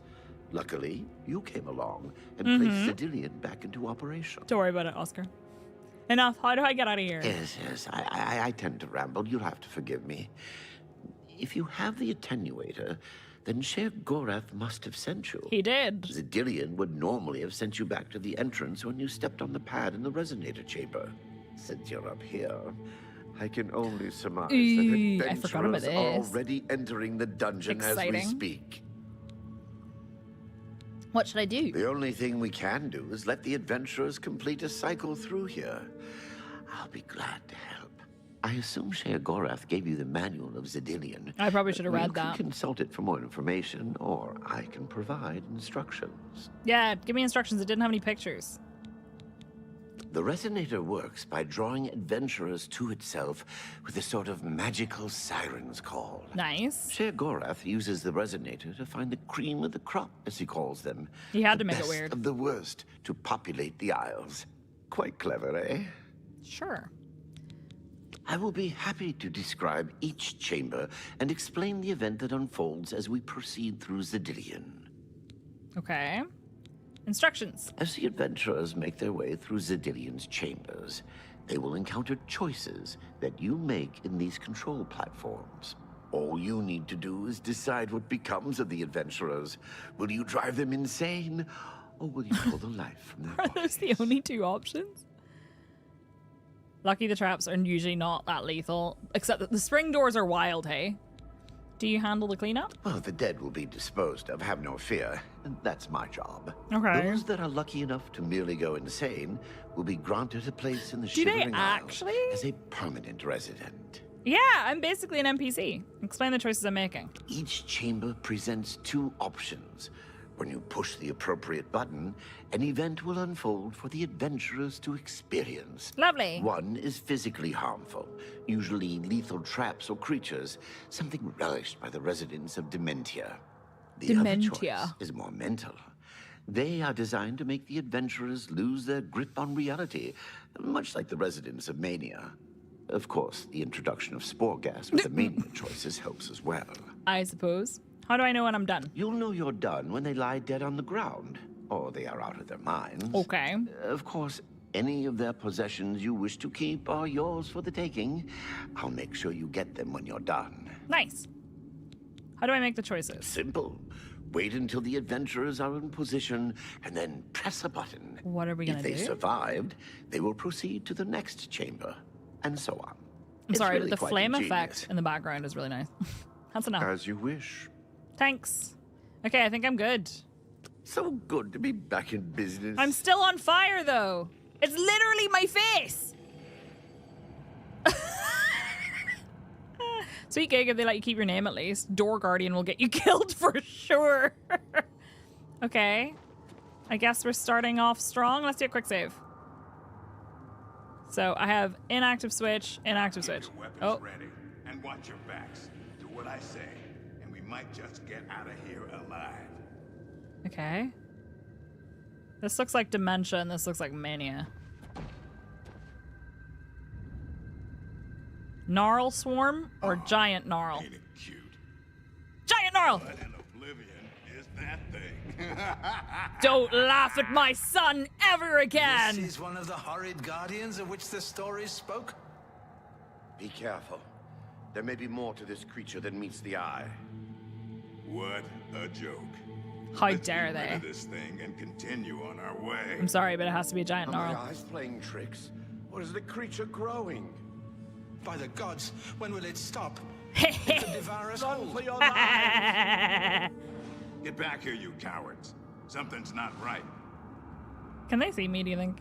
Luckily, you came along and placed Zidillion back into operation. Don't worry about it, Oscar. Enough. How do I get out of here? Yes, I tend to ramble. You'll have to forgive me. If you have the attenuator, then Sheogorath must have sent you. He did. Zidillion would normally have sent you back to the entrance when you stepped on the pad in the Resonator chamber. Since you're up here, I can only surmise Ooh, that I forgot about adventurers are this. already entering the dungeon as we Exciting. speak. What should I do? The only thing we can do is let the adventurers complete a cycle through here. I'll be glad to help. I assume Sheogorath gave you the manual of Zedilian. I probably should have read You can that. consult it for more information, or I can provide instructions. Yeah, give me instructions. It didn't have any pictures. The resonator works by drawing adventurers to itself with a sort of magical siren's call. Nice. Sheogorath uses the resonator to find the cream of the crop, as he calls them. He had The to make it best weird. of the worst to populate the Isles. Quite clever, eh? Sure. I will be happy to describe each chamber and explain the event that unfolds as we proceed through Zedilian. Okay. Instructions. As the adventurers make their way through Zedilian's chambers, they will encounter choices that you make in these control platforms. All you need to do is decide what becomes of the adventurers. Will you drive them insane, or will you pull the life from their Are those the only two options? Lucky the traps are usually not that lethal, except that the spring doors are wild, hey? Do you handle the cleanup? Well, the dead will be disposed of, have no fear. That's my job. Okay. Those that are lucky enough to merely go insane will be granted a place in the Do they Shivering Isles actually? as a permanent resident. Yeah, I'm basically an NPC. Explain the choices I'm making. Each chamber presents two options. When you push the appropriate button, an event will unfold for the adventurers to experience. Lovely. One is physically harmful, usually lethal traps or creatures, something relished by the residents of Dementia. The other Dementia. choice is more mental. They are designed to make the adventurers lose their grip on reality, much like the residents of Mania. Of course, the introduction of spore gas with the Mania choices helps as well. I suppose. How do I know when I'm done? You'll know you're done when they lie dead on the ground, or they are out of their minds. Okay. Of course, any of their possessions you wish to keep are yours for the taking. I'll make sure you get them when you're done. Nice. How do I make the choices? Simple. Wait until the adventurers are in position, and then press a button. What are we gonna If they do? survived, they will proceed to the next chamber, and so on. I'm It's sorry, really the quite flame ingenious. effect in the background is really nice. That's enough. As you wish. Thanks. Okay, I think I'm good. So good to be back in business. I'm still on fire, though. It's literally my face. Sweet gig if they let you keep your name at least. Door Guardian will get you killed for sure. Okay. I guess we're starting off strong. Let's do a quick save. So I have inactive switch, inactive switch. Keep your weapons Oh, ready and watch your backs. Do what I say, and we might just get out of here alive. okay. This looks like dementia and this looks like mania. Gnarl swarm or giant gnarl? Ain't it cute? Giant gnarl! What in Oblivion is that thing? Don't laugh at my son ever again! This is one of the horrid guardians of which the stories spoke? Be careful. There may be more to this creature than meets the eye. What a joke. How Let's dare get rid they? of this thing and continue on our way. I'm sorry, but it has to be a giant Are my gnarl. eyes playing tricks? Or is the creature growing? By the gods, when will it stop? It could devour us all. For your lives! Get back here, you cowards. Something's not right. Can they see me, do you think?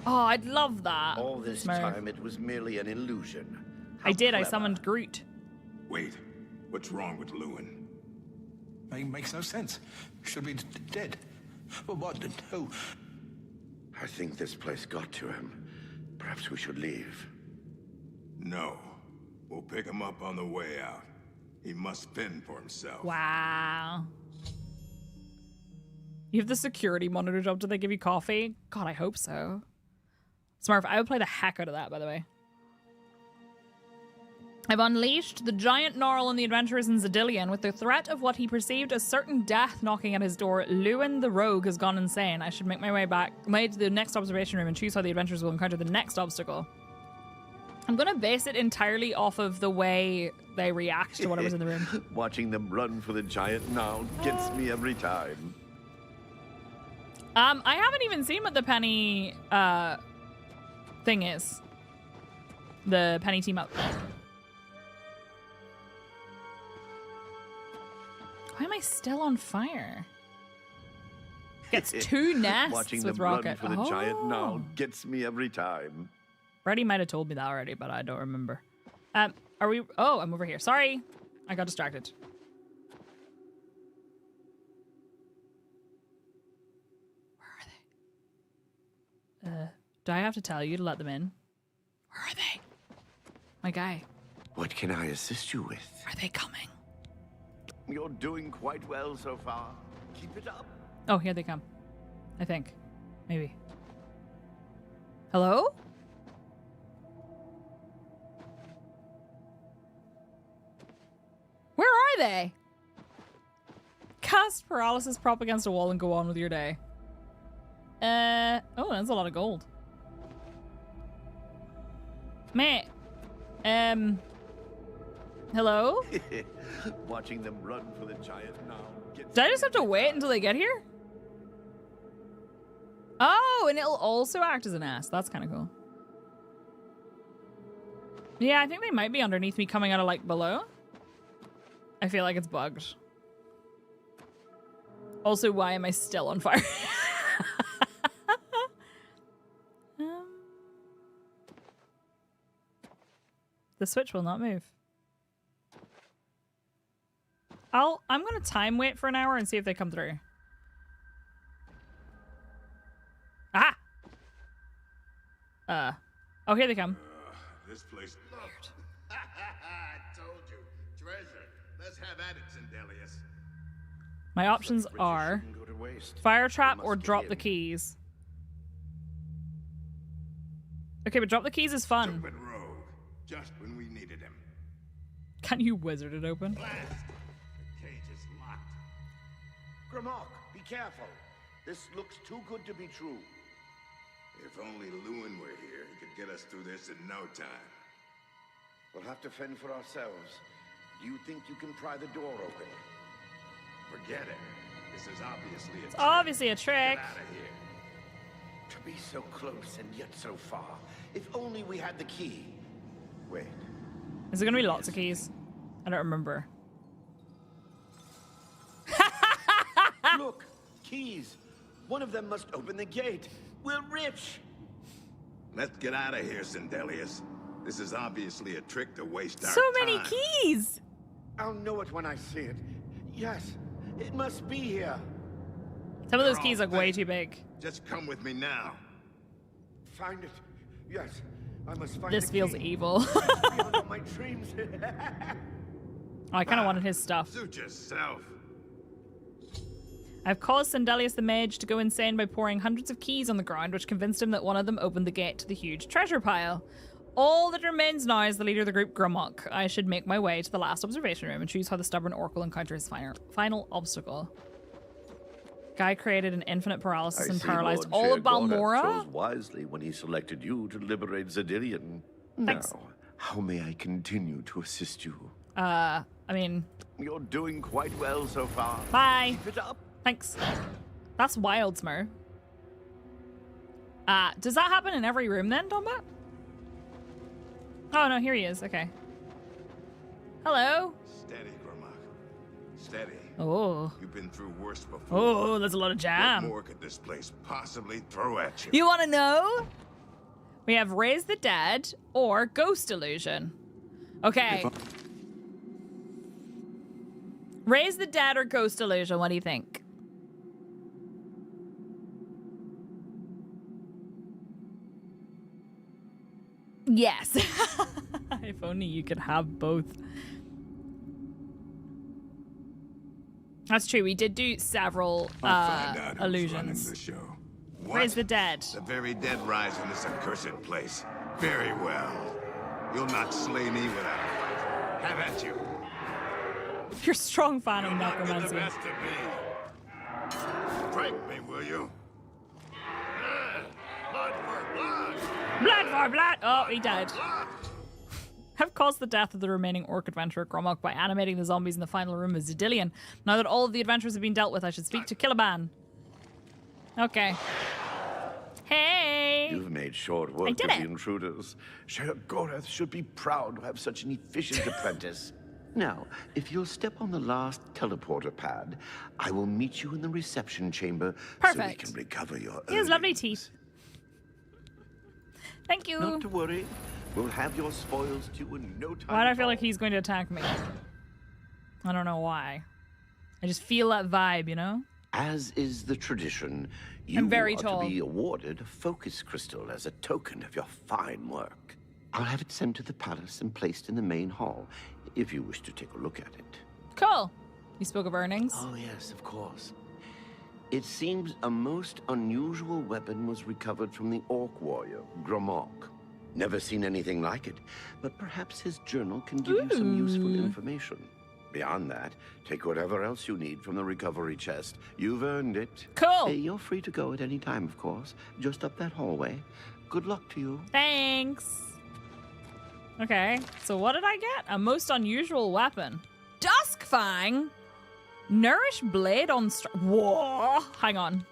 Oh, I'd love that. All this Smurf. time it was merely an illusion. I How did, I clever. summoned Groot. Wait, what's wrong with Lewin? Makes no sense. Should be dead. But what? Who? I think this place got to him. Perhaps we should leave. No. We'll pick him up on the way out. He must fend for himself. Wow. You have the security monitor job. Do they give you coffee? God, I hope so. Smurf, I would play the heck out of that, by the way. I've unleashed the giant gnarl on the adventurers in Zedilian with the threat of what he perceived as certain death knocking at his door. Lewin the rogue has gone insane. I should make my way back to the next observation room and choose how the adventurers will encounter the next obstacle. I'm going to base it entirely off of the way they react to whatever's in the room. Watching them run for the giant now gets me every time. I haven't even seen what the penny thing is. The penny team up. Why am I still on fire? Gets 2 nests Watching with them rocket. run for the giant now gets me every time. Brady might have told me that already, but I don't remember. Are we? Oh, I'm over here. Sorry, I got distracted. Where are they? Do I have to tell you to let them in? Where are they? My guy. What can I assist you with? Are they coming? You're doing quite well so far. Keep it up. Oh, here they come. I think. Maybe. Hello? Where are they? Cast paralysis, prop against a wall, and go on with your day. Oh, that's a lot of gold. Mate. Hello? Watching them run for the giant now gets Did I just have to wait until they get here? Oh, and it'll also act as an ass. That's kind of cool. Yeah, I think they might be underneath me coming out of, like, below. I feel like it's bugged. Also, why am I still on fire? The switch will not move. I'm gonna time wait for an hour and see if they come through. Ah! Oh, here they come. This place. Weird. I told you. Treasure. Let's have at it, Zendelius. My options are fire trap or drop the keys. Okay, but drop the keys is fun. Stupid rogue. Just when we needed him. Can you wizard it open? Blast! The cage is locked. Grimlock, be careful. This looks too good to be true. If only Lewin were here, he could get us through this in no time. We'll have to fend for ourselves. Do you think you can pry the door open? Forget it. This is obviously a It's trick. obviously a trick. Get out of here. To be so close and yet so far. If only we had the key. Wait. Is there gonna be lots of keys? I don't remember. Look, keys. One of them must open the gate. We're rich. Let's get out of here, Zendelius. This is obviously a trick to waste our So time. many keys! I'll know it when I see it. Yes, it must be here. Some of those They're keys all look way fake. too big. Just come with me now. Find it. Yes, I must find This the feels key. evil. Beyond all my dreams. Oh, I kind of wanted his stuff. Suit yourself. I've caused Sandelius the Mage to go insane by pouring hundreds of keys on the ground, which convinced him that one of them opened the gate to the huge treasure pile. All that remains now is the leader of the group, Grimlock. I should make my way to the last observation room and choose how the stubborn orc will encounter his final obstacle. Guy created an infinite paralysis and paralyzed all of Balmora. chose wisely when he selected you to liberate Zedilian. Thanks. Now, how may I continue to assist you? I mean... You're doing quite well so far. Bye. Keep it up. Thanks. That's wild, Smur. Does that happen in every room then, Domba? Oh, no, here he is. Okay. Hello. Steady, Grimlock. Steady. Oh. You've been through worse before. Oh, there's a lot of What jam. more could this place possibly throw at you? You want to know? We have Raise the Dead or Ghost Illusion. Okay. Raise the Dead or Ghost Illusion, what do you think? Yes. If only you could have both. That's true. We did do several I'll find out who's running illusions. the show. Raise the Dead. The very dead rise in this accursed place. Very well. You'll not slay me without a fight. Have at you. You're a strong fan of You'll not get the necromancy. best of me. Strike me, will you? Blood for blood. Blood for blood! Oh, he died. Have caused the death of the remaining orc adventurer Gromok by animating the zombies in the final room of Zedilian. Now that all of the adventurers have been dealt with, I should speak to Killaban. Okay. Hey! You've made short work of the intruders. Sheriff Gorath should be proud to have such an efficient apprentice. Now, if you'll step on the last teleporter pad, I will meet you in the reception chamber so we can recover your He has lovely teeth. Thank you. Not to worry. We'll have your spoils to you in no time. Why do I feel like he's going to attack me? I don't know why. I just feel that vibe, you know? As is the tradition, you I'm very are tall. to be awarded a focus crystal as a token of your fine work. I'll have it sent to the palace and placed in the main hall, if you wish to take a look at it. Cool. You spoke of earnings. Oh, yes, of course. It seems a most unusual weapon was recovered from the orc warrior, Gromok. Never seen anything like it, but perhaps his journal can give you some useful information. Beyond that, take whatever else you need from the recovery chest. You've earned it. Cool. Hey, you're free to go at any time, of course. Just up that hallway. Good luck to you. Thanks. Okay, so what did I get? A most unusual weapon. Duskfang? Nourish blade on Whoa! Hang on.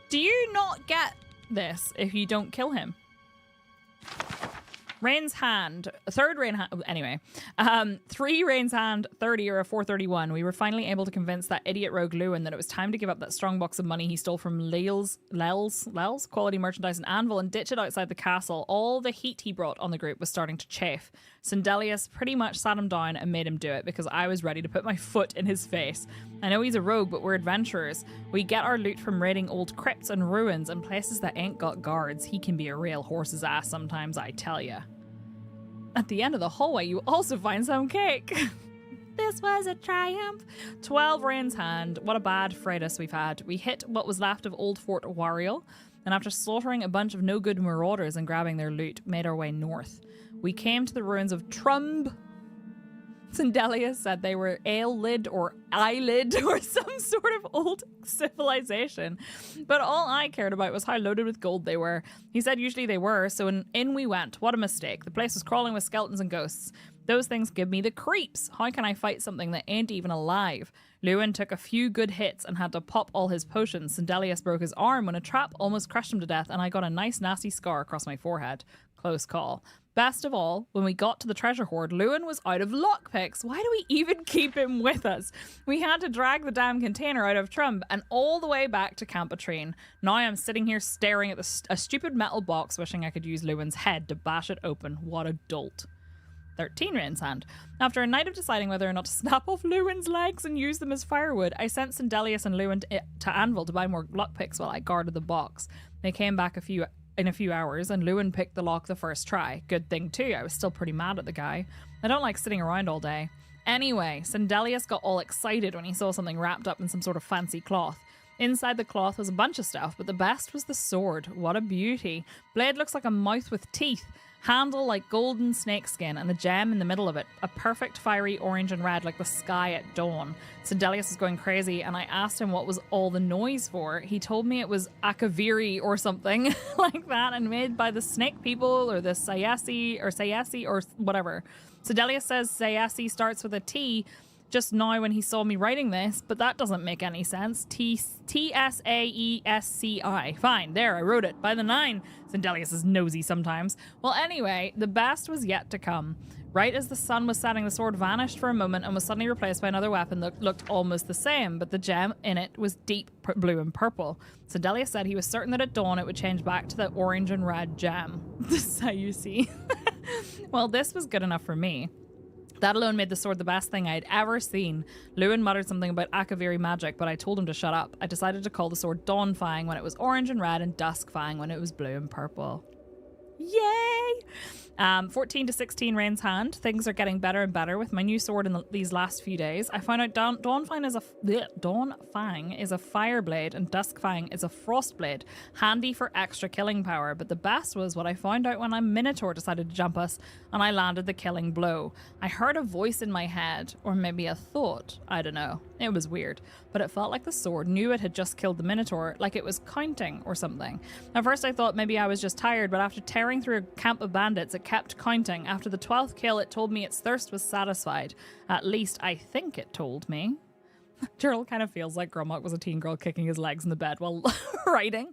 Do you not get this if you don't kill him? Rain's Hand, third Rain Hand, anyway. 3 Rain's Hand, 30 or a 431. We were finally able to convince that idiot rogue Lewin that it was time to give up that strong box of money he stole from Lel's quality merchandise and anvil and ditch it outside the castle. All the heat he brought on the group was starting to chafe. Sindelius pretty much sat him down and made him do it because I was ready to put my foot in his face. I know he's a rogue, but we're adventurers. We get our loot from raiding old crypts and ruins and places that ain't got guards. He can be a real horse's ass sometimes, I tell ya. At the end of the hallway, you also find some cake. This was a triumph. 12 Rain's Hand. What a bad Freitas we've had. We hit what was left of Old Fort Wariel, and after slaughtering a bunch of no-good marauders and grabbing their loot, made our way north. We came to the ruins of Trumb. Sindelius said they were Aelid or Eyelid or some sort of old civilization. But all I cared about was how loaded with gold they were. He said usually they were, so in we went. What a mistake. The place was crawling with skeletons and ghosts. Those things give me the creeps. How can I fight something that ain't even alive? Lewin took a few good hits and had to pop all his potions. Sindelius broke his arm when a trap almost crushed him to death, and I got a nice nasty scar across my forehead. Close call. Best of all, when we got to the treasure hoard, Lewin was out of lockpicks. Why do we even keep him with us? We had to drag the damn container out of Trumb and all the way back to Camp Atrine. Now I'm sitting here staring at a stupid metal box, wishing I could use Lewin's head to bash it open. What a dolt. 13 Rain's Hand. After a night of deciding whether or not to snap off Lewin's legs and use them as firewood, I sent Sindelius and Lewin to Anvil to buy more lockpicks while I guarded the box. They came back in a few hours, and Lewin picked the lock the first try. Good thing too, I was still pretty mad at the guy. I don't like sitting around all day. Anyway, Sindelius got all excited when he saw something wrapped up in some sort of fancy cloth. Inside the cloth was a bunch of stuff, but the best was the sword. What a beauty. Blade looks like a mouth with teeth. Handle like golden snakeskin, and the gem in the middle of it, a perfect fiery orange and red like the sky at dawn. Sindelius was going crazy, and I asked him what was all the noise for. He told me it was Akaviri or something like that, and made by the snake people or the Sayasi or whatever. Sindelius says Sayasi starts with a T just now when he saw me writing this, but that doesn't make any sense. T-S-A-E-S-C-I. Fine, there, I wrote it. By the 9. Sindelius is nosy sometimes. Well, anyway, the best was yet to come. Right as the sun was setting, the sword vanished for a moment and was suddenly replaced by another weapon that looked almost the same, but the gem in it was deep blue and purple. Sindelius said he was certain that at dawn it would change back to the orange and red gem. This is how you see. Well, this was good enough for me. That alone made the sword the best thing I'd ever seen. Lewin muttered something about Akaviri magic, but I told him to shut up. I decided to call the sword Dawnfang when it was orange and red, and Duskfang when it was blue and purple. Yay! 14 to 16 Rain's Hand. Things are getting better and better with my new sword in these last few days. I found out Dawnfang is a fire blade and Duskfang is a frost blade. Handy for extra killing power, but the best was what I found out when a Minotaur decided to jump us and I landed the killing blow. I heard a voice in my head, or maybe a thought. I don't know. It was weird, but it felt like the sword knew it had just killed the Minotaur, like it was counting or something. At first I thought maybe I was just tired, but after tearing through a camp of bandits, it kept counting. After the 12th kill, it told me its thirst was satisfied. At least I think it told me. Gerald kind of feels like Gromok was a teen girl kicking his legs in the bed while writing.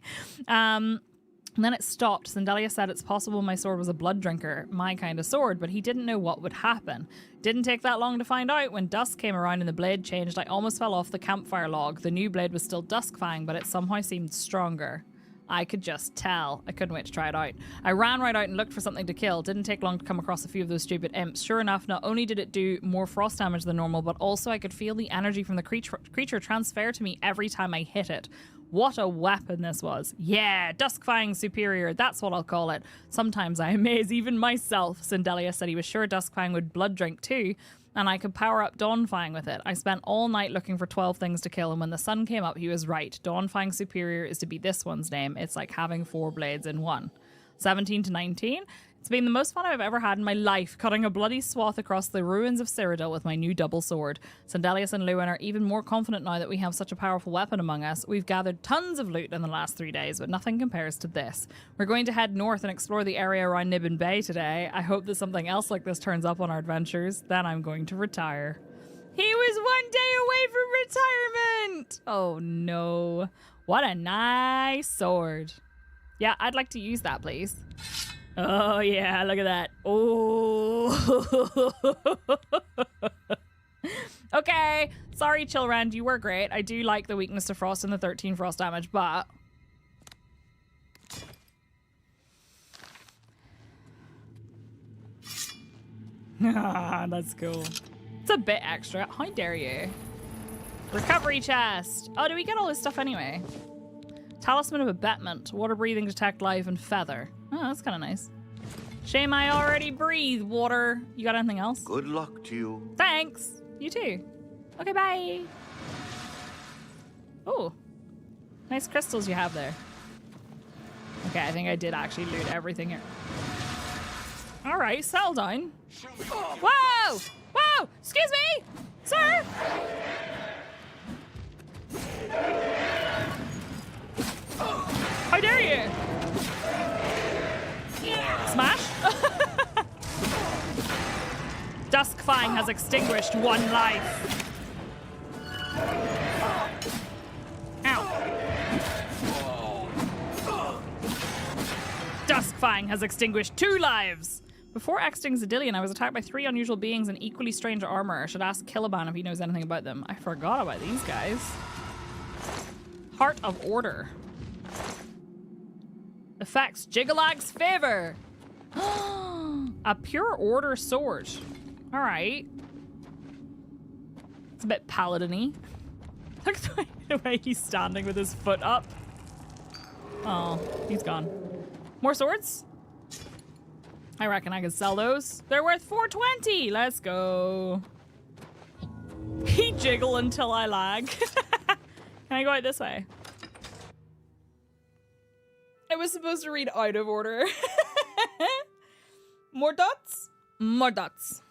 And then it stopped. Sandelia said it's possible my sword was a blood drinker, my kind of sword, but he didn't know what would happen. Didn't take that long to find out. When dusk came around and the blade changed, I almost fell off the campfire log. The new blade was still Duskfang, but it somehow seemed stronger. I could just tell. I couldn't wait to try it out. I ran right out and looked for something to kill. Didn't take long to come across a few of those stupid imps. Sure enough, not only did it do more frost damage than normal, but also I could feel the energy from the creature transfer to me every time I hit it. What a weapon this was. Yeah, Duskfang Superior, that's what I'll call it. Sometimes I amaze even myself. Sandelia said he was sure Duskfang would blood drink too, and I could power up Dawnfang with it. I spent all night looking for 12 things to kill, and when the sun came up, he was right. Dawnfang Superior is to be this one's name. It's like having 4 blades in one. 17 to 19. It's been the most fun I've ever had in my life, cutting a bloody swath across the ruins of Cyrodiil with my new double sword. Sandelius and Lewin are even more confident now that we have such a powerful weapon among us. We've gathered tons of loot in the last 3 days, but nothing compares to this. We're going to head north and explore the area around Nibbin Bay today. I hope that something else like this turns up on our adventures. Then I'm going to retire. He was 1 day away from retirement! Oh no. What a nice sword. Yeah, I'd like to use that, please. Oh, yeah, look at that. Oh. Okay, sorry, Chillrand, you were great. I do like the weakness to frost and the 13 frost damage, but... That's cool. It's a bit extra. How dare you? Recovery chest. Oh, do we get all this stuff anyway? Talisman of Abetment, water breathing, detect life, and feather. Oh, that's kind of nice. Shame I already breathe water. You got anything else? Good luck to you. Thanks. You too. Okay, bye. Oh, nice crystals you have there. Okay, I think I did actually loot everything here. All right, settle down. Whoa! Whoa! Excuse me, sir. How dare you? Smash? Duskfang has extinguished 1 life. Ow. Duskfang has extinguished 2 lives. Before exiting Zedillion, I was attacked by 3 unusual beings in equally strange armor. I should ask Killaban if he knows anything about them. I forgot about these guys. Heart of Order. Effects Jiggalag's favor. A pure order sword. All right. It's a bit paladin-y. Look at the way he's standing with his foot up. Oh, he's gone. More swords? I reckon I can sell those. They're worth 420. Let's go. He jiggle until I lag. Can I go out this way? I was supposed to read out of order. More dots? More dots.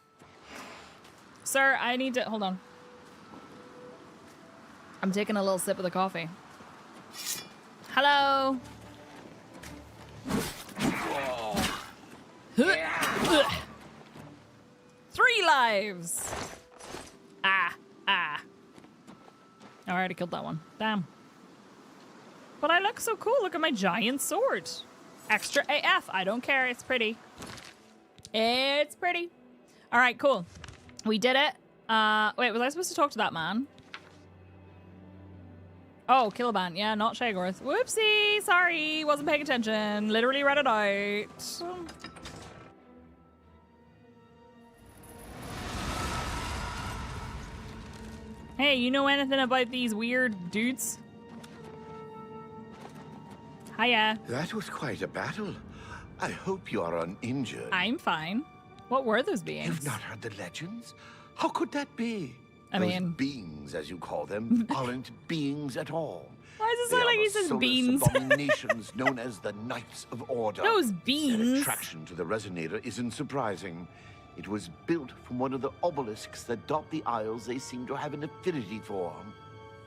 Sir, I need to... Hold on. I'm taking a little sip of the coffee. Hello? 3 lives! Ah. I already killed that one. Damn. But I look so cool. Look at my giant sword. Extra AF. I don't care. It's pretty. It's pretty. All right, cool. We did it. Wait, was I supposed to talk to that man? Oh, Killaban. Yeah, not Shagorth. Whoopsie. Sorry. Wasn't paying attention. Literally read it out. Hey, you know anything about these weird dudes? Hiya. That was quite a battle. I hope you are uninjured. I'm fine. What were those beings? You've not heard the legends? How could that be? I Those mean... beings, as you call them, aren't beings at all. Why does it sound like he says beans? Abominations known as the Knights of Order. Those beans. Their attraction to the resonator isn't surprising. It was built from one of the obelisks that dot the isles they seem to have an affinity for.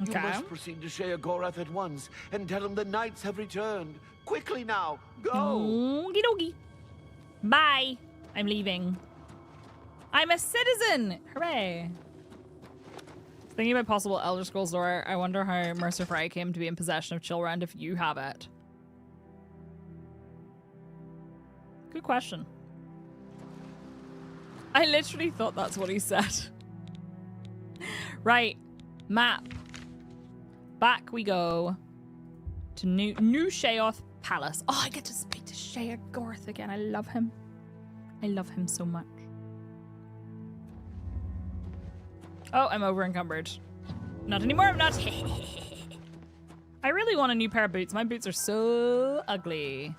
Okay. You must proceed to Sheogorath at once and tell him the knights have returned. Quickly now, go! Okie dokie. Bye. I'm leaving. I'm a citizen! Hooray. Thinking about possible Elder Scrolls lore, I wonder how Mercer Fry came to be in possession of Chillrand if you have it. Good question. I literally thought that's what he said. Right. Map. Back we go to New Sheoth Palace. Oh, I get to speak to Shea Gorth again. I love him. I love him so much. Oh, I'm over encumbered. Not anymore, I'm not. I really want a new pair of boots. My boots are so ugly.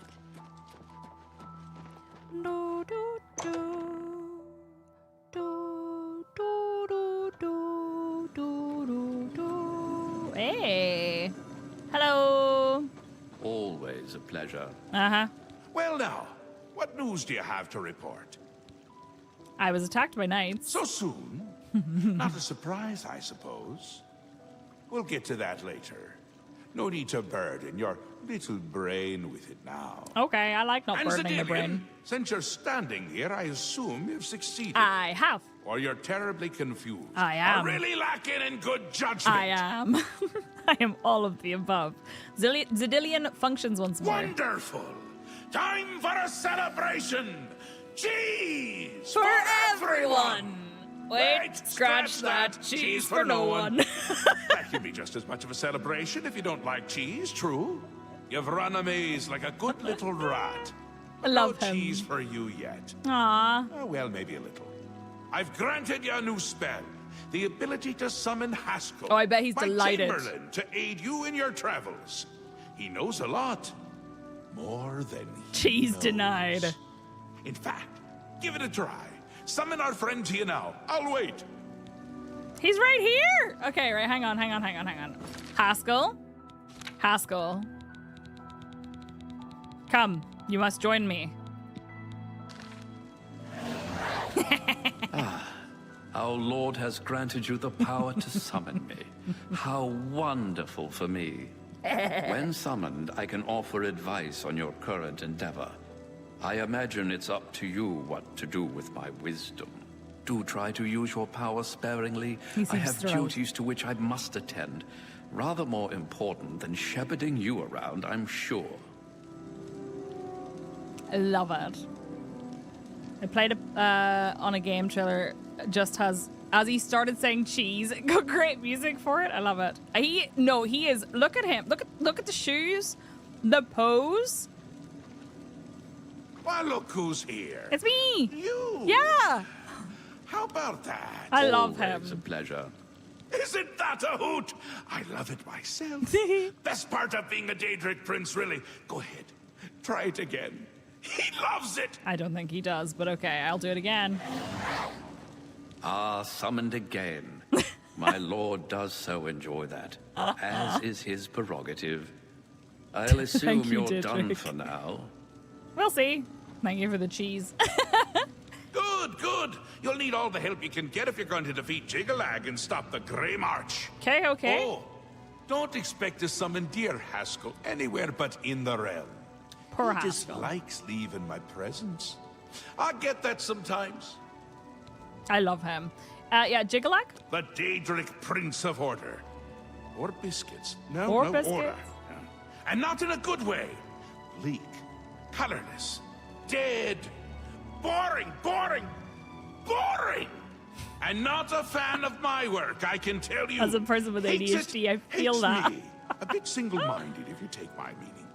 Do, do, do. Do, do, do, do, do, do, do. Hey. Hello. Always a pleasure. Uh-huh. Well now, what news do you have to report? I was attacked by knights. So soon? Not a surprise, I suppose. We'll get to that later. No need to burden your little brain with it now. Okay, I like not burdening the Zedilian, brain. Since you're standing here, I assume you've succeeded. I have. Or you're terribly confused. I am. Or really lacking in good judgment. I am. I am all of the above. Zedilian functions once more. Wonderful. Time for a celebration. Cheese for everyone. Wait, scratch that. Cheese for no one. That can be just as much of a celebration if you don't like cheese, true. You've run a maze like a good little rat. I love no him. cheese for you yet. Aww. Oh, well, maybe a little. I've granted you a new spell. The ability to summon Haskell. Oh, I bet he's my delighted. Chamberlain, to aid you in your travels. He knows a lot. More than he Cheese knows. denied. In fact, give it a try. Summon our friend to you now. I'll wait. He's right here. Okay, right. Hang on. Haskell. Come. You must join me. Our Lord has granted you the power to summon me. How wonderful for me. When summoned, I can offer advice on your current endeavor. I imagine it's up to you what to do with my wisdom. Do try to use your power sparingly. I have duties to which I must attend. Rather more important than shepherding you around, I'm sure. I love it. I played it on a game trailer. Just has, as he started saying cheese, it got great music for it. I love it. He is. Look at him. Look at the shoes, the pose. Well, look who's here. It's me. You. Yeah. How about that? I love him. It's a pleasure. Isn't that a hoot? I love it myself. Best part of being a Daedric prince, really. Go ahead. Try it again. He loves it. I don't think he does, but okay, I'll do it again. Ah, summoned again. My lord does so enjoy that, as is his prerogative. I'll assume you're done for now. We'll see. Thank you for the cheese. Good. You'll need all the help you can get if you're going to defeat Jiggalag and stop the Grey March. Okay. Oh, don't expect to summon dear Haskell anywhere but in the realm. Poor He just Haskell. likes leaving my presence. I get that sometimes. I love him. Yeah, Jiggalag? The Daedric Prince of Order. Or biscuits. No, Or no, biscuits? order. And not in a good way. Bleak, colorless, dead, boring. And not a fan of my work, I can tell you. As a person with Hates ADHD, it, I feel hates that. me. A bit single-minded, if you take my meaning.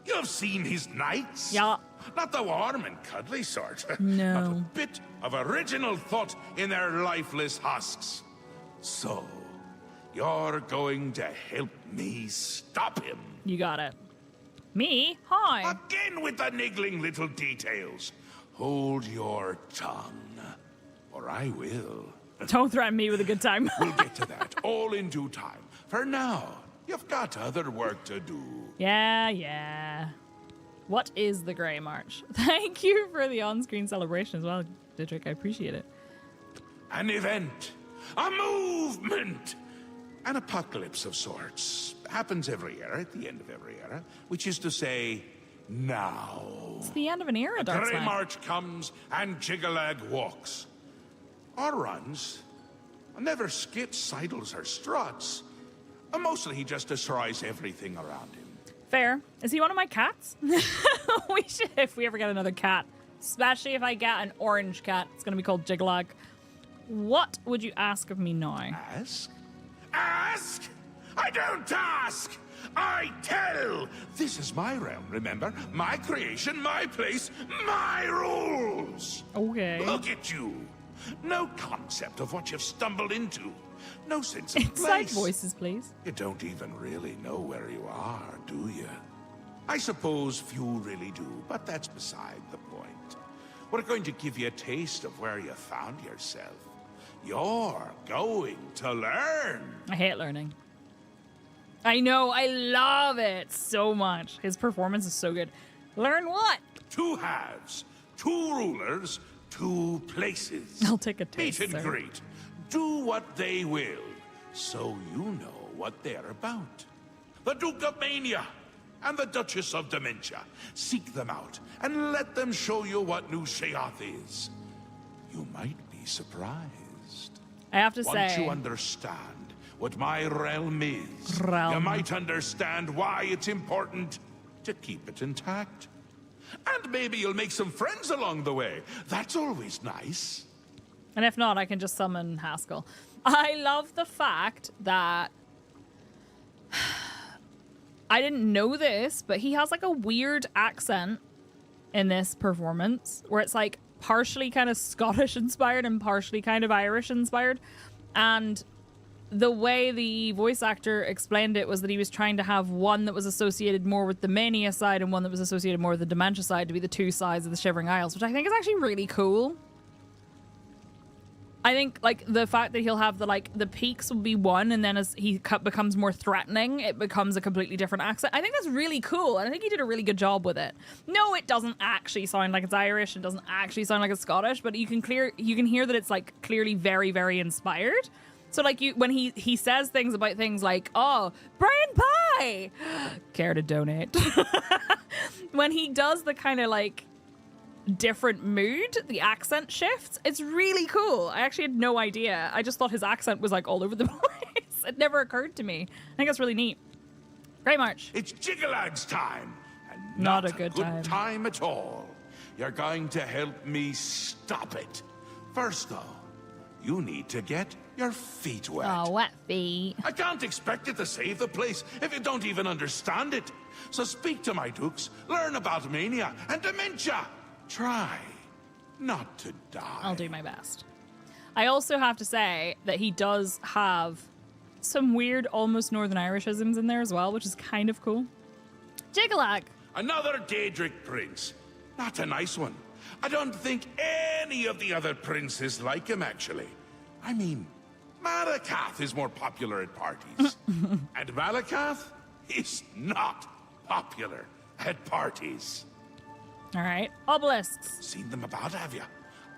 You've seen his knights? Yeah. Not the warm and cuddly sort. No. Not a bit of original thought in their lifeless husks. So, you're going to help me stop him. You got it. Me? Hi. Again with the niggling little details. Hold your tongue, or I will. Don't threaten me with a good time. We'll get to that all in due time. For now, you've got other work to do. Yeah. What is the Grey March? Thank you for the on-screen celebration as well, Dietrich. I appreciate it. An event, a movement, an apocalypse of sorts. Happens every era, at the end of every era, which is to say, now. It's the end of an era, The Dark Grey Side. March comes and Jiggalag walks. Or runs. Never skips, sidles, or struts. Mostly he just destroys everything around him. Fair. Is he one of my cats? We should, if we ever get another cat, Especially if I get an orange cat. It's going to be called Jiglag. What would you ask of me now? Ask? Ask? I don't ask! I tell! This is my realm, remember? My creation, my place, my rules! Okay. Look at you! No concept of what you've stumbled into. No sense of Inside place. voices, please. You don't even really know where you are, do you? I suppose few really do, but that's beside the point. We're going to give you a taste of where you found yourself. You're going to learn. I hate learning. I know, I love it so much. His performance is so good. Learn what? 2 halves, 2 rulers, 2 places. I'll take a taste, Meet and sir. greet. Do what they will, so you know what they're about. The Duke of Mania and the Duchess of Dementia. Seek them out and let them show you what New Sheoth is. You might be surprised. I have to Once say... you understand what my realm is, Realm. you might understand why it's important to keep it intact. And maybe you'll make some friends along the way. That's always nice. And if not, I can just summon Haskell. I love the fact that... I didn't know this, but he has like a weird accent in this performance where it's like partially kind of Scottish inspired and partially kind of Irish inspired. And the way the voice actor explained it was that he was trying to have one that was associated more with the Mania side and one that was associated more with the Dementia side to be the 2 sides of the Shivering Isles, which I think is actually really cool. I think like the fact that he'll have the peaks will be one, and then as he becomes more threatening, it becomes a completely different accent. I think that's really cool, and I think he did a really good job with it. No, it doesn't actually sound like it's Irish, it doesn't actually sound like it's Scottish, but you can hear that it's like clearly very, very inspired. So like when he says things about things like, oh, Brian Pie, care to donate? When he does the kind of like different mood, the accent shifts, it's really cool. I actually had no idea. I just thought his accent was like all over the place. It never occurred to me. I think that's really neat. Great March. It's Jiggalag's time, and Not not a good time at all. You're going to help me stop it. First, though, you need to get your feet wet. Oh, wet feet. I can't expect you to save the place if you don't even understand it. So speak to my dukes, learn about mania and dementia. Try not to die. I'll do my best. I also have to say that he does have some weird, almost Northern Irishisms in there as well, which is kind of cool. Jiggalag. Another Daedric prince. Not a nice one. I don't think any of the other princes like him, actually. I mean, Malakath is more popular at parties. And Malakath is not popular at parties. All right. Obelisks. Seen them about, have you?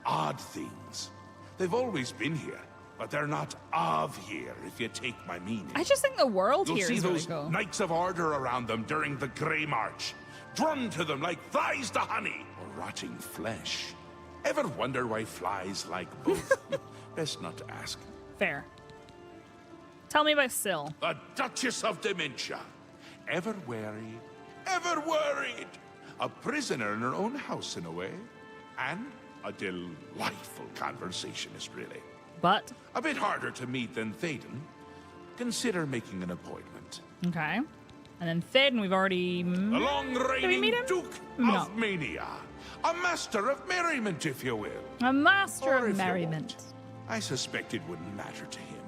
Odd things. They've always been here, but they're not of here, if you take my meaning. I just think the world You'll here see is really those cool. Knights of Order around them during the Grey March. Drawn to them like flies to honey, or rotting flesh. Ever wonder why flies like both? Best not to ask. Fair. Tell me about Syl. The Duchess of Dementia. Ever wary, ever worried. A prisoner in her own house, in a way. And a delightful conversationist, really. But? A bit harder to meet than Théoden. Consider making an appointment. Okay. And then Théoden, we've already... The Did we meet long-reigning him? Duke No. of Mania. A master of merriment, if you will. A master Or of if you merriment. won't, I suspect it wouldn't matter to him.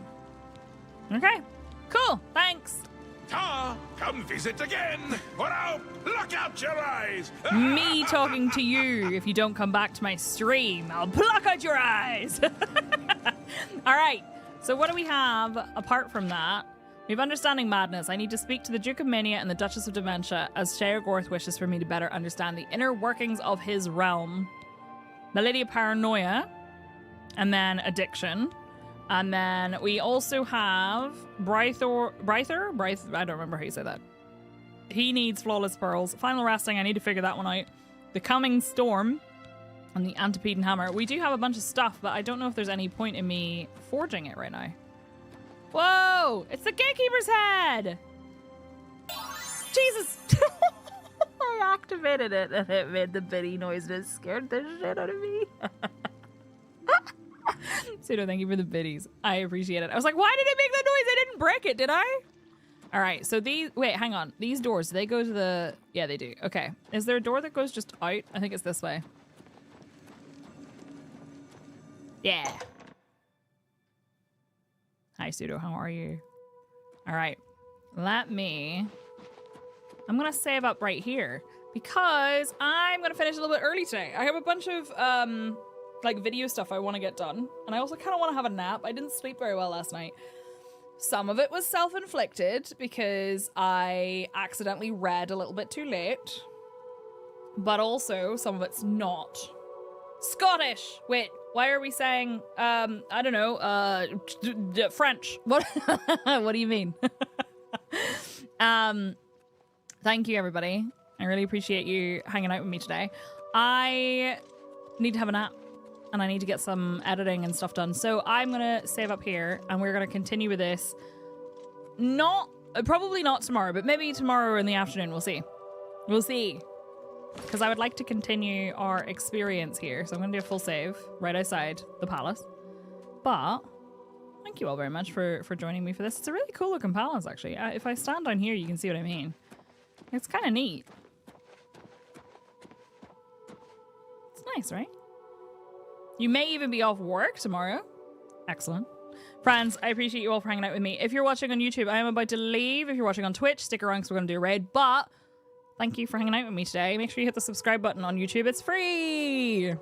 Okay. Cool. Thanks. Come visit again, or I'll pluck out your eyes. Me talking to you. If you don't come back to my stream, I'll pluck out your eyes. All right. So what do we have apart from that? We have Understanding Madness. I need to speak to the Duke of Mania and the Duchess of Dementia as Sheogorth wishes for me to better understand the inner workings of his realm. The Lady of Paranoia. And then Addiction. And then we also have Bryther? I don't remember how you say that. He needs Flawless Pearls. Final Resting, I need to figure that one out. The Coming Storm and the Antipede Hammer. We do have a bunch of stuff, but I don't know if there's any point in me forging it right now. Whoa! It's the Gatekeeper's head! Jesus! I activated it and it made the bitty noise and it scared the shit out of me. Pseudo, thank you for the biddies. I appreciate it. I was like, why did it make that noise? I didn't break it, did I? All right, so these, wait, hang on. These doors, do they go to the, yeah, they do. Okay. Is there a door that goes just out? I think it's this way. Yeah. Hi, Pseudo, how are you? All right, I'm gonna save up right here because I'm gonna finish a little bit early today. I have a bunch of, like video stuff I want to get done. And I also kind of want to have a nap. I didn't sleep very well last night. Some of it was self-inflicted because I accidentally read a little bit too late. But also some of it's not. Scottish! Wait, why are we saying, I don't know, French? What, what do you mean? Thank you, everybody. I really appreciate you hanging out with me today. I need to have a nap. And I need to get some editing and stuff done. So I'm going to save up here and we're going to continue with this. Probably not tomorrow, but maybe tomorrow in the afternoon. We'll see. We'll see. Because I would like to continue our experience here. So I'm going to do a full save right outside the palace. But thank you all very much for joining me for this. It's a really cool looking palace, actually. If I stand down here, you can see what I mean. It's kind of neat. It's nice, right? You may even be off work tomorrow. Excellent. Friends, I appreciate you all for hanging out with me. If you're watching on YouTube, I am about to leave. If you're watching on Twitch, stick around because we're going to do a raid. But thank you for hanging out with me today. Make sure you hit the subscribe button on YouTube. It's free.